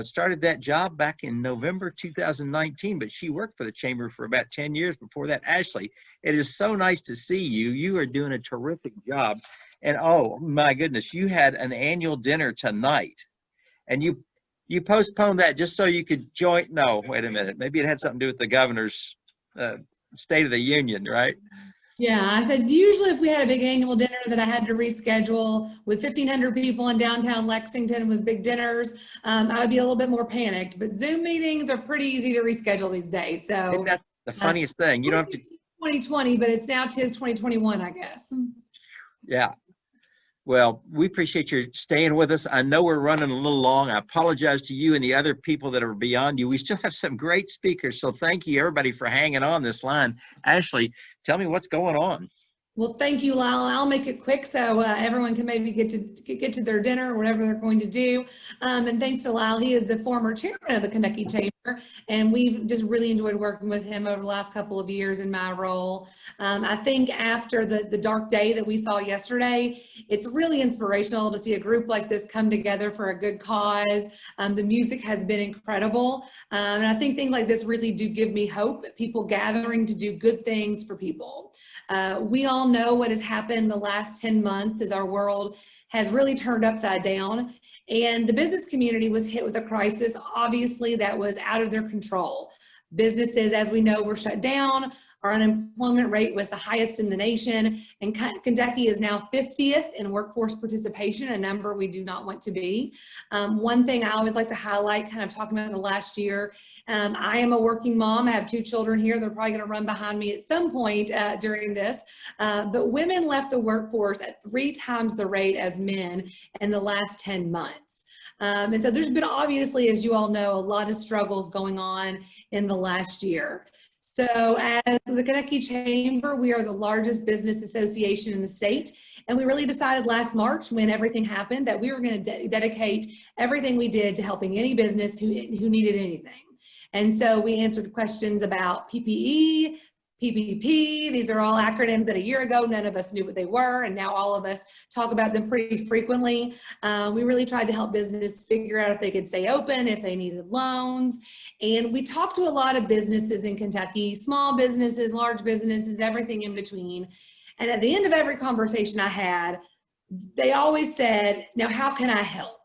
started that job back in November 2019, but she worked for the Chamber for about 10 years before that. Ashley, it is so nice to see you. You are doing a terrific job. And oh my goodness, you had an annual dinner tonight. And you postponed that just so you could join. No, wait a minute. Maybe it had something to do with the governor's State of the Union, right? Yeah, I said usually if we had a big annual dinner that I had to reschedule with 1,500 people in downtown Lexington with big dinners, I would be a little bit more panicked. But Zoom meetings are pretty easy to reschedule these days. So Isn't that the funniest thing? You don't have to. 2020, but it's now 2021, I guess. Yeah. Well, we appreciate your staying with us. I know we're running a little long. I apologize to you and the other people that are beyond you. We still have some great speakers. So thank you, everybody, for hanging on this line. Ashley, tell me what's going on. Well, thank you, Lyle. I'll make it quick so everyone can maybe get to their dinner or whatever they're going to do. And thanks to Lyle, he is the former chairman of the Kentucky Chamber, and we've just really enjoyed working with him over the last couple of years in my role. I think after the dark day that we saw yesterday, it's really inspirational to see a group like this come together for a good cause. The music has been incredible, and I think things like this really do give me hope, people gathering to do good things for people. We all know what has happened the last 10 months as our world has really turned upside down, and the business community was hit with a crisis, obviously, that was out of their control. Businesses, as we know, were shut down. Our unemployment rate was the highest in the nation, and Kentucky is now 50th in workforce participation, a number we do not want to be. One thing I always like to highlight, kind of talking about the last year, I am a working mom. I have 2 children here. They're probably going to run behind me at some point during this. But women left the workforce at 3 times the rate as men in the last 10 months. And so there's been, obviously, as you all know, a lot of struggles going on in the last year. So as the Kentucky Chamber, we are the largest business association in the state. And we really decided last March, when everything happened, that we were going to dedicate everything we did to helping any business who needed anything. And so we answered questions about PPE, PPP. These are all acronyms that a year ago, none of us knew what they were. And now all of us talk about them pretty frequently. We really tried to help business figure out if they could stay open, if they needed loans. And we talked to a lot of businesses in Kentucky, small businesses, large businesses, everything in between. And at the end of every conversation I had, they always said, now how can I help?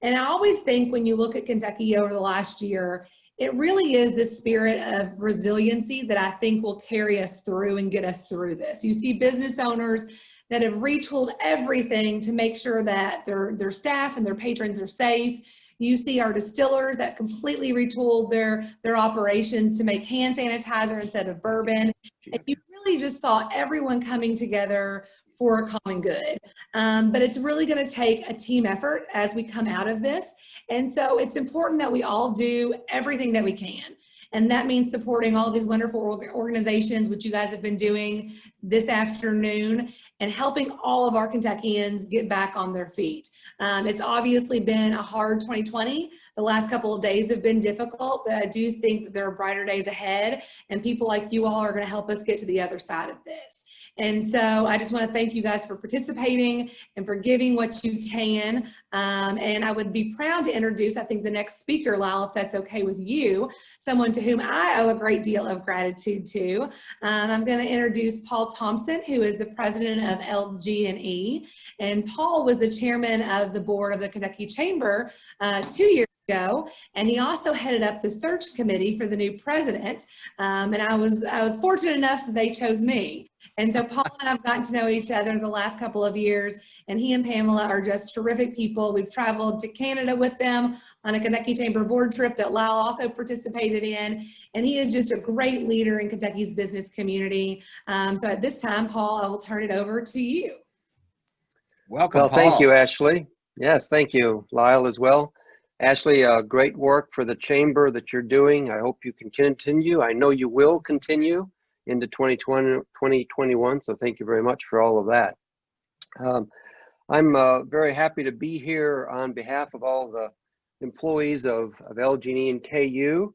And I always think when you look at Kentucky over the last year, it really is the spirit of resiliency that I think will carry us through and get us through this. You see business owners that have retooled everything to make sure that their staff and their patrons are safe. You see our distillers that completely retooled their operations to make hand sanitizer instead of bourbon. And you really just saw everyone coming together for a common good. But it's really going to take a team effort as we come out of this. And so it's important that we all do everything that we can. And that means supporting all these wonderful organizations, which you guys have been doing this afternoon, and helping all of our Kentuckians get back on their feet. It's obviously been a hard 2020. The last couple of days have been difficult, but I do think that there are brighter days ahead, and people like you all are going to help us get to the other side of this. And so I just want to thank you guys for participating and for giving what you can. And I would be proud to introduce, I think, the next speaker, Lyle, if that's okay with you, someone to whom I owe a great deal of gratitude to. I'm going to introduce Paul Thompson, who is the president of LG&E. And Paul was the chairman of the board of the Kentucky Chamber 2 years ago, and he also headed up the search committee for the new president. And I was fortunate enough that they chose me. And so Paul and I have gotten to know each other the last couple of years, and he and Pamela are just terrific people. We've traveled to Canada with them on a Kentucky Chamber board trip that Lyle also participated in, and he is just a great leader in Kentucky's business community. So at this time, Paul, I will turn it over to you. Welcome, well, Paul. Thank you, Ashley. Yes, thank you, Lyle, as well. Ashley, great work for the Chamber that you're doing. I hope you can continue. I know you will continue into 2021, so thank you very much for all of that. I'm very happy to be here on behalf of all the employees of LG&E and KU.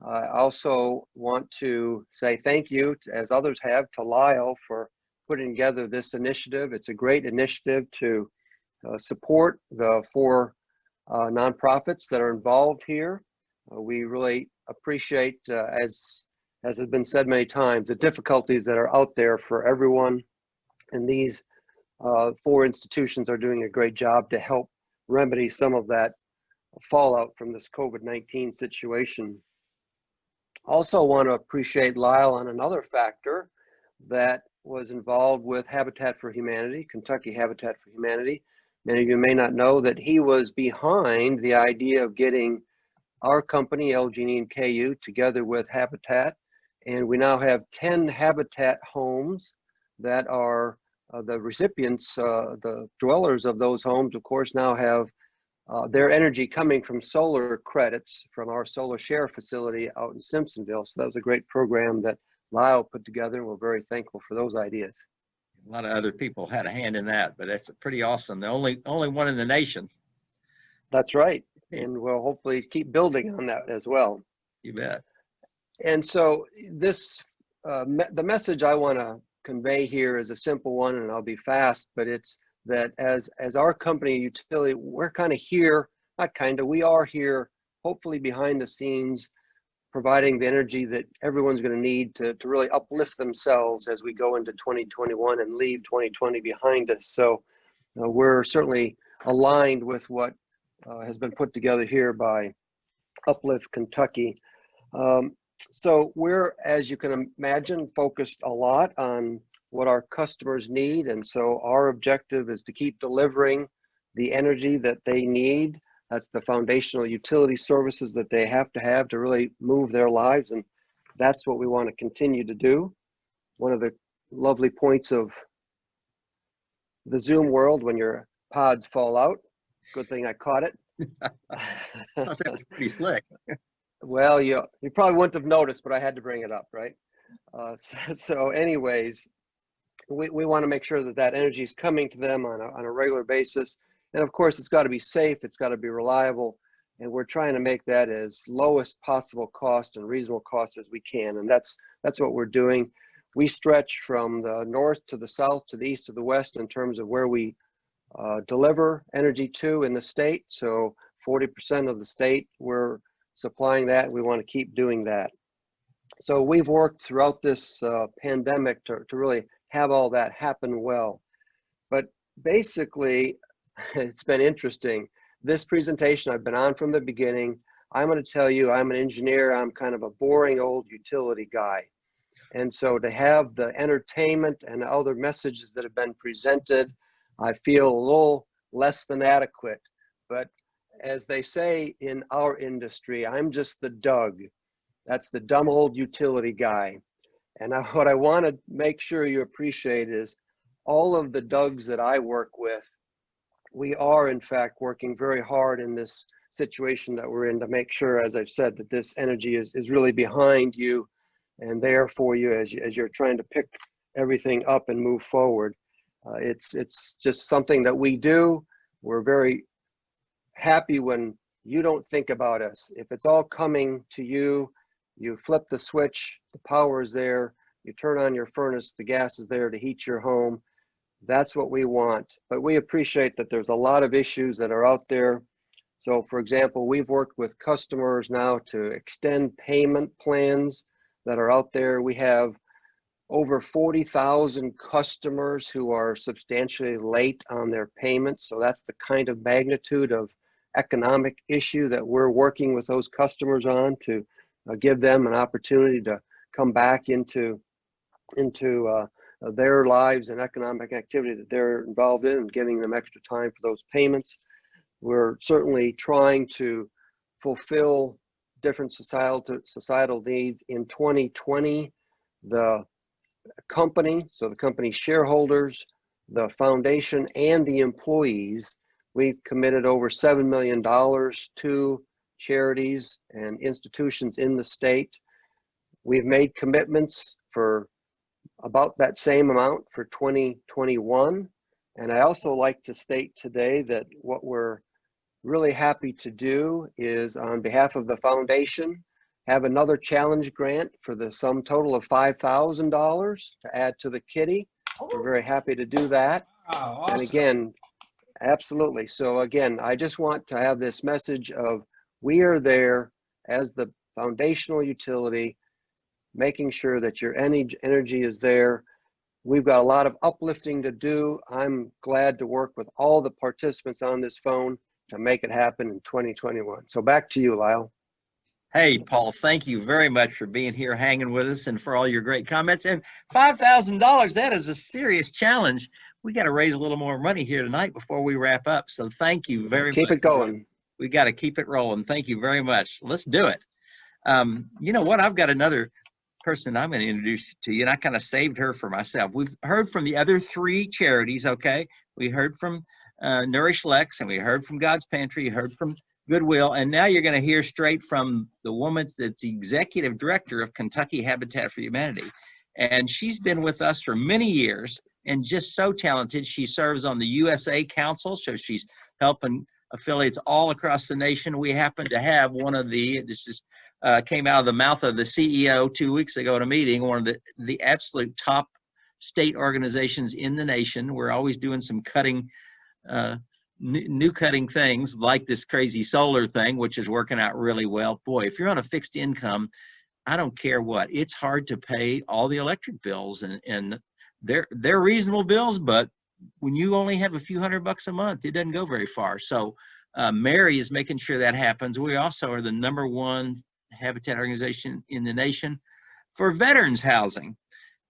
I also want to say thank you, as others have, to Lyle for putting together this initiative. It's a great initiative to support the 4 nonprofits that are involved here. We really appreciate, as has been said many times, the difficulties that are out there for everyone. And these 4 institutions are doing a great job to help remedy some of that fallout from this COVID-19 situation. Also want to appreciate Lyle on another factor, that was involved with Habitat for Humanity, Kentucky Habitat for Humanity. Many of you may not know that he was behind the idea of getting our company, LG&E and KU, together with Habitat. And we now have 10 Habitat homes that are the recipients, the dwellers of those homes, of course, now have their energy coming from solar credits from our solar share facility out in Simpsonville. So that was a great program that Lyle put together, and we're very thankful for those ideas. A lot of other people had a hand in that, but it's pretty awesome. The only one in the nation. That's right. And we'll hopefully keep building on that as well. You bet. And so this, the message I want to convey here is a simple one, and I'll be fast, but it's that as our company utility, we're kind of here, not kind of, we are here, hopefully behind the scenes, providing the energy that everyone's going to need to really uplift themselves as we go into 2021 and leave 2020 behind us. So we're certainly aligned with what has been put together here by Uplift Kentucky. So we're, as you can imagine, focused a lot on what our customers need. And so our objective is to keep delivering the energy that they need. That's the foundational utility services that they have to really move their lives. And that's what we want to continue to do. One of the lovely points of the Zoom world, when your pods fall out, good thing I caught it. That was pretty slick. Well, you probably wouldn't have noticed, but I had to bring it up, right? So anyways, we want to make sure that that energy is coming to them on a regular basis. And of course, it's got to be safe, it's got to be reliable, and we're trying to make that as lowest possible cost and reasonable cost as we can. And that's what we're doing. We stretch from the north to the south to the east to the west in terms of where we deliver energy to in the state. So 40% of the state, we're supplying that. We want to keep doing that. So we've worked throughout this pandemic to really have all that happen well. But basically, it's been interesting. This presentation I've been on from the beginning. I'm going to tell you, I'm an engineer. I'm kind of a boring old utility guy. And so to have the entertainment and other messages that have been presented, I feel a little less than adequate. But as they say in our industry, I'm just the Doug. That's the dumb old utility guy. And what I want to make sure you appreciate is all of the Dougs that I work with, we are in fact working very hard in this situation that we're in to make sure, as I've said, that this energy is really behind you and there for you as you're trying to pick everything up and move forward. It's just something that we do. We're very happy when you don't think about us. If it's all coming to you, you flip the switch, the power is there, you turn on your furnace, the gas is there to heat your home. That's what we want. But we appreciate that there's a lot of issues that are out there. So for example, we've worked with customers now to extend payment plans that are out there. We have over 40,000 customers who are substantially late on their payments. So that's the kind of magnitude of economic issue that we're working with those customers on to give them an opportunity to come back into their lives and economic activity that they're involved in, and giving them extra time for those payments. We're certainly trying to fulfill different societal needs. In 2020, the company, so the company shareholders, the foundation, and the employees, we've committed over $7 million to charities and institutions in the state. We've made commitments for about that same amount for 2021. And I also like to state today that what we're really happy to do is, on behalf of the foundation, have another challenge grant for the sum total of $5,000 to add to the kitty. We're very happy to do that. Wow, awesome. And again, absolutely. So again, I just want to have this message of we are there as the foundational utility, making sure that your energy is there. We've got a lot of uplifting to do. I'm glad to work with all the participants on this phone to make it happen in 2021. So back to you, Lyle. Hey, Paul, thank you very much for being here, hanging with us, and for all your great comments. And $5,000, that is a serious challenge. We got to raise a little more money here tonight before we wrap up. So thank you very much. Keep it going. We got to keep it rolling. Thank you very much. Let's do it. You know what? I've got another person I'm going to introduce you to you, and I kind of saved her for myself. We've heard from the other three charities, okay? We heard from Nourish LEX, and we heard from God's Pantry, you heard from Goodwill, and now you're going to hear straight from the woman that's the executive director of Kentucky Habitat for Humanity. And she's been with us for many years and just so talented. She serves on the USA Council, so she's helping affiliates all across the nation. We happen to have one of this just came out of the mouth of the CEO 2 weeks ago at a meeting, one of the absolute top state organizations in the nation. We're always doing some cutting, new cutting things like this crazy solar thing, which is working out really well. Boy, if you're on a fixed income, I don't care what, it's hard to pay all the electric bills, and they're reasonable bills, but when you only have a few $100 a month, it doesn't go very far. So Mary is making sure that happens. We also are the #1 habitat organization in the nation for veterans housing.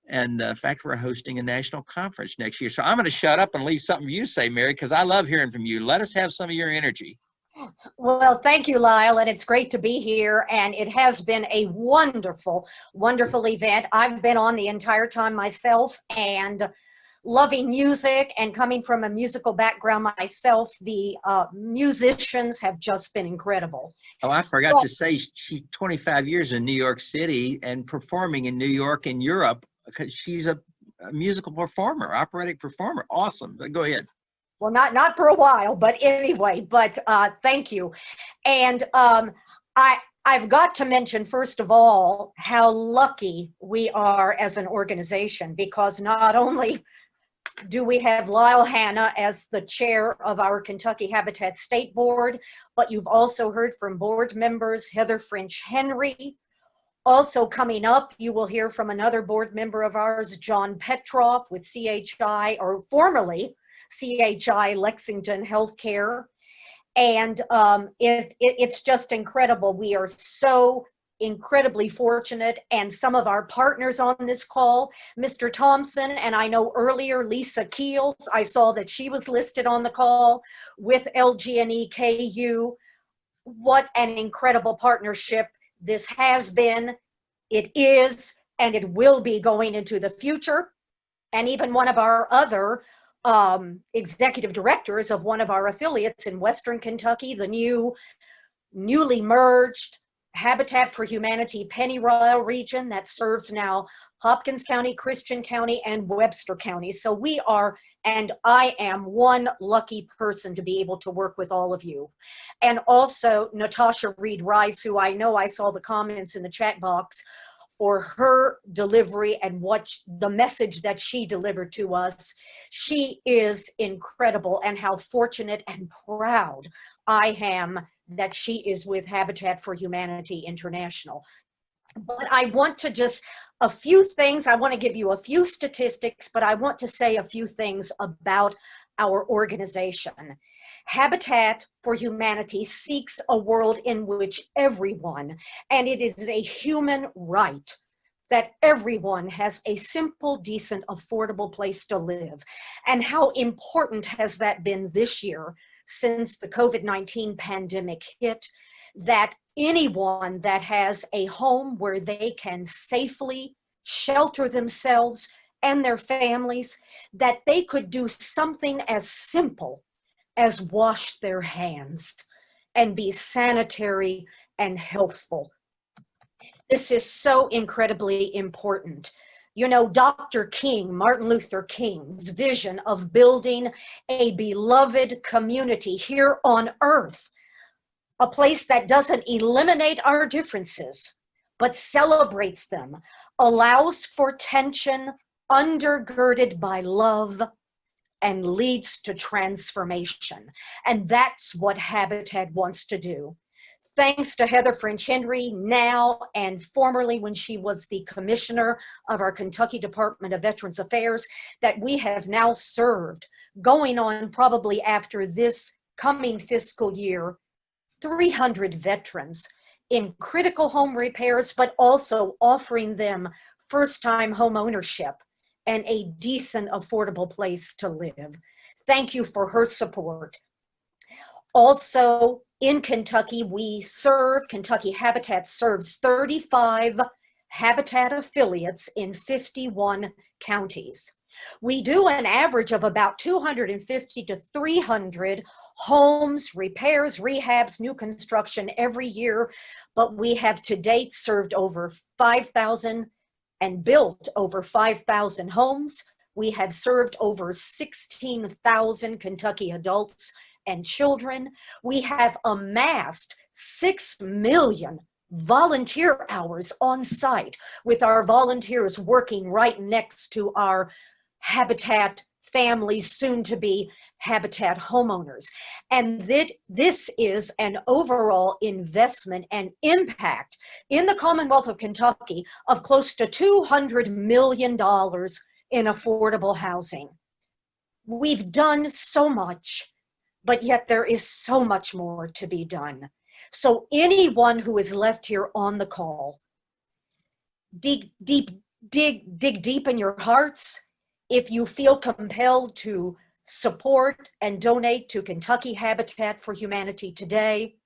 And in fact, we're hosting a national conference next year. So I'm going to shut up and leave something you say, Mary, because I love hearing from you. Let us have some of your energy. Well, thank you, Lyle, and it's great to be here, and it has been a wonderful, wonderful event. I've been on the entire time myself, and loving music and coming from a musical background myself, the musicians have just been incredible. Oh, I forgot to say, she's 25 years in New York City and performing in New York and Europe, because she's a musical performer, operatic performer. Awesome. Go ahead. Well, not for a while, but anyway, but thank you. And I've got to mention, first of all, how lucky we are as an organization, because not only do we have Lyle Hanna as the chair of our Kentucky Habitat State Board, but you've also heard from board members Heather French Henry. Also coming up, you will hear from another board member of ours, John Petroff with CHI, or formerly CHI Lexington Healthcare. And it's just incredible. We are so incredibly fortunate, and some of our partners on this call, Mr. Thompson, and I know earlier Lisa Keels, I saw that she was listed on the call with LG&E KU. What an incredible partnership this has been, it is, and it will be going into the future. And even one of our other executive directors of one of our affiliates in Western Kentucky, the newly merged Habitat for Humanity Pennyroyal region that serves now Hopkins County, Christian County, and Webster County. So we are, and I am one lucky person to be able to work with all of you. And also Natasha Reed Rice, who I know I saw the comments in the chat box, for her delivery and what the message that she delivered to us. She is incredible, and how fortunate and proud I am that she is with Habitat for Humanity International. But I want to just, a few things, I want to give you a few statistics, but I want to say a few things about our organization. Habitat for Humanity seeks a world in which everyone, and it is a human right, that everyone has a simple, decent, affordable place to live. And how important has that been this year since the COVID-19 pandemic hit, that anyone that has a home where they can safely shelter themselves and their families, that they could do something as simple as wash their hands and be sanitary and healthful. This is so incredibly important. You know, Dr. King, Martin Luther King's vision of building a beloved community here on earth, a place that doesn't eliminate our differences, but celebrates them, allows for tension, undergirded by love, and leads to transformation. And that's what Habitat wants to do. Thanks to Heather French Henry, now and formerly when she was the commissioner of our Kentucky Department of Veterans Affairs, that we have now served, going on probably after this coming fiscal year, 300 veterans in critical home repairs, but also offering them first-time home ownership and a decent, affordable place to live. Thank you for her support. Also, in Kentucky, Kentucky Habitat serves 35 Habitat affiliates in 51 counties. We do an average of about 250 to 300 homes, repairs, rehabs, new construction every year, but we have to date served over 5,000 and built over 5,000 homes. We have served over 16,000 Kentucky adults and children. We have amassed 6 million volunteer hours on site with our volunteers working right next to our Habitat families, soon to be Habitat homeowners. And this is an overall investment and impact in the Commonwealth of Kentucky of close to $200 million in affordable housing. We've done so much, but yet there is so much more to be done. So anyone who is left here on the call, dig deep in your hearts. If you feel compelled to support and donate to Kentucky Habitat for Humanity today,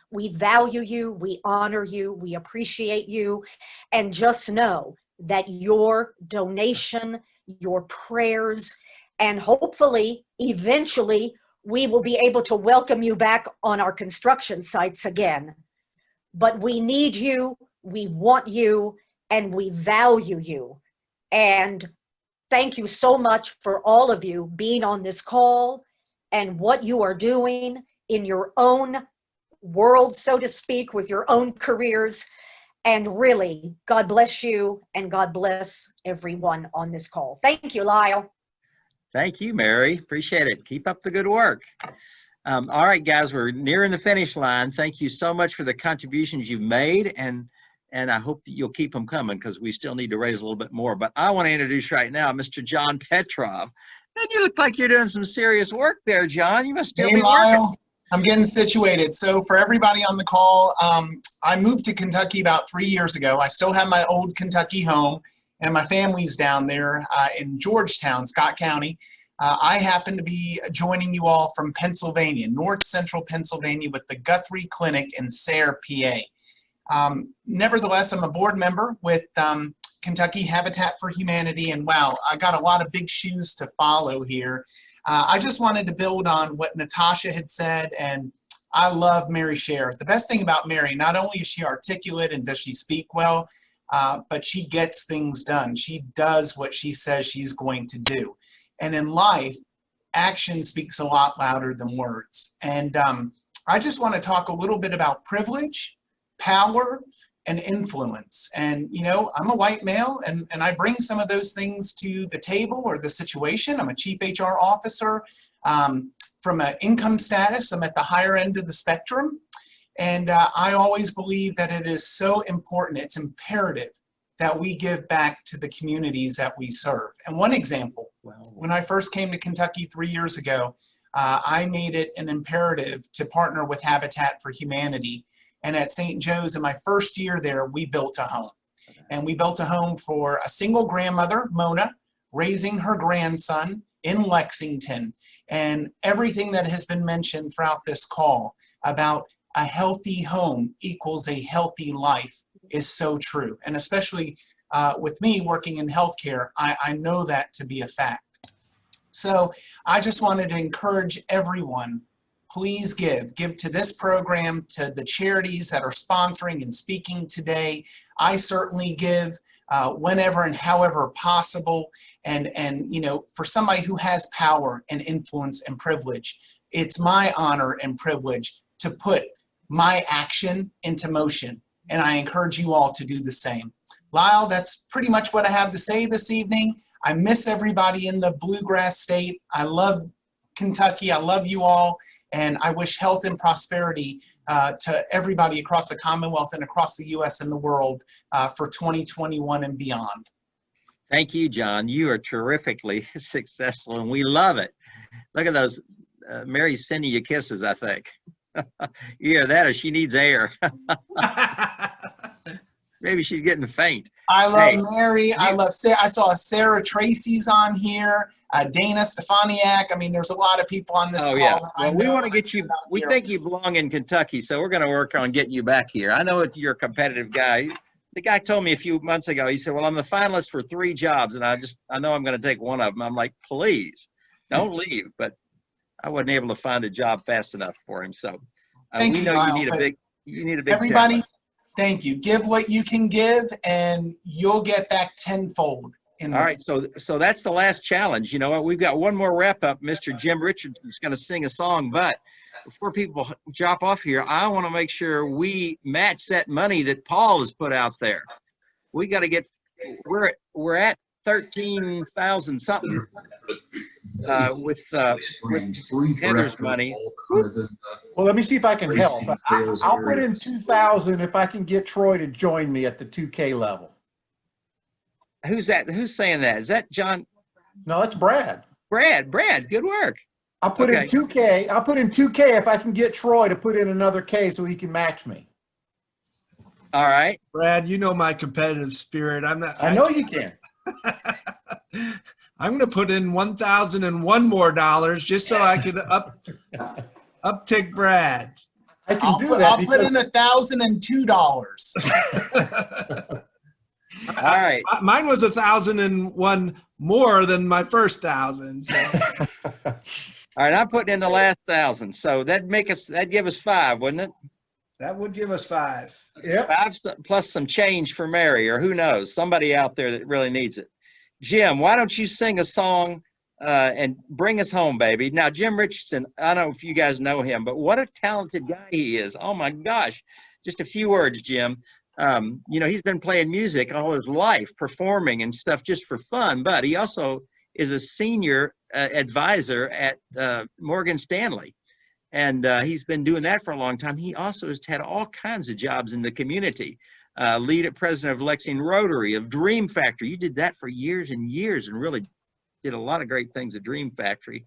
we value you, we honor you, we appreciate you, and just know that your donation, your prayers, and hopefully, eventually, we will be able to welcome you back on our construction sites again. But we need you, we want you, and we value you. And thank you so much for all of you being on this call and what you are doing in your own world, so to speak, with your own careers. And really, God bless you and God bless everyone on this call. Thank you, Lyle. Thank you, Mary. Appreciate it. Keep up the good work. All right, guys, we're nearing the finish line. Thank you so much for the contributions you've made, and I hope that you'll keep them coming because we still need to raise a little bit more. But I want to introduce right now Mr. John Petrov. And you look like you're doing some serious work there, John. You must still be working. I'm getting situated. So for everybody on the call, I moved to Kentucky about 3 years ago. I still have my old Kentucky home, and my family's down there in Georgetown, Scott County. I happen to be joining you all from Pennsylvania, North Central Pennsylvania, with the Guthrie Clinic in Sayre, PA. Nevertheless, I'm a board member with Kentucky Habitat for Humanity, and wow, I got a lot of big shoes to follow here. I just wanted to build on what Natasha had said, and I love Mary Scher. The best thing about Mary, not only is she articulate and does she speak well, but she gets things done. She does what she says she's going to do. And in life, action speaks a lot louder than words. And I just want to talk a little bit about privilege, power, and influence. And, you know, I'm a white male, and I bring some of those things to the table or the situation. I'm a chief HR officer. From an income status, I'm at the higher end of the spectrum. And I always believe that it is so important, it's imperative that we give back to the communities that we serve. And one example, when I first came to Kentucky 3 years ago, I made it an imperative to partner with Habitat for Humanity. And at St. Joe's, in my first year there, we built a home. And we built a home for a single grandmother, Mona, raising her grandson in Lexington. And everything that has been mentioned throughout this call about a healthy home equals a healthy life is so true. And especially with me working in healthcare, I know that to be a fact. So I just wanted to encourage everyone, please give to this program, to the charities that are sponsoring and speaking today. I certainly give whenever and however possible. And you know, for somebody who has power and influence and privilege, it's my honor and privilege to put my action into motion. And I encourage you all to do the same. Lyle, that's pretty much what I have to say this evening. I miss everybody in the Bluegrass State. I love Kentucky. I love you all. And I wish health and prosperity to everybody across the Commonwealth and across the U.S. and the world for 2021 and beyond. Thank you, John. You are terrifically successful, and we love it. Look at those. Mary's sending you kisses, I think. Yeah, that or she needs air. Maybe she's getting faint. I love Hey, Mary. I love Sarah. I saw Sarah Tracy's on here. Dana Stefaniak. I mean, there's a lot of people on this Oh call. yeah. That I Well, we know want to get you. We think you belong in Kentucky, so we're going to work on getting you back here. I know you're a competitive guy. The guy told me a few months ago. He said, "Well, I'm the finalist for 3 jobs, and I know I'm going to take one of them." I'm like, "Please, don't leave." But I wasn't able to find a job fast enough for him. So Thank we you, know Lyle, you but need a big everybody, talent. thank you. Give what you can give, and you'll get back tenfold. All right, so that's the last challenge. You know what? We've got one more wrap up. Mr. Jim Richardson is going to sing a song, but before people drop off here, I want to make sure we match that money that Paul has put out there. We got to get. We're at 13,000 something with Heather's money. Well, let me see if I can help. I'll put in 2,000 if I can get Troy to join me at the 2K level. Who's that? Who's saying that? Is that John? No, it's Brad. Brad, good work. I'll put in 2K. I'll put in 2K if I can get Troy to put in another K so he can match me. All right. Brad, you know my competitive spirit. I know you can. I'm going to put in $1,001 more just so I can uptick Brad. I can do that. I'll put in $1,002. All right. Mine was 1,001 more than my first 1,000. So. All right, I'm putting in the last 1,000. So that'd give us 5, wouldn't it? That would give us 5. Yep. 5 plus some change for Mary, or who knows, somebody out there that really needs it. Jim, why don't you sing a song and bring us home, baby? Now, Jim Richardson, I don't know if you guys know him, but what a talented guy he is. Oh my gosh. Just a few words, Jim. You know, he's been playing music all his life, performing and stuff just for fun, but he also is a senior advisor at Morgan Stanley. And he's been doing that for a long time. He also has had all kinds of jobs in the community. Lead at president of Lexington Rotary, of Dream Factory. You did that for years and years and really did a lot of great things at Dream Factory.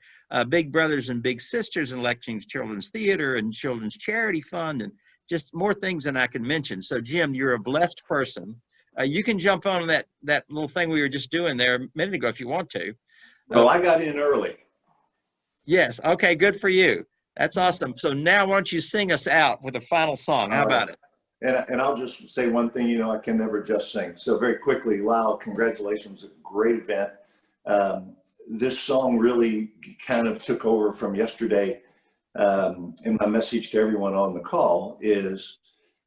Big Brothers and Big Sisters in Lexington Children's Theater and Children's Charity Fund and just more things than I can mention. So Jim, you're a blessed person. You can jump on that little thing we were just doing there a minute ago if you want to. Well, I got in early. Yes. Okay. Good for you. That's awesome. So now why don't you sing us out with a final song? How about it? And I'll just say one thing, you know, I can never just sing. So very quickly, Lyle, congratulations. A great event. This song really kind of took over from yesterday. And my message to everyone on the call is,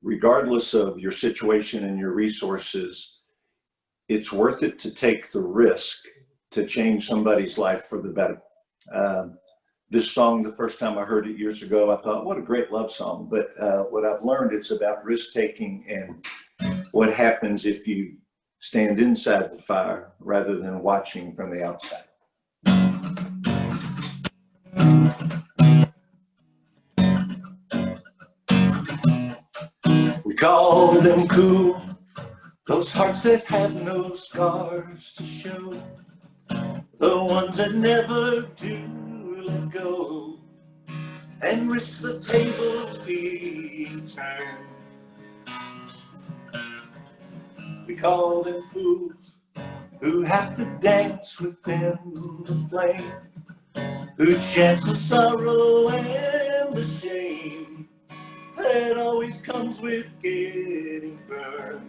regardless of your situation and your resources, it's worth it to take the risk to change somebody's life for the better. This song, the first time I heard it years ago, I thought, what a great love song. But what I've learned, it's about risk-taking and what happens if you stand inside the fire rather than watching from the outside. We call them cool, those hearts that have no scars to show, the ones that never do let go and risk the tables being turned. We call them fools who have to dance within the flame, who chance the sorrow and the shame that always comes with getting burned.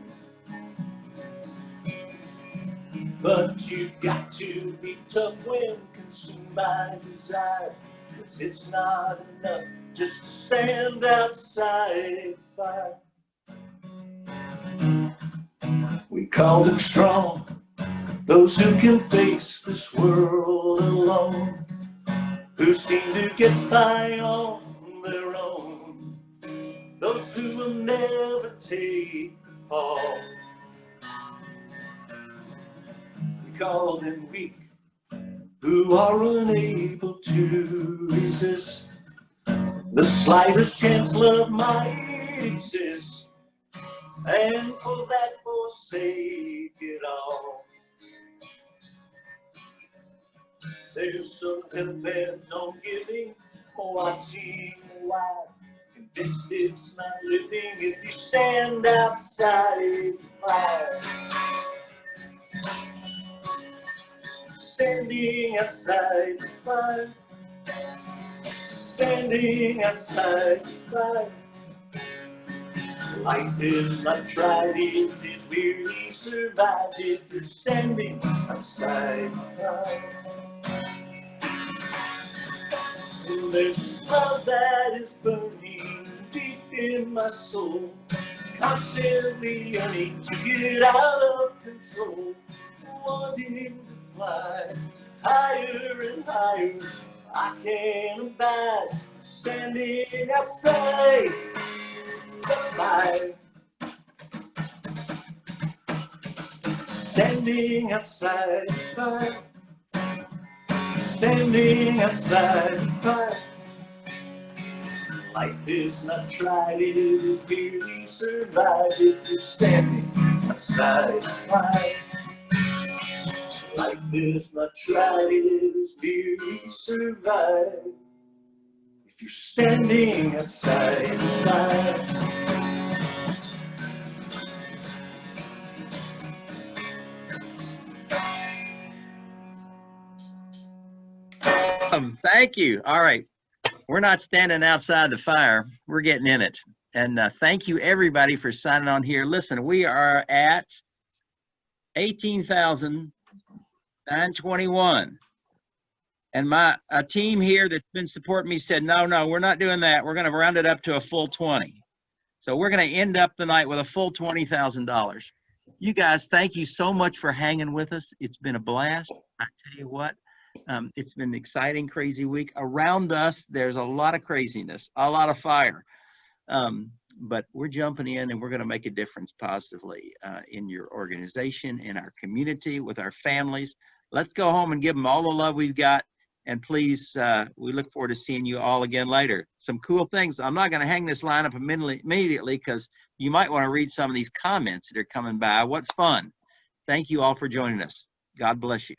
But you've got to be tough when consumed by desire, 'cause it's not enough just to stand outside the fire. We call them strong, those who can face this world alone, who seem to get by on their own, those who will never take the fall. We call them weak, who are unable to resist the slightest chance love might exist, and for that forsake it all. There's some hell bent on giving, watching while Convinced it's not living if you stand outside the fire. Standing outside the fire. Standing outside the fire. Life is not tried, it is merely survived if you're standing outside the fire. And there's love that is burning deep in my soul, constantly yearning to get out of control, wanting to fly higher and higher. I can't abide standing outside the fire. Standing outside the fire. Standing outside the fire. Life is not tried, it is merely survived if you're standing outside the fire. Life is not tried, it is merely survived if you're standing outside the fire. Thank you. All right. We're not standing outside the fire. We're getting in it. And thank you, everybody, for signing on here. Listen, we are at 18,921. And a team here that's been supporting me said, no, we're not doing that. We're going to round it up to a full 20. So we're going to end up the night with a full $20,000. You guys, thank you so much for hanging with us. It's been a blast. I tell you what. It's been an exciting, crazy week. Around us, there's a lot of craziness, a lot of fire. But we're jumping in and we're going to make a difference positively in your organization, in our community, with our families. Let's go home and give them all the love we've got. And please, we look forward to seeing you all again later. Some cool things. I'm not going to hang this line up immediately because you might want to read some of these comments that are coming by. What fun. Thank you all for joining us. God bless you.